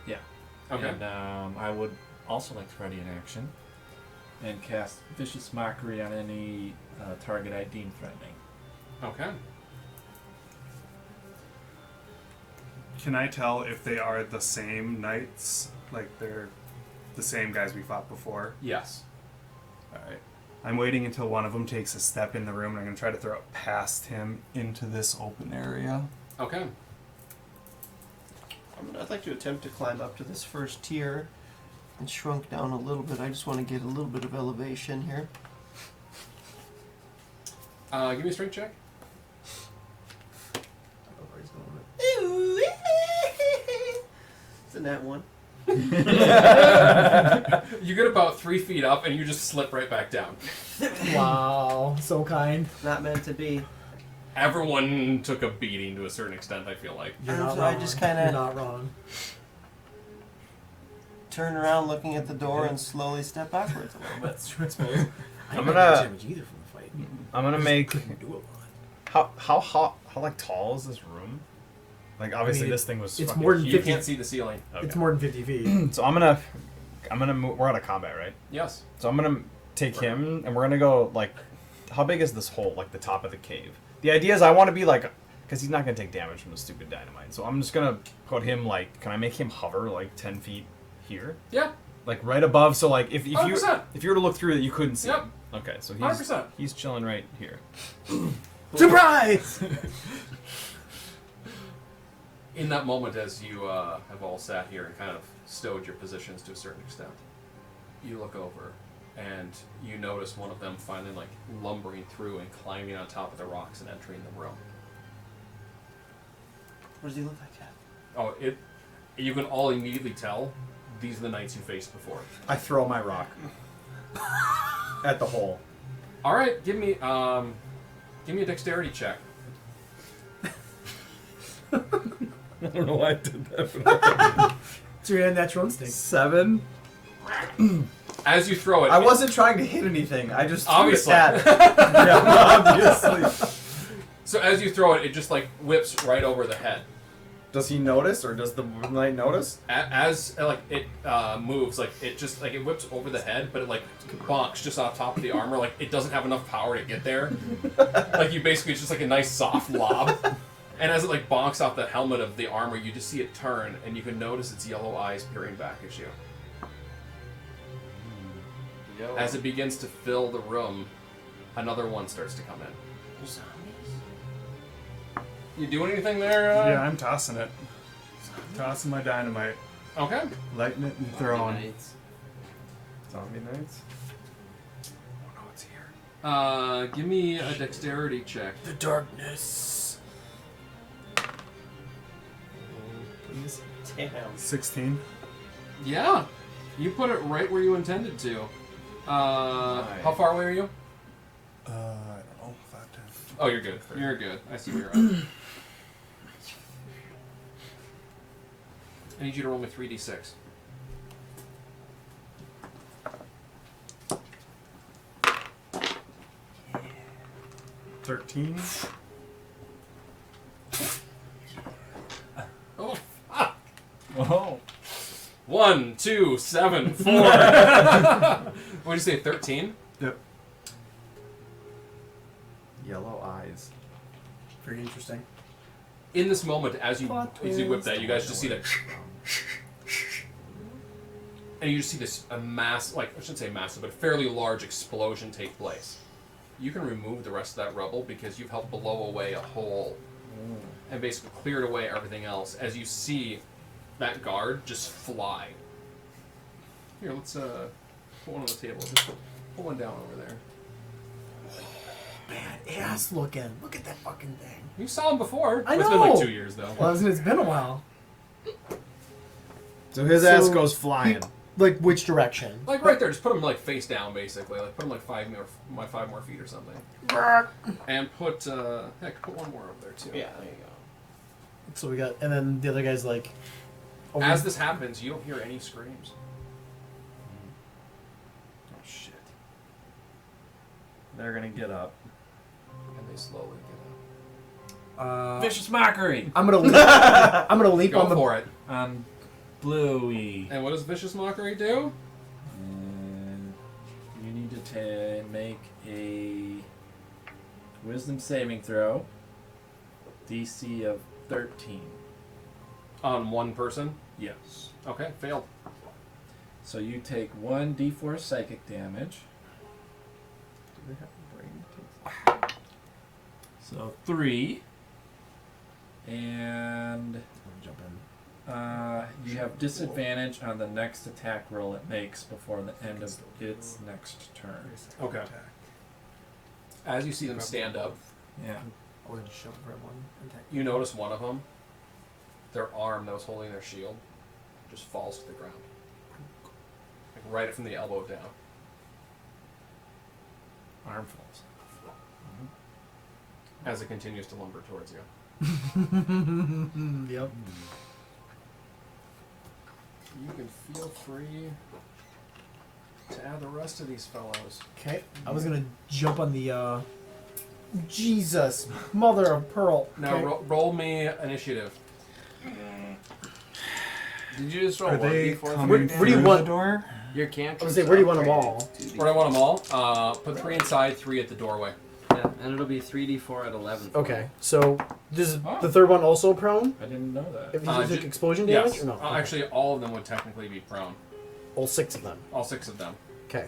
Yeah. Okay. And I would also like to ready an action and cast Vicious Mockery on any target I deem threatening. Okay. Can I tell if they are the same knights? Like they're the same guys we fought before? Yes. Alright. I'm waiting until one of them takes a step in the room and I'm going to try to throw it past him into this open area. Okay. I'd like to attempt to climb up to this first tier and shrunk down a little bit. I just want to get a little bit of elevation here. Give me a strength check. Isn't that one? You get about 3 feet up and you just slip right back down. Wow, so kind. Not meant to be. Everyone took a beating to a certain extent, I feel like. You're not So wrong. I just kinda- You're not wrong. Turn around looking at the door and slowly step backwards a little bit. That's true, I suppose. I I'm didn't gonna- get damage either from the fight. I'm gonna make. Couldn't do a lot. How like tall is this room? Like obviously mean, this thing was. it's fucking more than huge. You 50 can't see the ceiling. Okay. It's more than 50 feet. So I'm gonna move. We're out of combat, right? Yes. So I'm gonna take him, and we're gonna go like, how big is this hole? Like the top of the cave. The idea is I want to be like, because he's not gonna take damage from the stupid dynamite. So I'm just gonna put him like, can I make him hover like 10 feet here? Yeah. Like right above. So like if you 100%. if you were to look through it, you couldn't see. Yep. Him. Okay, so 100%. he's chilling right here. Surprise! In that moment, as you have all sat here and kind of stowed your positions to a certain extent, you look over and you notice one of them finally like lumbering through and climbing on top of the rocks and entering the room. What does he look like, Cat? Oh, you can all immediately tell these are the knights you faced before. I throw my rock at the hole. All right, give me a dexterity check. I don't know why I did that. So you had a natural instinct. 7. As you throw it, I wasn't trying to hit anything. I just threw Obviously. it at. Yeah, obviously. So as you throw it, it just like whips right over the head. Does he notice, or does the moonlight notice? As like it moves, like it just like it whips over the head, but it like bonks just off top of the armor. Like it doesn't have enough power to get there. Like you basically it's just like a nice soft lob. And as it like bonks off the helmet of the armor, you just see it turn, and you can notice its yellow eyes peering back at you. As it begins to fill the room, another one starts to come in. You doing anything there? Yeah, I'm tossing it. Tossing my dynamite. Okay. Lighting it and throwing. Zombie knights. Oh no, it's here. Give me a dexterity check. The darkness. Please. Damn. 16. Yeah, you put it right where you intended to. How far away are you? I don't know. 5, 10. Oh, you're good. You're good. I see where you're at. I need you to roll me 3d6. 1, 2, 7, 4. What did you say? 13. Yellow eyes. Very interesting. In this moment, as you whip that, you guys just see that, and you just see this I shouldn't say massive, but fairly large explosion take place. You can remove the rest of that rubble because you've helped blow away a hole and basically cleared away everything else. As you see that guard just fly. Here, let's put one on the table. Just put one down over there. Badass looking. Look at that fucking thing. You saw him before. I It's been like know. 2 years though. Well, it's been a while. So his So ass goes flying. Like which direction? Like right there, just put him like face down, basically. Like put him like 5 more feet or something. And put put one more over there too. Yeah, there you go. So we got, and then the other guy's like. As this happens, you don't hear any screams. Oh shit. They're gonna get up. And they slowly get up. Vicious mockery. I'm gonna leap. I'm gonna leap Go on the. for it. Bluey. And what does Vicious Mockery do? And you need to make a wisdom saving throw. DC of 13. On one person? Yes. Okay, failed. So you take 1d4 psychic damage. Do they have brain? So 3. And Jump in. you have disadvantage on the next attack roll it makes before the end of its next turn. Okay. As you see them stand up, Yeah. I was gonna shove for one. Attack. you notice one of them, their arm that was holding their shield, just falls to the ground. Like right from the elbow down. Armfuls. As it continues to lumber towards you. Yep. You can feel free to add the rest of these fellows. Okay. I was gonna jump on the. Jesus, mother of pearl. Now Okay. roll me initiative. Did you just roll Are one they before? coming Where do you through want- the door? Your can't. I was gonna say, where do you want them all? Where do I want them all? Put 3 inside, 3 at the doorway. Yeah, and it'll be 3d4 at 11. Okay, so this Oh. the third one also prone. I didn't know that. If you took ju- explosion damage Yes. or no? Okay. Actually, all of them would technically be prone. all 6 of them. All 6 of them. Okay.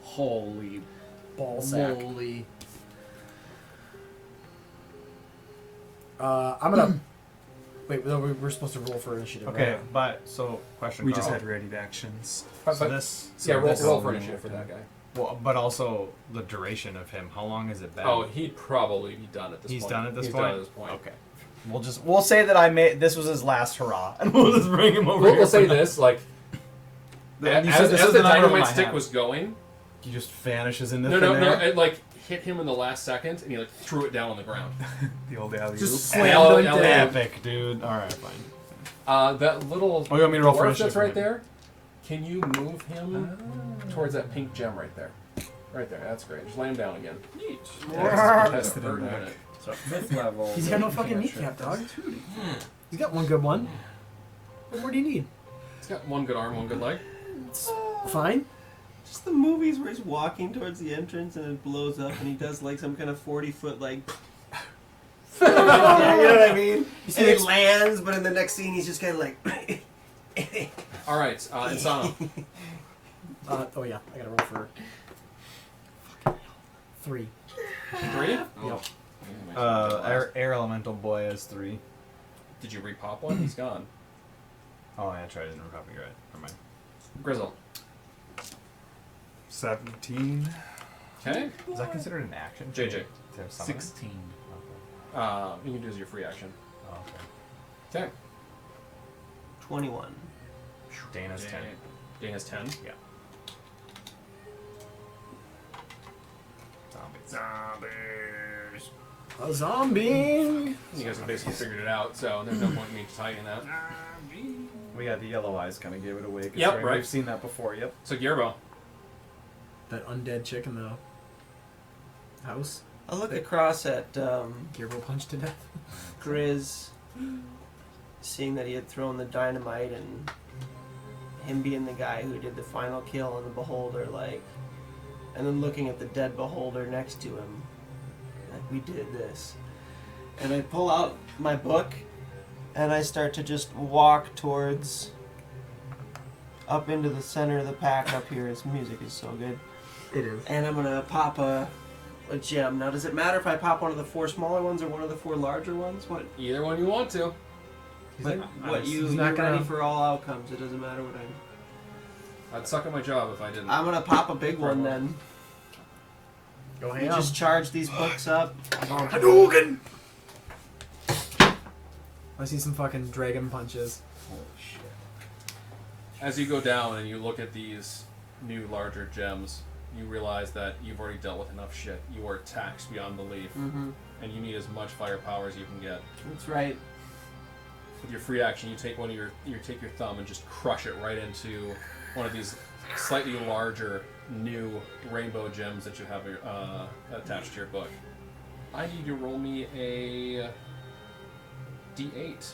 Holy. Ball sack. Moly. I'm gonna. Wait, no, we're supposed to roll for initiative. Okay, Right? but so question. We just Carl. had ready actions. So this. Yeah, roll, this- roll for initiative for that guy. Well, but also the duration of him. How long has it been? Oh, he'd probably be done at this He's point. done at this He's point? Done at this point. Okay. We'll say that I made this was his last hurrah, and we'll just bring him over. We'll, here we'll say for now. this, like, Then you as said this the is the number of dynamite my stick hand. was going, He just vanishes in the no, thin no, air. it like hit him in the last second, and he like threw it down on the ground. The old alley Just And slam L- dunked L- it. Epic, dude. All right, fine. That little Oh, you want me to roll for dwarf initiative? that's right there, can you move him towards that pink gem right there? Right there, that's great. Just lay him down again. Neat. That's Put the it third back. unit. So 5th level. He's got no fucking cantrip. kneecap, dog. He's got one good one. What more do you need? He's got one good arm, one good leg. It's fine. Just the movies where he's walking towards the entrance and it blows up and he does like some kind of 40-foot like. You know what I mean? And it lands, but in the next scene he's just kind of like. All right, Insano. Oh yeah, I gotta roll for. Fucking hell. 3. 3? Yep. Air elemental boy has 3. Did you repop one? He's gone. Oh, yeah, I tried it in repop. You're right. Never mind. Grizzle. 17. Okay. Is that considered an action? JJ. To summon it? 16. You can do as your free action. Oh, okay. Okay. 21. Dana's 10. Dana's 10. Yeah. Zombies. A zombie. You guys have basically figured it out, so there's no point in me tying that. We got the yellow eyes kind of gave it away. Yep, right. We've seen that before. Yep. So Gerbo. That undead chick in the house. I look across at Gearbo punched to death. Grizz seeing that he had thrown the dynamite and him being the guy who did the final kill on the beholder, like, and then looking at the dead beholder next to him, like, we did this. And I pull out my book and I start to just walk towards up into the center of the pack up here. His music is so good. It is. And I'm gonna pop a gem. Now, does it matter if I pop one of the 4 smaller ones or one of the 4 larger ones? What? Either one you want to. But what he's you're not gonna- ready for all outcomes. It doesn't matter what I'd suck at my job if I didn't. I'm gonna pop a big one then. Go You ham. just charge these books up. Hadouken! I see some fucking dragon punches. As you go down and you look at these new, larger gems, you realize that you've already dealt with enough shit. You are taxed beyond belief, Mm-hmm. and you need as much firepower as you can get. That's right. With your free action, you take you take your thumb and just crush it right into one of these slightly larger, new rainbow gems that you have attached to your book. I need you to roll me a D8.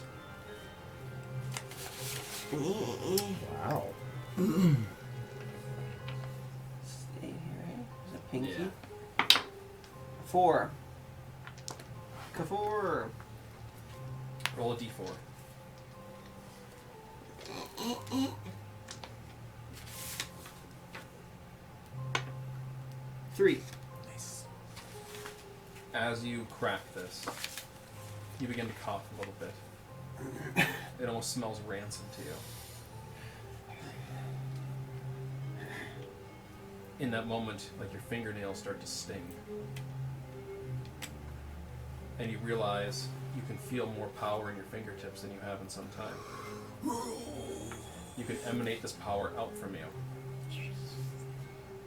Wow. Stay here, right? Is it pinky? Yeah. 4. K4. Roll a D4. Three. As you crack this, you begin to cough a little bit. It almost smells rancid to you. In that moment, like your fingernails start to sting. And you realize you can feel more power in your fingertips than you have in some time. You can emanate this power out from you.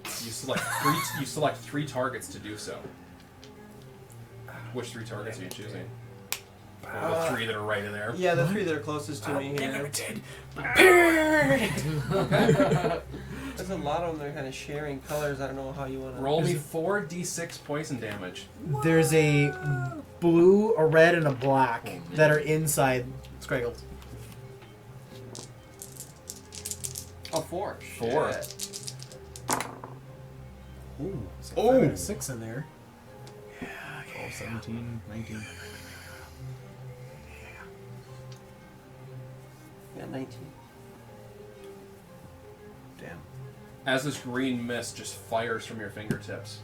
You select 3 targets to do so. Which 3 targets are you choosing? Or the 3 that are right in there? Yeah, the 3 that are closest to me here. There's a lot of them that are kind of sharing colors. I don't know how you want to... Roll me 4d6 poison damage. There's a blue, a red, and a black that are inside Scraggled. Oh, 4. 4. Shit. Ooh. Oh, 6 in there. 17, 19. Yeah, 19. Damn. As this green mist just fires from your fingertips,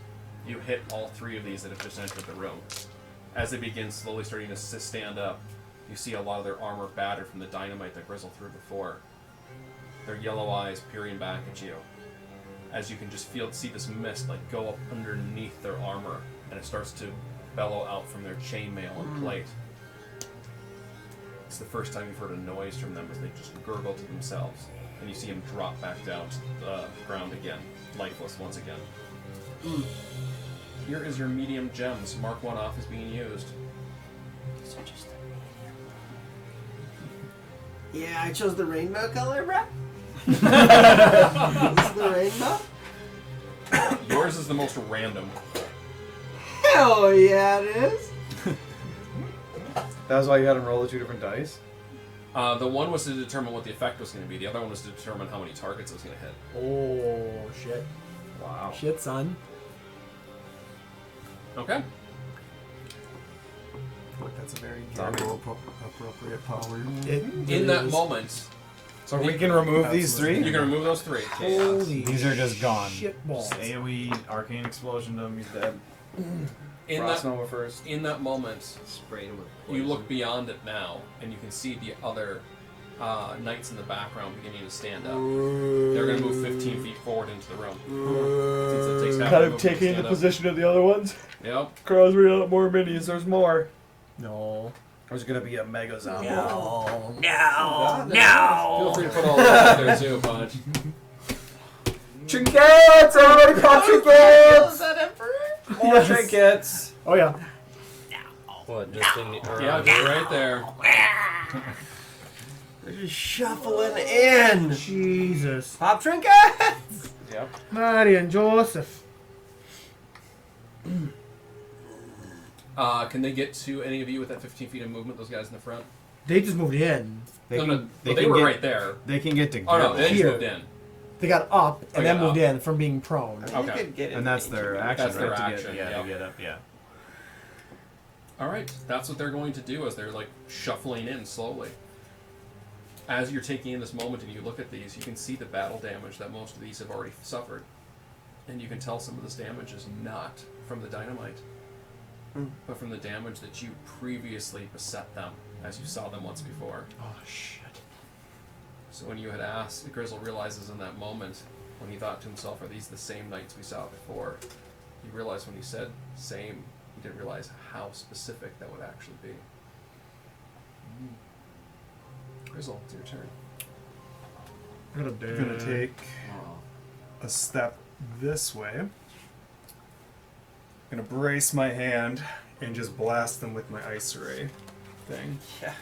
you hit all 3 of these that have just entered the room. As they begin slowly starting to stand up, you see a lot of their armor battered from the dynamite that Grizzle threw before. Their yellow eyes peering back at you. As you can just see this mist like go up underneath their armor, and it starts to bellow out from their chainmail and plate. It's the first time you've heard a noise from them as they just gurgle to themselves, and you see them drop back down to the ground again, lifeless once again. Here is your medium gems. Mark 1 off as being used. These are just the... Yeah, I chose the rainbow color, bruh. This is the rainbow? Yours is the most random. Hell yeah, it is. That's why you had him roll the 2 different dice? The one was to determine what the effect was going to be. The other one was to determine how many targets it was going to hit. Oh, shit. Wow. Shit, son. Okay. Look, that's a very Jargo appropriate power. In that moment, So we can remove these 3? you can remove those 3. Holy These are just gone. shit balls. Just AoE, arcane explosion to him, he's dead. In Frost that, Nova first. in that moment, Sprayed him with you poison. look beyond it now, and you can see the other knights in the background beginning to stand up. They're going to move 15 feet forward into the room. Since it takes half Kind a of movement to taking the stand up. position of the other ones. Yep. Carl's reading out more minis, there's more. No. There's gonna be a mega zombie. No. Feel free to put all that out there too, Punch. Trinkets! Everybody pop trinkets! More trinkets! Oh, yeah. What, just in the... Yeah, just right there. They're just shuffling in. Jesus. Pop trinkets! Yep. Mary and Joseph. Can they get to any of you with that 15 feet of movement, those guys in the front? They just moved in. They were can get, right there. They can get to Oh no, they just Here. moved in. They got up and They then got moved up. in from being prone. I mean, you Okay. could get and that's in their nature. action, That's their right? action, To get, yeah. to get up, yeah. All right, that's what they're going to do as they're like shuffling in slowly. As you're taking in this moment and you look at these, you can see the battle damage that most of these have already suffered, and you can tell some of this damage is not from the dynamite, but from the damage that you previously beset them as you saw them once before. Oh shit. So when you had asked, Grizzle realizes in that moment, when he thought to himself, "Are these the same knights we saw before?" He realized when he said "same," he didn't realize how specific that would actually be. Grizzle, it's your turn. I'm gonna take a step this way. I'm gonna brace my hand and just blast them with my ice ray thing. Yeah.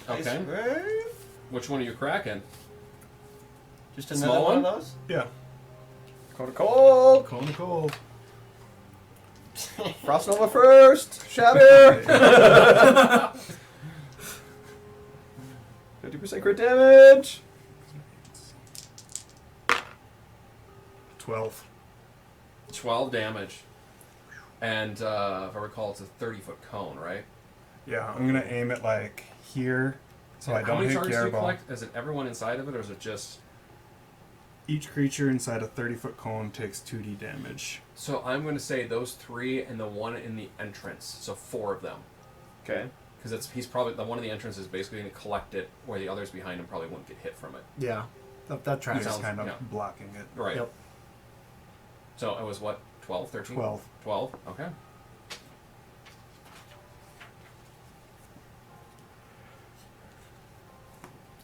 Okay. Ice ray. Which one are you cracking? Just Small another one one? of those? Yeah. Cone of cold. Cone of cold. Frost Nova first. Shatter. 50% crit damage. 12. 12 damage. And if I recall, it's a 30-foot cone, right? Yeah, I'm gonna aim it like here, so I How don't many hit targets do you Garbo. collect? Is it everyone inside of it, or is it just... Each creature inside a 30-foot cone takes 2d damage. So I'm going to say those 3 and the one in the entrance. So 4 of them. Okay. Because he's probably... The one in the entrance is basically going to collect it, where the others behind him probably won't get hit from it. Yeah, that tracks. Sounds- Just kind of yeah. blocking it. Right. Yep. So it was what? 12, 13? 12. 12? Okay.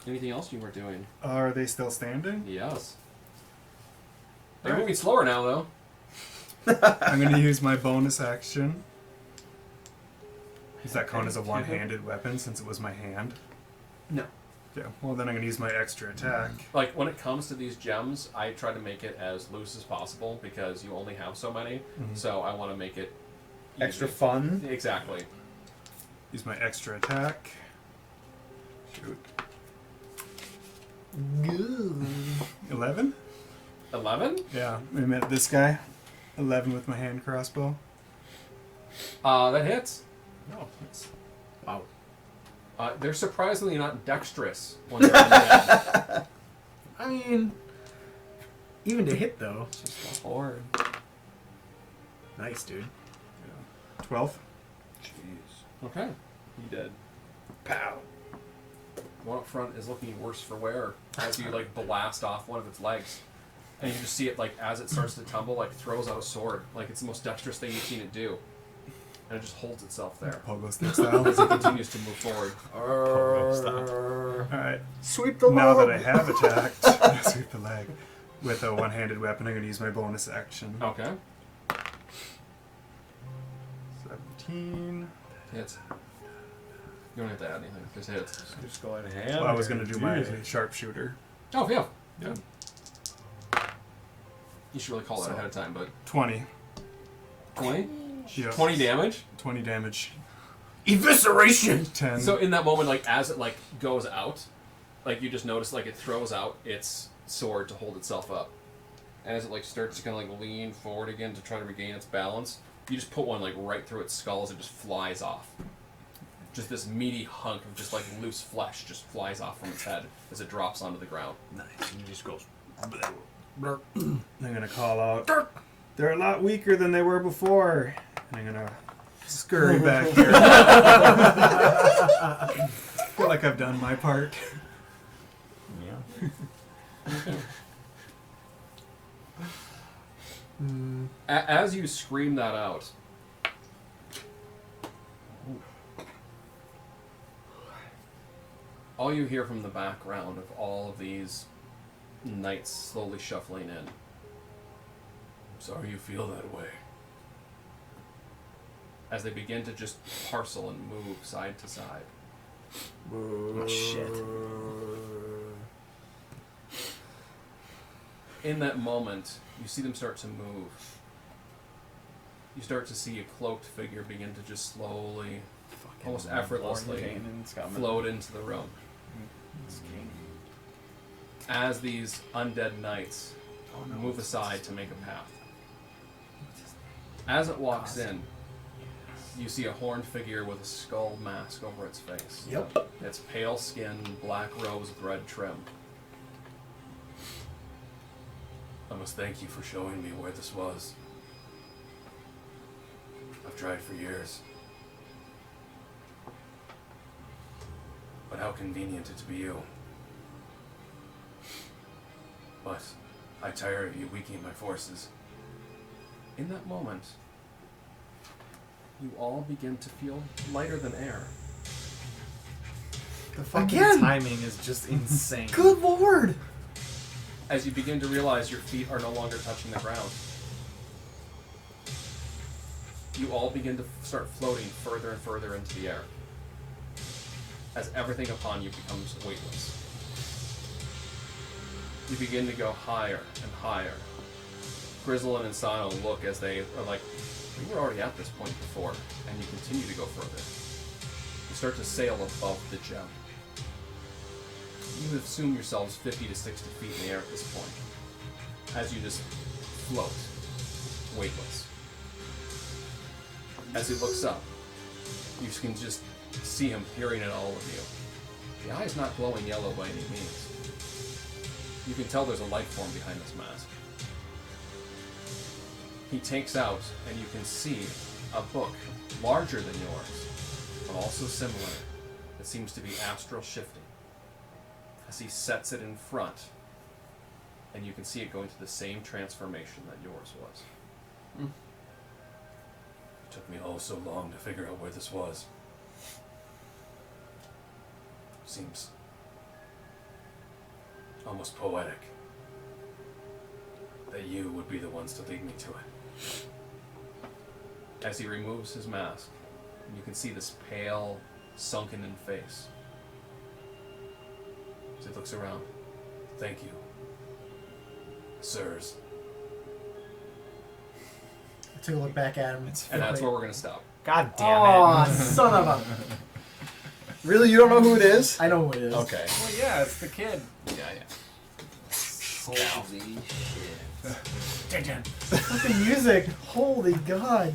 Anything else you were doing? Are they still standing? Yes. They're moving slower now, though. I'm gonna use my bonus action. Does that count as a one-handed weapon since it was my hand? No. Yeah. Well, then I'm gonna use my extra attack. Like, when it comes to these gems, I try to make it as loose as possible because you only have so many. Mhm. So I want to make it Extra easy. fun. Exactly. Use my extra attack. Shoot. Good. 11? 11? Yeah. I met this guy. 11 with my hand crossbow. That hits. Oh, nice. Wow. They're surprisingly not dexterous when they're undead. I mean, even to hit though. Just a horde. Nice, dude. 12. Jeez. Okay. You dead. Pow. The one up front is looking worse for wear as you like blast off one of its legs. And you just see it like as it starts to tumble, like throws out a sword. Like it's the most dexterous thing you've seen it do. And it just holds itself there. Pogo stick style. As it continues to move forward. Alright. Sweep the Now that lobe. I have attacked, sweep the leg. With a one-handed weapon, I'm going to use my bonus action. Okay. 17. Hits. You don't have to add anything. Just hits. Just going ham. Well, I was going to here. do my Jeez. sharpshooter. Oh, yeah. Yeah. You should really call that So- ahead of time, but 20. 20? Yeah. 20 damage? 20 damage. Evisceration. 10. So in that moment, like as it like goes out, like you just notice like it throws out its sword to hold itself up. And as it like starts to kind of like lean forward again to try to regain its balance, you just put one like right through its skull as it just flies off. Just this meaty hunk of just like loose flesh just flies off from its head as it drops onto the ground. Nice. And he just goes. I'm going to call out. They're a lot weaker than they were before. And I'm going to scurry back here. I feel like I've done my part. Yeah. As you scream that out, all you hear from the background of all of these knights slowly shuffling in. Sorry you feel that way. As they begin to just parcel and move side to side. Oh, shit. In that moment, you see them start to move. You start to see a cloaked figure begin to just slowly almost effortlessly float into the room. As these undead knights move aside to make a path. As it walks in, you see a horned figure with a skull mask over its face. Yep. Its pale skin, black rose thread trim. I must thank you for showing me where this was. I've tried for years. But how convenient it to be you. But I tire of you weakening my forces. In that moment, you all begin to feel lighter than air. The fucking Again! timing is just insane. Good lord! As you begin to realize your feet are no longer touching the ground. You all begin to start floating further and further into the air. As everything upon you becomes weightless. You begin to go higher and higher. Grizzle and Insano look as they are like, we were already at this point before, and you continue to go further. You start to sail above the gem. You assume yourselves 50 to 60 feet in the air at this point, as you just float, weightless. As he looks up, you can just see him peering at all of you. The eye is not glowing yellow by any means. You can tell there's a life form behind this mask. He takes out, and you can see a book larger than yours, but also similar, that seems to be astral shifting. As he sets it in front, and you can see it going through the same transformation that yours was. It took me oh so long to figure out where this was. Seems almost poetic that you would be the ones to lead me to it. As he removes his mask, you can see this pale, sunken-in face. As he looks around, thank you, sirs. I took a look back at him. And that's where we're going to stop. God damn Aw, it. son of a... Really? You don't know who it is? I know who it is. Okay. Well, yeah, it's the kid. Yeah. Holy shit. The music. Holy God.